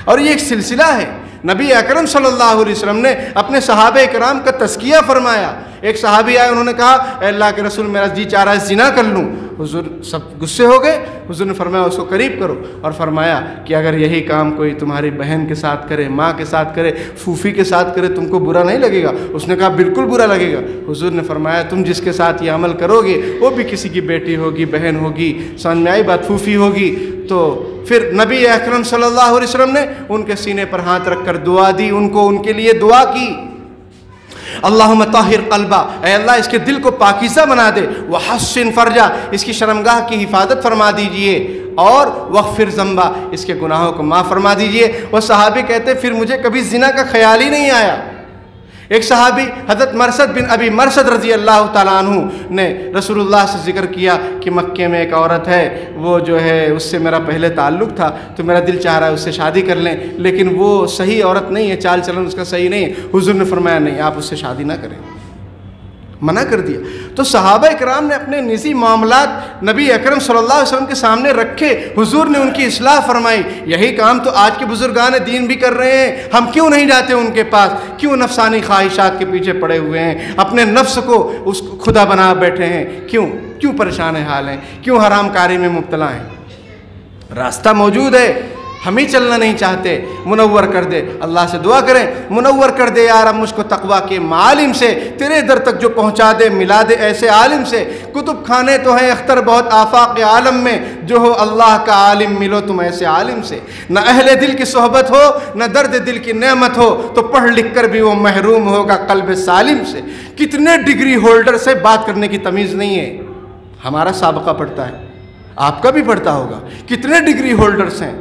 اور یہ ایک سلسلہ ہے. نبی اکرم صلی اللہ علیہ وسلم نے اپنے صحابہ کرام کا تزکیہ فرمایا. ایک صحابی آئے, انہوں نے کہا اے اللہ کے رسول میرا جی چاہ رہا ہے زنا کر لوں. حضور سب غصے ہو گئے. حضور نے فرمایا اس کو قریب کرو, اور فرمایا کہ اگر یہی کام کوئی تمہاری بہن کے ساتھ کرے, ماں کے ساتھ کرے, پھوپھی کے ساتھ کرے, تم کو برا نہیں لگے گا؟ اس نے کہا بالکل برا لگے گا. حضور نے فرمایا تم جس کے ساتھ یہ عمل کرو گے وہ بھی کسی کی بیٹی ہوگی, بہن ہوگی, سمجھ میں آئی بات, پھوپھی ہوگی. تو پھر نبی اکرم صلی اللہ علیہ وسلم نے ان کے سینے پر ہاتھ رکھ کر دعا دی, ان کو ان کے لیے دعا کی. اللہم طاہر قلبہ, اے اللہ اس کے دل کو پاکیزہ بنا دے. وحسن فرجہ, اس کی شرمگاہ کی حفاظت فرما دیجئے. اور وغفر ذنبہ, اس کے گناہوں کو معاف فرما دیجئے. وہ صحابی کہتے پھر مجھے کبھی زنا کا خیال ہی نہیں آیا. ایک صحابی حضرت مرثد بن ابی مرثد رضی اللہ تعالیٰ عنہ نے رسول اللہ سے ذکر کیا کہ مکے میں ایک عورت ہے, وہ جو ہے اس سے میرا پہلے تعلق تھا تو میرا دل چاہ رہا ہے اس سے شادی کر لیں, لیکن وہ صحیح عورت نہیں ہے, چال چلن اس کا صحیح نہیں ہے. حضور نے فرمایا نہیں, آپ اس سے شادی نہ کریں, منع کر دیا. تو صحابہ اکرام نے اپنے نجی معاملات نبی اکرم صلی اللہ علیہ وسلم کے سامنے رکھے, حضور نے ان کی اصلاح فرمائی. یہی کام تو آج کے بزرگان دین بھی کر رہے ہیں. ہم کیوں نہیں جاتے ان کے پاس؟ کیوں نفسانی خواہشات کے پیچھے پڑے ہوئے ہیں, اپنے نفس کو اس خدا بنا بیٹھے ہیں؟ کیوں پریشان حال ہیں؟ کیوں حرام کاری میں مبتلا ہیں؟ راستہ موجود ہے, ہم ہی چلنا نہیں چاہتے. منور کر دے, اللہ سے دعا کریں منور کر دے یا رب مجھ کو تقویٰ کے معالم سے تیرے در تک جو پہنچا دے, ملا دے ایسے عالم سے. کتب خانے تو ہیں اختر بہت آفاق عالم میں, جو ہو اللہ کا عالم ملو تم ایسے عالم سے. نہ اہل دل کی صحبت ہو نہ درد دل کی نعمت ہو تو پڑھ لکھ کر بھی وہ محروم ہوگا قلب سالم سے. کتنے ڈگری ہولڈر سے بات کرنے کی تمیز نہیں ہے. ہمارا سابقہ پڑھتا ہے, آپ کا بھی پڑھتا ہوگا. کتنے ڈگری ہولڈرز ہیں,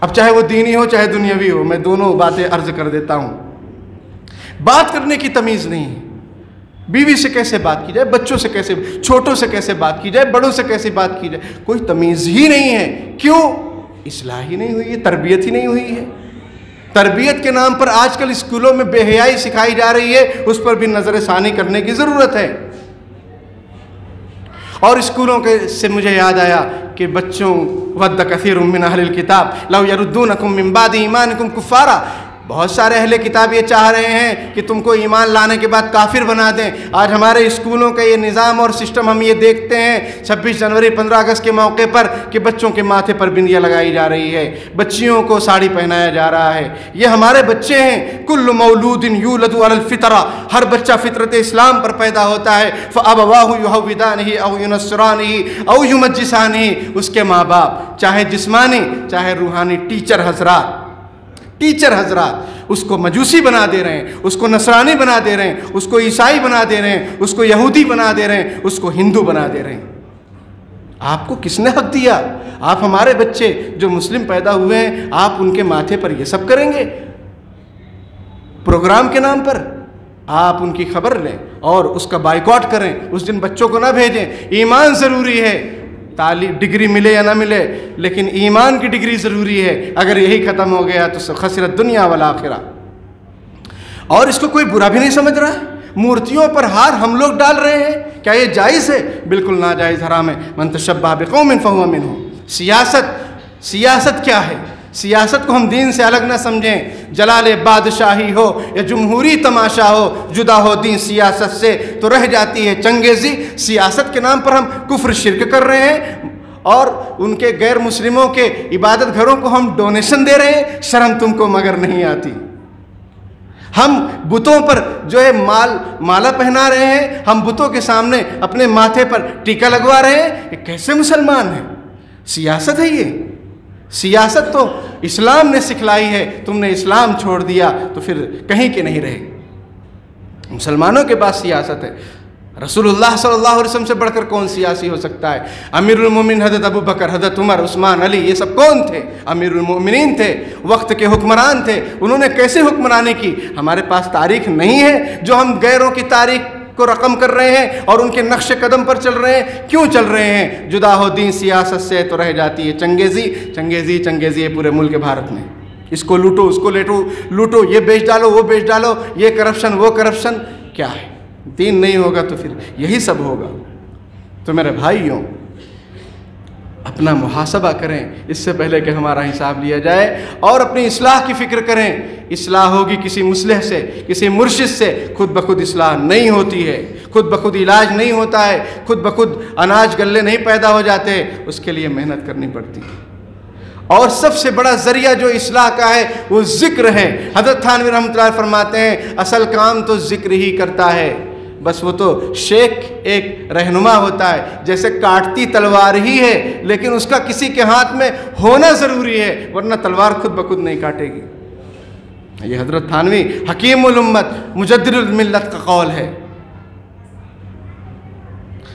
اب چاہے وہ دینی ہو چاہے دنیاوی ہو, میں دونوں باتیں عرض کر دیتا ہوں. بات کرنے کی تمیز نہیں ہے. بیوی سے کیسے بات کی جائے, بچوں سے کیسے, چھوٹوں سے کیسے بات کی جائے, بڑوں سے کیسے بات کی جائے, کوئی تمیز ہی نہیں ہے. کیوں؟ اصلاح ہی نہیں ہوئی ہے, تربیت ہی نہیں ہوئی ہے. تربیت کے نام پر آج کل اسکولوں میں بے حیائی سکھائی جا رہی ہے, اس پر بھی نظر ثانی کرنے کی ضرورت ہے. اور اسکولوں کے سے مجھے یاد آیا کہ بچوں ود کثیر من اہل الکتاب لو یردونکم من بعد ایمانکم کفارا, بہت سارے اہل کتاب یہ چاہ رہے ہیں کہ تم کو ایمان لانے کے بعد کافر بنا دیں. آج ہمارے اسکولوں کا یہ نظام اور سسٹم ہم یہ دیکھتے ہیں 26 جنوری 15 اگست کے موقع پر کہ بچوں کے ماتھے پر بندیاں لگائی جا رہی ہے, بچیوں کو ساڑی پہنایا جا رہا ہے. یہ ہمارے بچے ہیں. کل مولود یولد علی الفطرہ, ہر بچہ فطرت اسلام پر پیدا ہوتا ہے. فابواہ یہودانہ او ینصرانہ او یمجسانہ, اس کے ماں باپ چاہے جسمانی چاہے روحانی ٹیچر حضرات, ٹیچر حضرات اس کو مجوسی بنا دے رہے ہیں، اس کو نصرانی بنا دے رہے ہیں، اس کو عیسائی بنا دے رہے ہیں، اس کو یہودی بنا دے رہے ہیں، اس کو ہندو بنا دے رہے ہیں۔ آپ کو کس نے حق دیا؟ آپ ہمارے بچے جو مسلم پیدا ہوئے ہیں، آپ ان کے ماتھے پر یہ سب کریں گے پروگرام کے نام پر؟ آپ ان کی خبر لیں اور اس کا بائیکاٹ کریں، اس دن بچوں کو نہ بھیجیں۔ ایمان ضروری ہے، تعلیم ڈگری ملے یا نہ ملے، لیکن ایمان کی ڈگری ضروری ہے۔ اگر یہی ختم ہو گیا تو خسرت دنیا والآخرہ۔ اور اس کو کوئی برا بھی نہیں سمجھ رہا ہے۔ مورتیوں پر ہار ہم لوگ ڈال رہے ہیں، کیا یہ جائز ہے؟ بالکل ناجائز، حرام ہے۔ من تشبہ بقوم فہو منہم۔ سیاست کیا ہے؟ سیاست کو ہم دین سے الگ نہ سمجھیں۔ جلال بادشاہی ہو یا جمہوری تماشا ہو، جدا ہو دین سیاست سے تو رہ جاتی ہے چنگیزی۔ سیاست کے نام پر ہم کفر شرک کر رہے ہیں اور ان کے غیر مسلموں کے عبادت گھروں کو ہم ڈونیشن دے رہے ہیں۔ شرم تم کو مگر نہیں آتی؟ ہم بتوں پر جو ہے مالا پہنا رہے ہیں، ہم بتوں کے سامنے اپنے ماتھے پر ٹیکا لگوا رہے ہیں۔ یہ کیسے مسلمان ہیں؟ سیاست ہے یہ؟ سیاست تو اسلام نے سکھلائی ہے، تم نے اسلام چھوڑ دیا تو پھر کہیں کے نہیں رہے۔ مسلمانوں کے پاس سیاست ہے۔ رسول اللہ صلی اللہ علیہ وسلم سے بڑھ کر کون سیاسی ہو سکتا ہے؟ امیر المومنین حضرت ابو بکر، حضرت عمر، عثمان، علی، یہ سب کون تھے؟ امیر المومنین تھے، وقت کے حکمران تھے۔ انہوں نے کیسے حکمرانی کی؟ ہمارے پاس تاریخ نہیں ہے جو ہم غیروں کی تاریخ کو رقم کر رہے ہیں اور ان کے نقش قدم پر چل رہے ہیں۔ کیوں چل رہے ہیں؟ جدا ہو دین سیاست سے تو رہ جاتی ہے چنگیزی۔ چنگیزی ہے پورے ملک بھارت میں۔ اس کو لوٹو، اس کو لوٹو، یہ بیچ ڈالو، وہ بیچ ڈالو، یہ کرپشن، وہ کرپشن۔ کیا ہے؟ دین نہیں ہوگا تو پھر یہی سب ہوگا۔ تو میرے بھائیوں، اپنا محاسبہ کریں اس سے پہلے کہ ہمارا حساب لیا جائے، اور اپنی اصلاح کی فکر کریں۔ اصلاح ہوگی کسی مصلح سے، کسی مرشد سے، خود بخود اصلاح نہیں ہوتی ہے، خود بخود علاج نہیں ہوتا ہے، خود بخود اناج غلے نہیں پیدا ہو جاتے، اس کے لیے محنت کرنی پڑتی ہے۔ اور سب سے بڑا ذریعہ جو اصلاح کا ہے وہ ذکر ہے۔ حضرت تھانوی رحمۃ اللہ علیہ فرماتے ہیں اصل کام تو ذکر ہی کرتا ہے، بس وہ تو شیخ ایک رہنما ہوتا ہے، جیسے کاٹتی تلوار ہی ہے، لیکن اس کا کسی کے ہاتھ میں ہونا ضروری ہے، ورنہ تلوار خود بخود نہیں کاٹے گی۔ یہ حضرت تھانوی حکیم الامت مجدد الملت کا قول ہے۔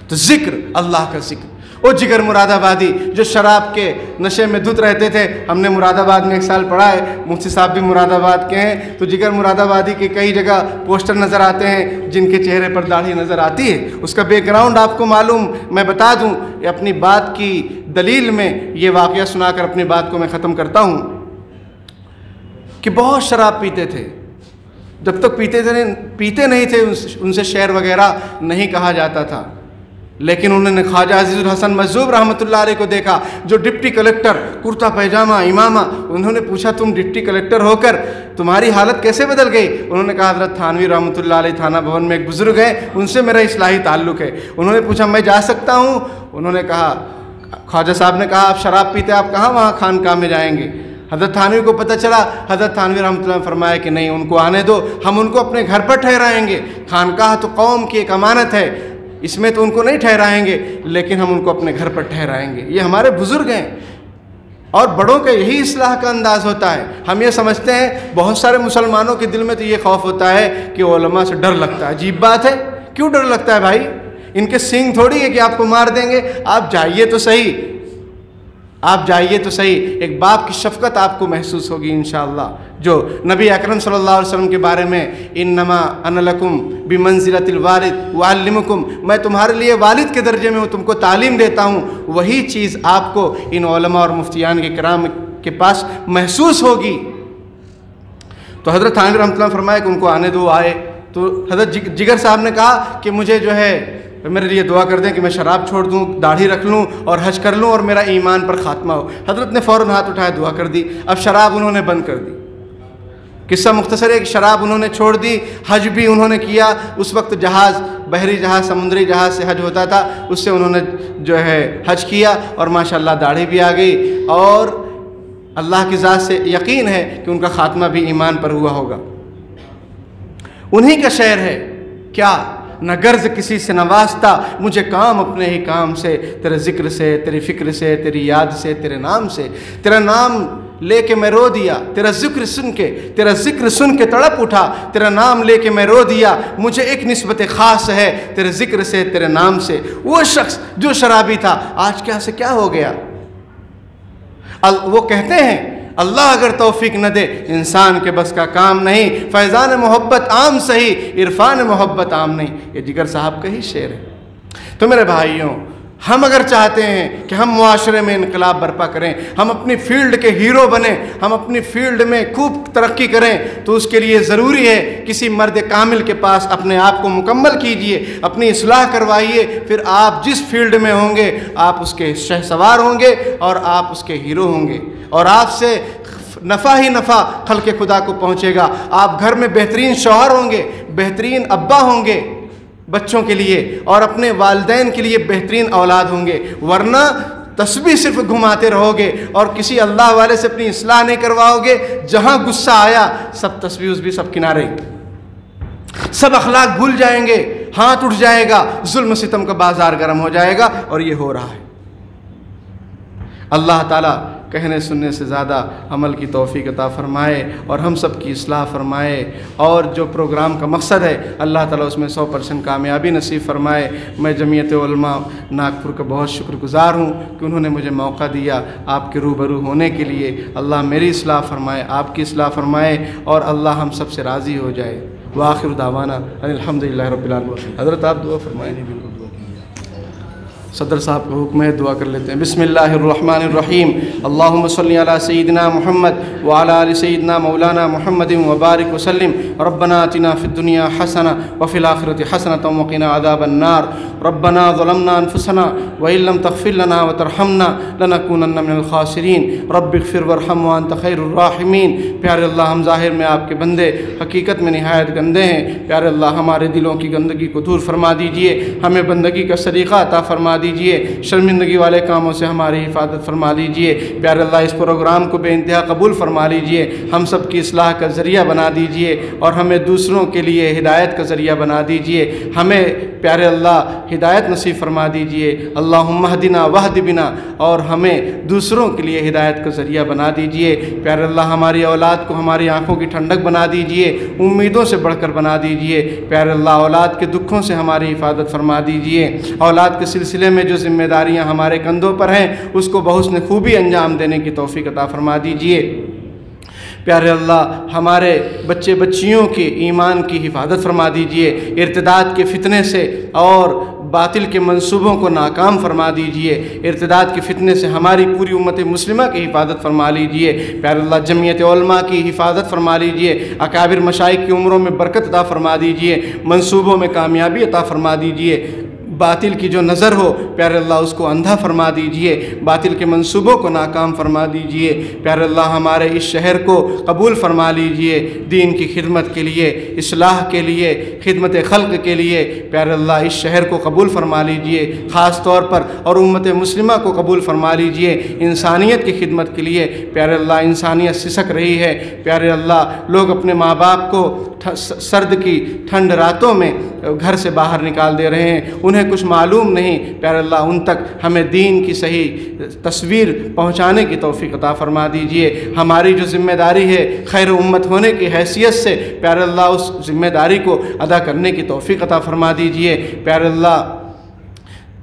تو ذکر، اللہ کا ذکر۔ وہ جگر مراد آبادی جو شراب کے نشے میں دھت رہتے تھے، ہم نے مراد آباد میں ایک سال پڑھا ہے، مفتی صاحب بھی مراد آباد کے ہیں، تو جگر مراد آبادی کے کئی جگہ پوسٹر نظر آتے ہیں جن کے چہرے پر داڑھی نظر آتی ہے۔ اس کا بیک گراؤنڈ آپ کو معلوم، میں بتا دوں، اپنی بات کی دلیل میں یہ واقعہ سنا کر اپنی بات کو میں ختم کرتا ہوں کہ بہت شراب پیتے تھے۔ جب تک پیتے نہیں تھے ان سے شعر وغیرہ نہیں کہا جاتا تھا، لیکن انہوں نے خواجہ عزیز الحسن مجذوب رحمۃ اللہ علیہ کو دیکھا، جو ڈپٹی کلکٹر، کرتا پیجامہ، امامہ۔ انہوں نے پوچھا تم ڈپٹی کلکٹر ہو کر تمہاری حالت کیسے بدل گئی؟ انہوں نے کہا حضرت تھانوی رحمۃ اللہ علیہ تھانہ بھون میں ایک بزرگ ہیں، ان سے میرا اصلاحی تعلق ہے۔ انہوں نے پوچھا میں جا سکتا ہوں؟ انہوں نے کہا، خواجہ صاحب نے کہا آپ شراب پیتے آپ کہاں وہاں خانقاہ میں جائیں گے؟ حضرت تھانوی کو پتہ چلا، حضرت تھانوی رحمۃ اللہ نے فرمایا کہ نہیں، ان کو آنے دو، ہم ان کو اپنے گھر پر ٹھہرائیں گے۔ خانقاہ تو قوم کی ایک امانت ہے، اس میں تو ان کو نہیں ٹھہرائیں گے، لیکن ہم ان کو اپنے گھر پر ٹھہرائیں گے۔ یہ ہمارے بزرگ ہیں، اور بڑوں کا یہی اصلاح کا انداز ہوتا ہے۔ ہم یہ سمجھتے ہیں، بہت سارے مسلمانوں کے دل میں تو یہ خوف ہوتا ہے کہ علماء سے ڈر لگتا ہے۔ عجیب بات ہے، کیوں ڈر لگتا ہے بھائی؟ ان کے سینگ تھوڑی ہے کہ آپ کو مار دیں گے۔ آپ جائیے تو صحیح، آپ جائیے تو صحیح، ایک باپ کی شفقت آپ کو محسوس ہوگی انشاءاللہ، جو نبی اکرم صلی اللہ علیہ وسلم کے بارے میں انما انا لکم بمنزلۃ الوالد وعلمکم، میں تمہارے لیے والد کے درجے میں ہوں، تم کو تعلیم دیتا ہوں، وہی چیز آپ کو ان علماء اور مفتیان کے کرام کے پاس محسوس ہوگی۔ تو حضرت تھانوی رحمۃ اللہ نے فرمایا کہ ان کو آنے دو، آئے تو حضرت جگر صاحب نے کہا کہ مجھے جو ہے میرے لیے دعا کر دیں کہ میں شراب چھوڑ دوں، داڑھی رکھ لوں اور حج کر لوں اور میرا ایمان پر خاتمہ ہو۔ حضرت نے فوراً ہاتھ اٹھایا، دعا کر دی۔ اب شراب انہوں نے بند کر دی۔ قصہ مختصر ہے کہ شراب انہوں نے چھوڑ دی، حج بھی انہوں نے کیا۔ اس وقت جہاز، بحری جہاز، سمندری جہاز سے حج ہوتا تھا، اس سے انہوں نے جو ہے حج کیا، اور ماشاءاللہ داڑھی بھی آ گئی، اور اللہ کی ذات سے یقین ہے کہ ان کا خاتمہ بھی ایمان پر ہوا ہوگا۔ انہی کا شعر ہے، کیا نہ غرض کسی سے نہ واسطہ، مجھے کام اپنے ہی کام سے، تیرے ذکر سے، تیری فکر سے، تیری یاد سے، تیرے نام سے۔ تیرا نام لے کے میں رو دیا، تیرا ذکر سن کے تڑپ اٹھا، تیرا نام لے کے میں رو دیا، مجھے ایک نسبت خاص ہے تیرے ذکر سے، تیرے نام سے۔ وہ شخص جو شرابی تھا آج کیا ہو گیا؟ وہ کہتے ہیں اللہ اگر توفیق نہ دے انسان کے بس کا کام نہیں، فیضان محبت عام صحیح، عرفان محبت عام نہیں۔ یہ جگر صاحب کا ہی شعر ہے۔ تو میرے بھائیوں، ہم اگر چاہتے ہیں کہ ہم معاشرے میں انقلاب برپا کریں، ہم اپنی فیلڈ کے ہیرو بنیں، ہم اپنی فیلڈ میں خوب ترقی کریں، تو اس کے لیے ضروری ہے کسی مرد کامل کے پاس اپنے آپ کو مکمل کیجئے، اپنی اصلاح کروائیے، پھر آپ جس فیلڈ میں ہوں گے آپ اس کے شہسوار ہوں گے اور آپ اس کے ہیرو ہوں گے، اور آپ سے نفع ہی نفع خلق خدا کو پہنچے گا۔ آپ گھر میں بہترین شوہر ہوں گے، بہترین ابا ہوں گے بچوں کے لیے، اور اپنے والدین کے لیے بہترین اولاد ہوں گے، ورنہ تسبیح صرف گھماتے رہو گے اور کسی اللہ والے سے اپنی اصلاح نہیں کرواؤ گے۔ جہاں غصہ آیا سب تسبیح سب کنارے، سب اخلاق بھول جائیں گے، ہاتھ اٹھ جائے گا، ظلم ستم کا بازار گرم ہو جائے گا، اور یہ ہو رہا ہے۔ اللہ تعالیٰ کہنے سننے سے زیادہ عمل کی توفیق عطا فرمائے اور ہم سب کی اصلاح فرمائے، اور جو پروگرام کا مقصد ہے اللہ تعالیٰ اس میں 100% کامیابی نصیب فرمائے۔ میں جمعیت علماء ناگپور کا بہت شکر گزار ہوں کہ انہوں نے مجھے موقع دیا آپ کے روبرو ہونے کے لیے۔ اللہ میری اصلاح فرمائے، آپ کی اصلاح فرمائے، اور اللہ ہم سب سے راضی ہو جائے۔ وآخر دعوانا الحمدللہ رب العالمین۔ حضرت آپ دعا فرمائیں۔ صدر صاحب کا حکم ہے، دعا کر لیتے ہیں۔ بسم اللہ الرحمن الرحیم، اللہم صلی علی سیدنا محمد وعلی آل سیدنا مولانا محمد وبارک وسلم۔ ربنا آتنا فی الدنیا حسنہ وفی الآخرۃ حسنۃ وقنا عذاب النار۔ ربنا ظلمنا انفسنا وإن لم تغفر لنا وترحمنا لنکونن من الخاسرین۔ رب اغفر وارحم وانت خیر الراحمین۔ پیارے اللہ، ہم ظاہر میں آپ کے بندے، حقیقت میں نہایت گندے ہیں۔ پیارے اللہ، ہمارے دلوں کی گندگی کو دور فرما دیجئے، ہمیں بندگی کا سلیقہ عطا فرما دیجئے، شرمندگی والے کاموں سے ہماری حفاظت فرما دیجئے۔ پیارے اللہ، اس پروگرام کو بے انتہا قبول فرما لیجئے، ہم سب کی اصلاح کا ذریعہ بنا دیجئے، اور ہمیں دوسروں کے لیے ہدایت کا ذریعہ بنا دیجئے۔ ہمیں پیارے اللہ ہدایت نصیب فرما دیجئے۔ اللہم اہدنا واہد بنا، اور ہمیں دوسروں کے لیے ہدایت کا ذریعہ بنا دیجئے۔ پیارے اللہ، ہماری اولاد کو ہماری آنکھوں کی ٹھنڈک بنا دیجئے، امیدوں سے بڑھ کر بنا دیجئے۔ پیارے اللہ، اولاد کے دکھوں سے ہماری حفاظت فرما دیجئے۔ اولاد کے سلسلے میں جو ذمہ داریاں ہمارے کندھوں پر ہیں اس کو بحسن خوبی انجام دینے کی توفیق عطا فرما دیجئے۔ پیارے اللہ، ہمارے بچے بچیوں کی ایمان کی حفاظت فرما دیجئے، ارتداد کے فتنے سے اور باطل کے منصوبوں کو ناکام فرما دیجئے۔ ارتداد کے فتنے سے ہماری پوری امت مسلمہ کی حفاظت فرما لیجئے۔ پیارے اللہ، جمعیت علماء کی حفاظت فرما لیجئے، اکابر مشائخ کی عمروں میں برکت عطا فرما دیجئے، منصوبوں میں کامیابی عطا فرما دیجئے۔ باطل کی جو نظر ہو پیارے اللہ اس کو اندھا فرما دیجئے، باطل کے منصوبوں کو ناکام فرما دیجئے۔ پیارے اللہ، ہمارے اس شہر کو قبول فرما لیجئے، دین کی خدمت کے لیے، اصلاح کے لیے، خدمت خلق کے لیے۔ پیارے اللہ، اس شہر کو قبول فرما لیجئے خاص طور پر، اور امت مسلمہ کو قبول فرما لیجئے انسانیت کی خدمت کے لیے۔ پیارے اللہ، انسانیت سسک رہی ہے۔ پیارے اللہ، لوگ اپنے ماں باپ کو سرد کی ٹھنڈ راتوں میں گھر سے باہر نکال دے رہے ہیں، انہیں کچھ معلوم نہیں۔ پیارے اللہ، ان تک ہمیں دین کی صحیح تصویر پہنچانے کی توفیق عطا فرما دیجئے۔ ہماری جو ذمہ داری ہے خیر امت ہونے کی حیثیت سے پیارے اللہ اس ذمہ داری کو ادا کرنے کی توفیق عطا فرما دیجئے۔ پیارے اللہ،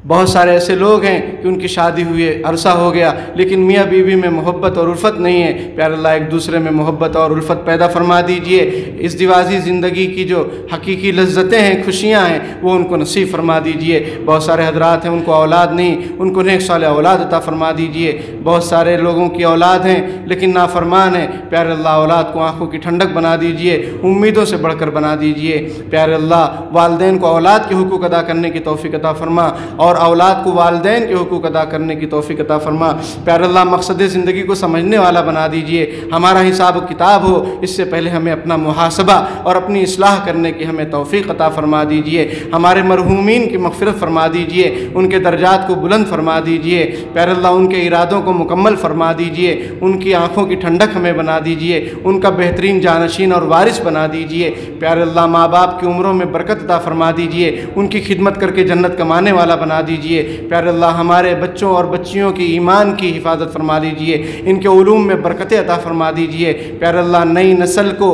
بہت سارے ایسے لوگ ہیں کہ ان کی شادی ہوئے عرصہ ہو گیا لیکن میاں بیوی میں محبت اور الفت نہیں ہے۔ پیارے اللہ، ایک دوسرے میں محبت اور الفت پیدا فرما دیجئے۔ اس دیوازی زندگی کی جو حقیقی لذتیں ہیں، خوشیاں ہیں، وہ ان کو نصیب فرما دیجئے۔ بہت سارے حضرات ہیں ان کو اولاد نہیں، ان کو نیک صالح اولاد عطا فرما دیجئے۔ بہت سارے لوگوں کی اولاد ہیں لیکن نافرمان ہیں، پیارے اللہ اولاد کو آنکھوں کی ٹھنڈک بنا دیجئے، امیدوں سے بڑھ کر بنا دیجئے۔ پیارے اللہ، والدین کو اولاد کے حقوق ادا کرنے کی توفیق عطا فرما، اور اولاد کو والدین کے حقوق ادا کرنے کی توفیق عطا فرما۔ پیارے اللہ، مقصد زندگی کو سمجھنے والا بنا دیجئے۔ ہمارا حساب و کتاب ہو اس سے پہلے ہمیں اپنا محاسبہ اور اپنی اصلاح کرنے کی ہمیں توفیق عطا فرما دیجئے۔ ہمارے مرحومین کی مغفرت فرما دیجئے، ان کے درجات کو بلند فرما دیجئے۔ پیارے اللہ، ان کے ارادوں کو مکمل فرما دیجئے، ان کی آنکھوں کی ٹھنڈک ہمیں بنا دیجئے، ان کا بہترین جانشین اور وارث بنا دیجئے۔ پیارے اللہ، ماں باپ کی عمروں میں برکت عطا فرما دیجئے، ان کی خدمت کر کے جنت کمانے والا بنا دیجئے۔ پیارے اللہ ہمارے بچوں اور بچیوں کی ایمان کی حفاظت فرما دیجئے، ان کے علوم میں برکتیں عطا فرما دیجئے۔ پیارے اللہ نئی نسل کو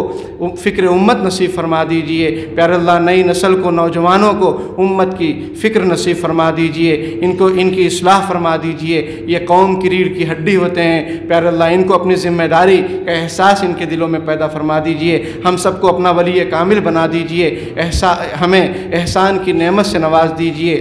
فکر امت نصیب فرما دیجئے۔ پیارے اللہ نئی نسل کو، نوجوانوں کو امت کی فکر نصیب فرما دیجئے، ان کی اصلاح فرما دیجئے۔ یہ قوم کی ریڑھ کی ہڈی ہوتے ہیں، پیارے اللہ ان کو اپنی ذمہ داری کا احساس ان کے دلوں میں پیدا فرما دیجئے۔ ہم سب کو اپنا ولی کامل بنا دیجئے، ہمیں احسان کی نعمت سے نواز دیجئے۔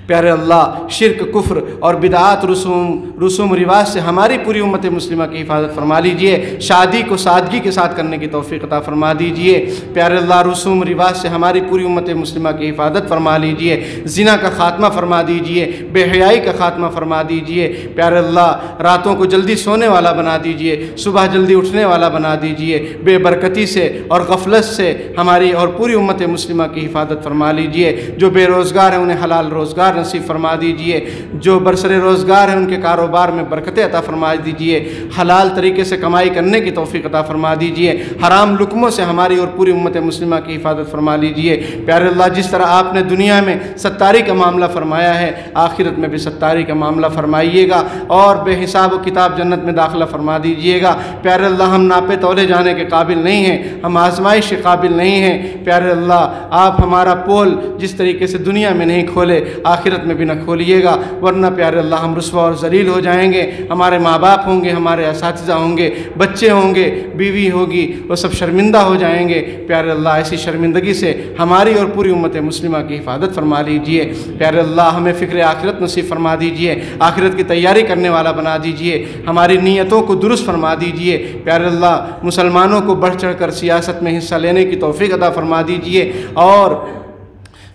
پیارے اللہ شرک، کفر اور بدعات، رسوم رواج سے ہماری پوری امت مسلمہ کی حفاظت فرما لیجئے۔ شادی کو سادگی کے ساتھ کرنے کی توفیق عطا فرما دیجئے۔ پیارے اللہ رسوم رواج سے ہماری پوری امت مسلمہ کی حفاظت فرما لیجئے۔ زنا کا خاتمہ فرما دیجئے، بے حیائی کا خاتمہ فرما دیجئے۔ پیارے اللہ راتوں کو جلدی سونے والا بنا دیجئے، صبح جلدی اٹھنے والا بنا دیجئے۔ بے برکتی سے اور غفلت سے ہماری اور پوری امت مسلمہ کی حفاظت فرما لیجئے۔ جو بے روزگار ہیں انہیں حلال روزگار نصیب فرما دیجئے، جو برسر روزگار ہیں ان کے کاروبار میں برکتیں عطا فرما دیجئے، حلال طریقے سے کمائی کرنے کی توفیق عطا فرما دیجئے، حرام لقموں سے ہماری اور پوری امت مسلمہ کی حفاظت فرما لیجئے۔ پیارے اللہ جس طرح آپ نے دنیا میں ستاری کا معاملہ فرمایا ہے، آخرت میں بھی ستاری کا معاملہ فرمائیے گا اور بے حساب و کتاب جنت میں داخلہ فرما دیجئے گا۔ پیارے اللہ ہم ناپے تولے جانے کے قابل نہیں ہیں، ہم آزمائش کے قابل نہیں ہیں۔ پیارے اللہ آپ ہمارا پول جس طریقے سے دنیا میں نہیں کھولے، آخرت میں بھی نہ کھولیے گا، ورنہ پیارے اللہ ہم رسوا اور ذلیل ہو جائیں گے۔ ہمارے ماں باپ ہوں گے، ہمارے اساتذہ ہوں گے، بچے ہوں گے، بیوی ہوگی، وہ سب شرمندہ ہو جائیں گے۔ پیارے اللہ ایسی شرمندگی سے ہماری اور پوری امت مسلمہ کی حفاظت فرما لیجئے۔ پیارے اللہ ہمیں فکر آخرت نصیب فرما دیجئے، آخرت کی تیاری کرنے والا بنا دیجئے، ہماری نیتوں کو درست فرما دیجئے۔ پیارے اللہ مسلمانوں کو بڑھ چڑھ کر سیاست میں حصہ لینے کی توفیق عطا فرما دیجئے اور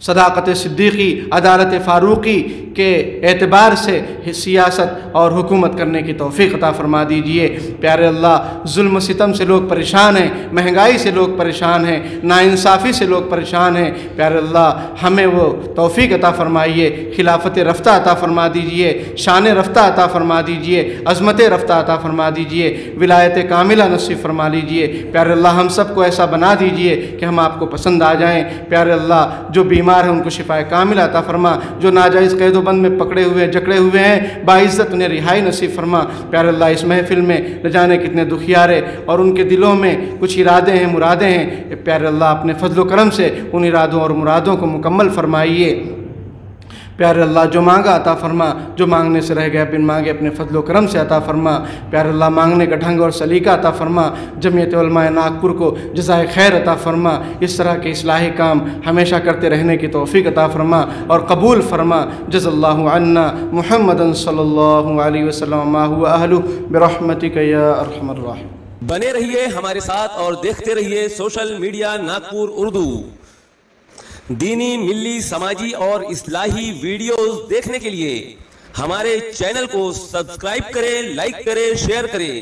صداقت صدیقی، عدالت فاروقی کے اعتبار سے سیاست اور حکومت کرنے کی توفیق عطا فرما دیجئے۔ پیارے اللہ ظلم و ستم سے لوگ پریشان ہیں، مہنگائی سے لوگ پریشان ہیں، ناانصافی سے لوگ پریشان ہیں۔ پیارے اللہ ہمیں وہ توفیق عطا فرمائیے، خلافت رفتہ عطا فرما دیجئے، شان رفتہ عطا فرما دیجئے، عظمت رفتہ عطا فرما دیجئے، ولایت کاملہ نصیب فرما لیجئے۔ پیارے اللہ ہم سب کو ایسا بنا دیجئے کہ ہم آپ کو پسند آ جائیں۔ پیارے اللہ جو بیمار ہیں ان کو شفا کاملہ عطا فرما، جو ناجائز قید و بند میں پکڑے ہوئے جکڑے ہوئے ہیں باعزت انہیں رہائی نصیب فرما۔ پیارے اللہ اس محفل میں نہ جانے کتنے دکھیارے اور ان کے دلوں میں کچھ ارادے ہیں، مرادیں ہیں، پیارے اللہ اپنے فضل و کرم سے ان ارادوں اور مرادوں کو مکمل فرمائیے۔ پیارے اللہ جو مانگا عطا فرما، جو مانگنے سے رہ گیا بن مانگے اپنے فضل و کرم سے عطا فرما۔ پیارے اللہ مانگنے کا ڈھنگ اور سلیقہ عطا فرما، جمعیت علماء ناگپور کو جزائے خیر عطا فرما، اس طرح کے اصلاحی کام ہمیشہ کرتے رہنے کی توفیق عطا فرما اور قبول فرما۔ جز اللہ عنا محمد صلی اللہ علیہ وسلم ما هو اہلہ برحمتک یا ارحم الراحمین۔ بنے رہیے ہمارے ساتھ اور دیکھتے رہیے سوشل میڈیا ناگپور اردو۔ دینی، ملی، سماجی اور اصلاحی ویڈیوز دیکھنے کے لیے ہمارے چینل کو سبسکرائب کریں، لائک کریں، شیئر کریں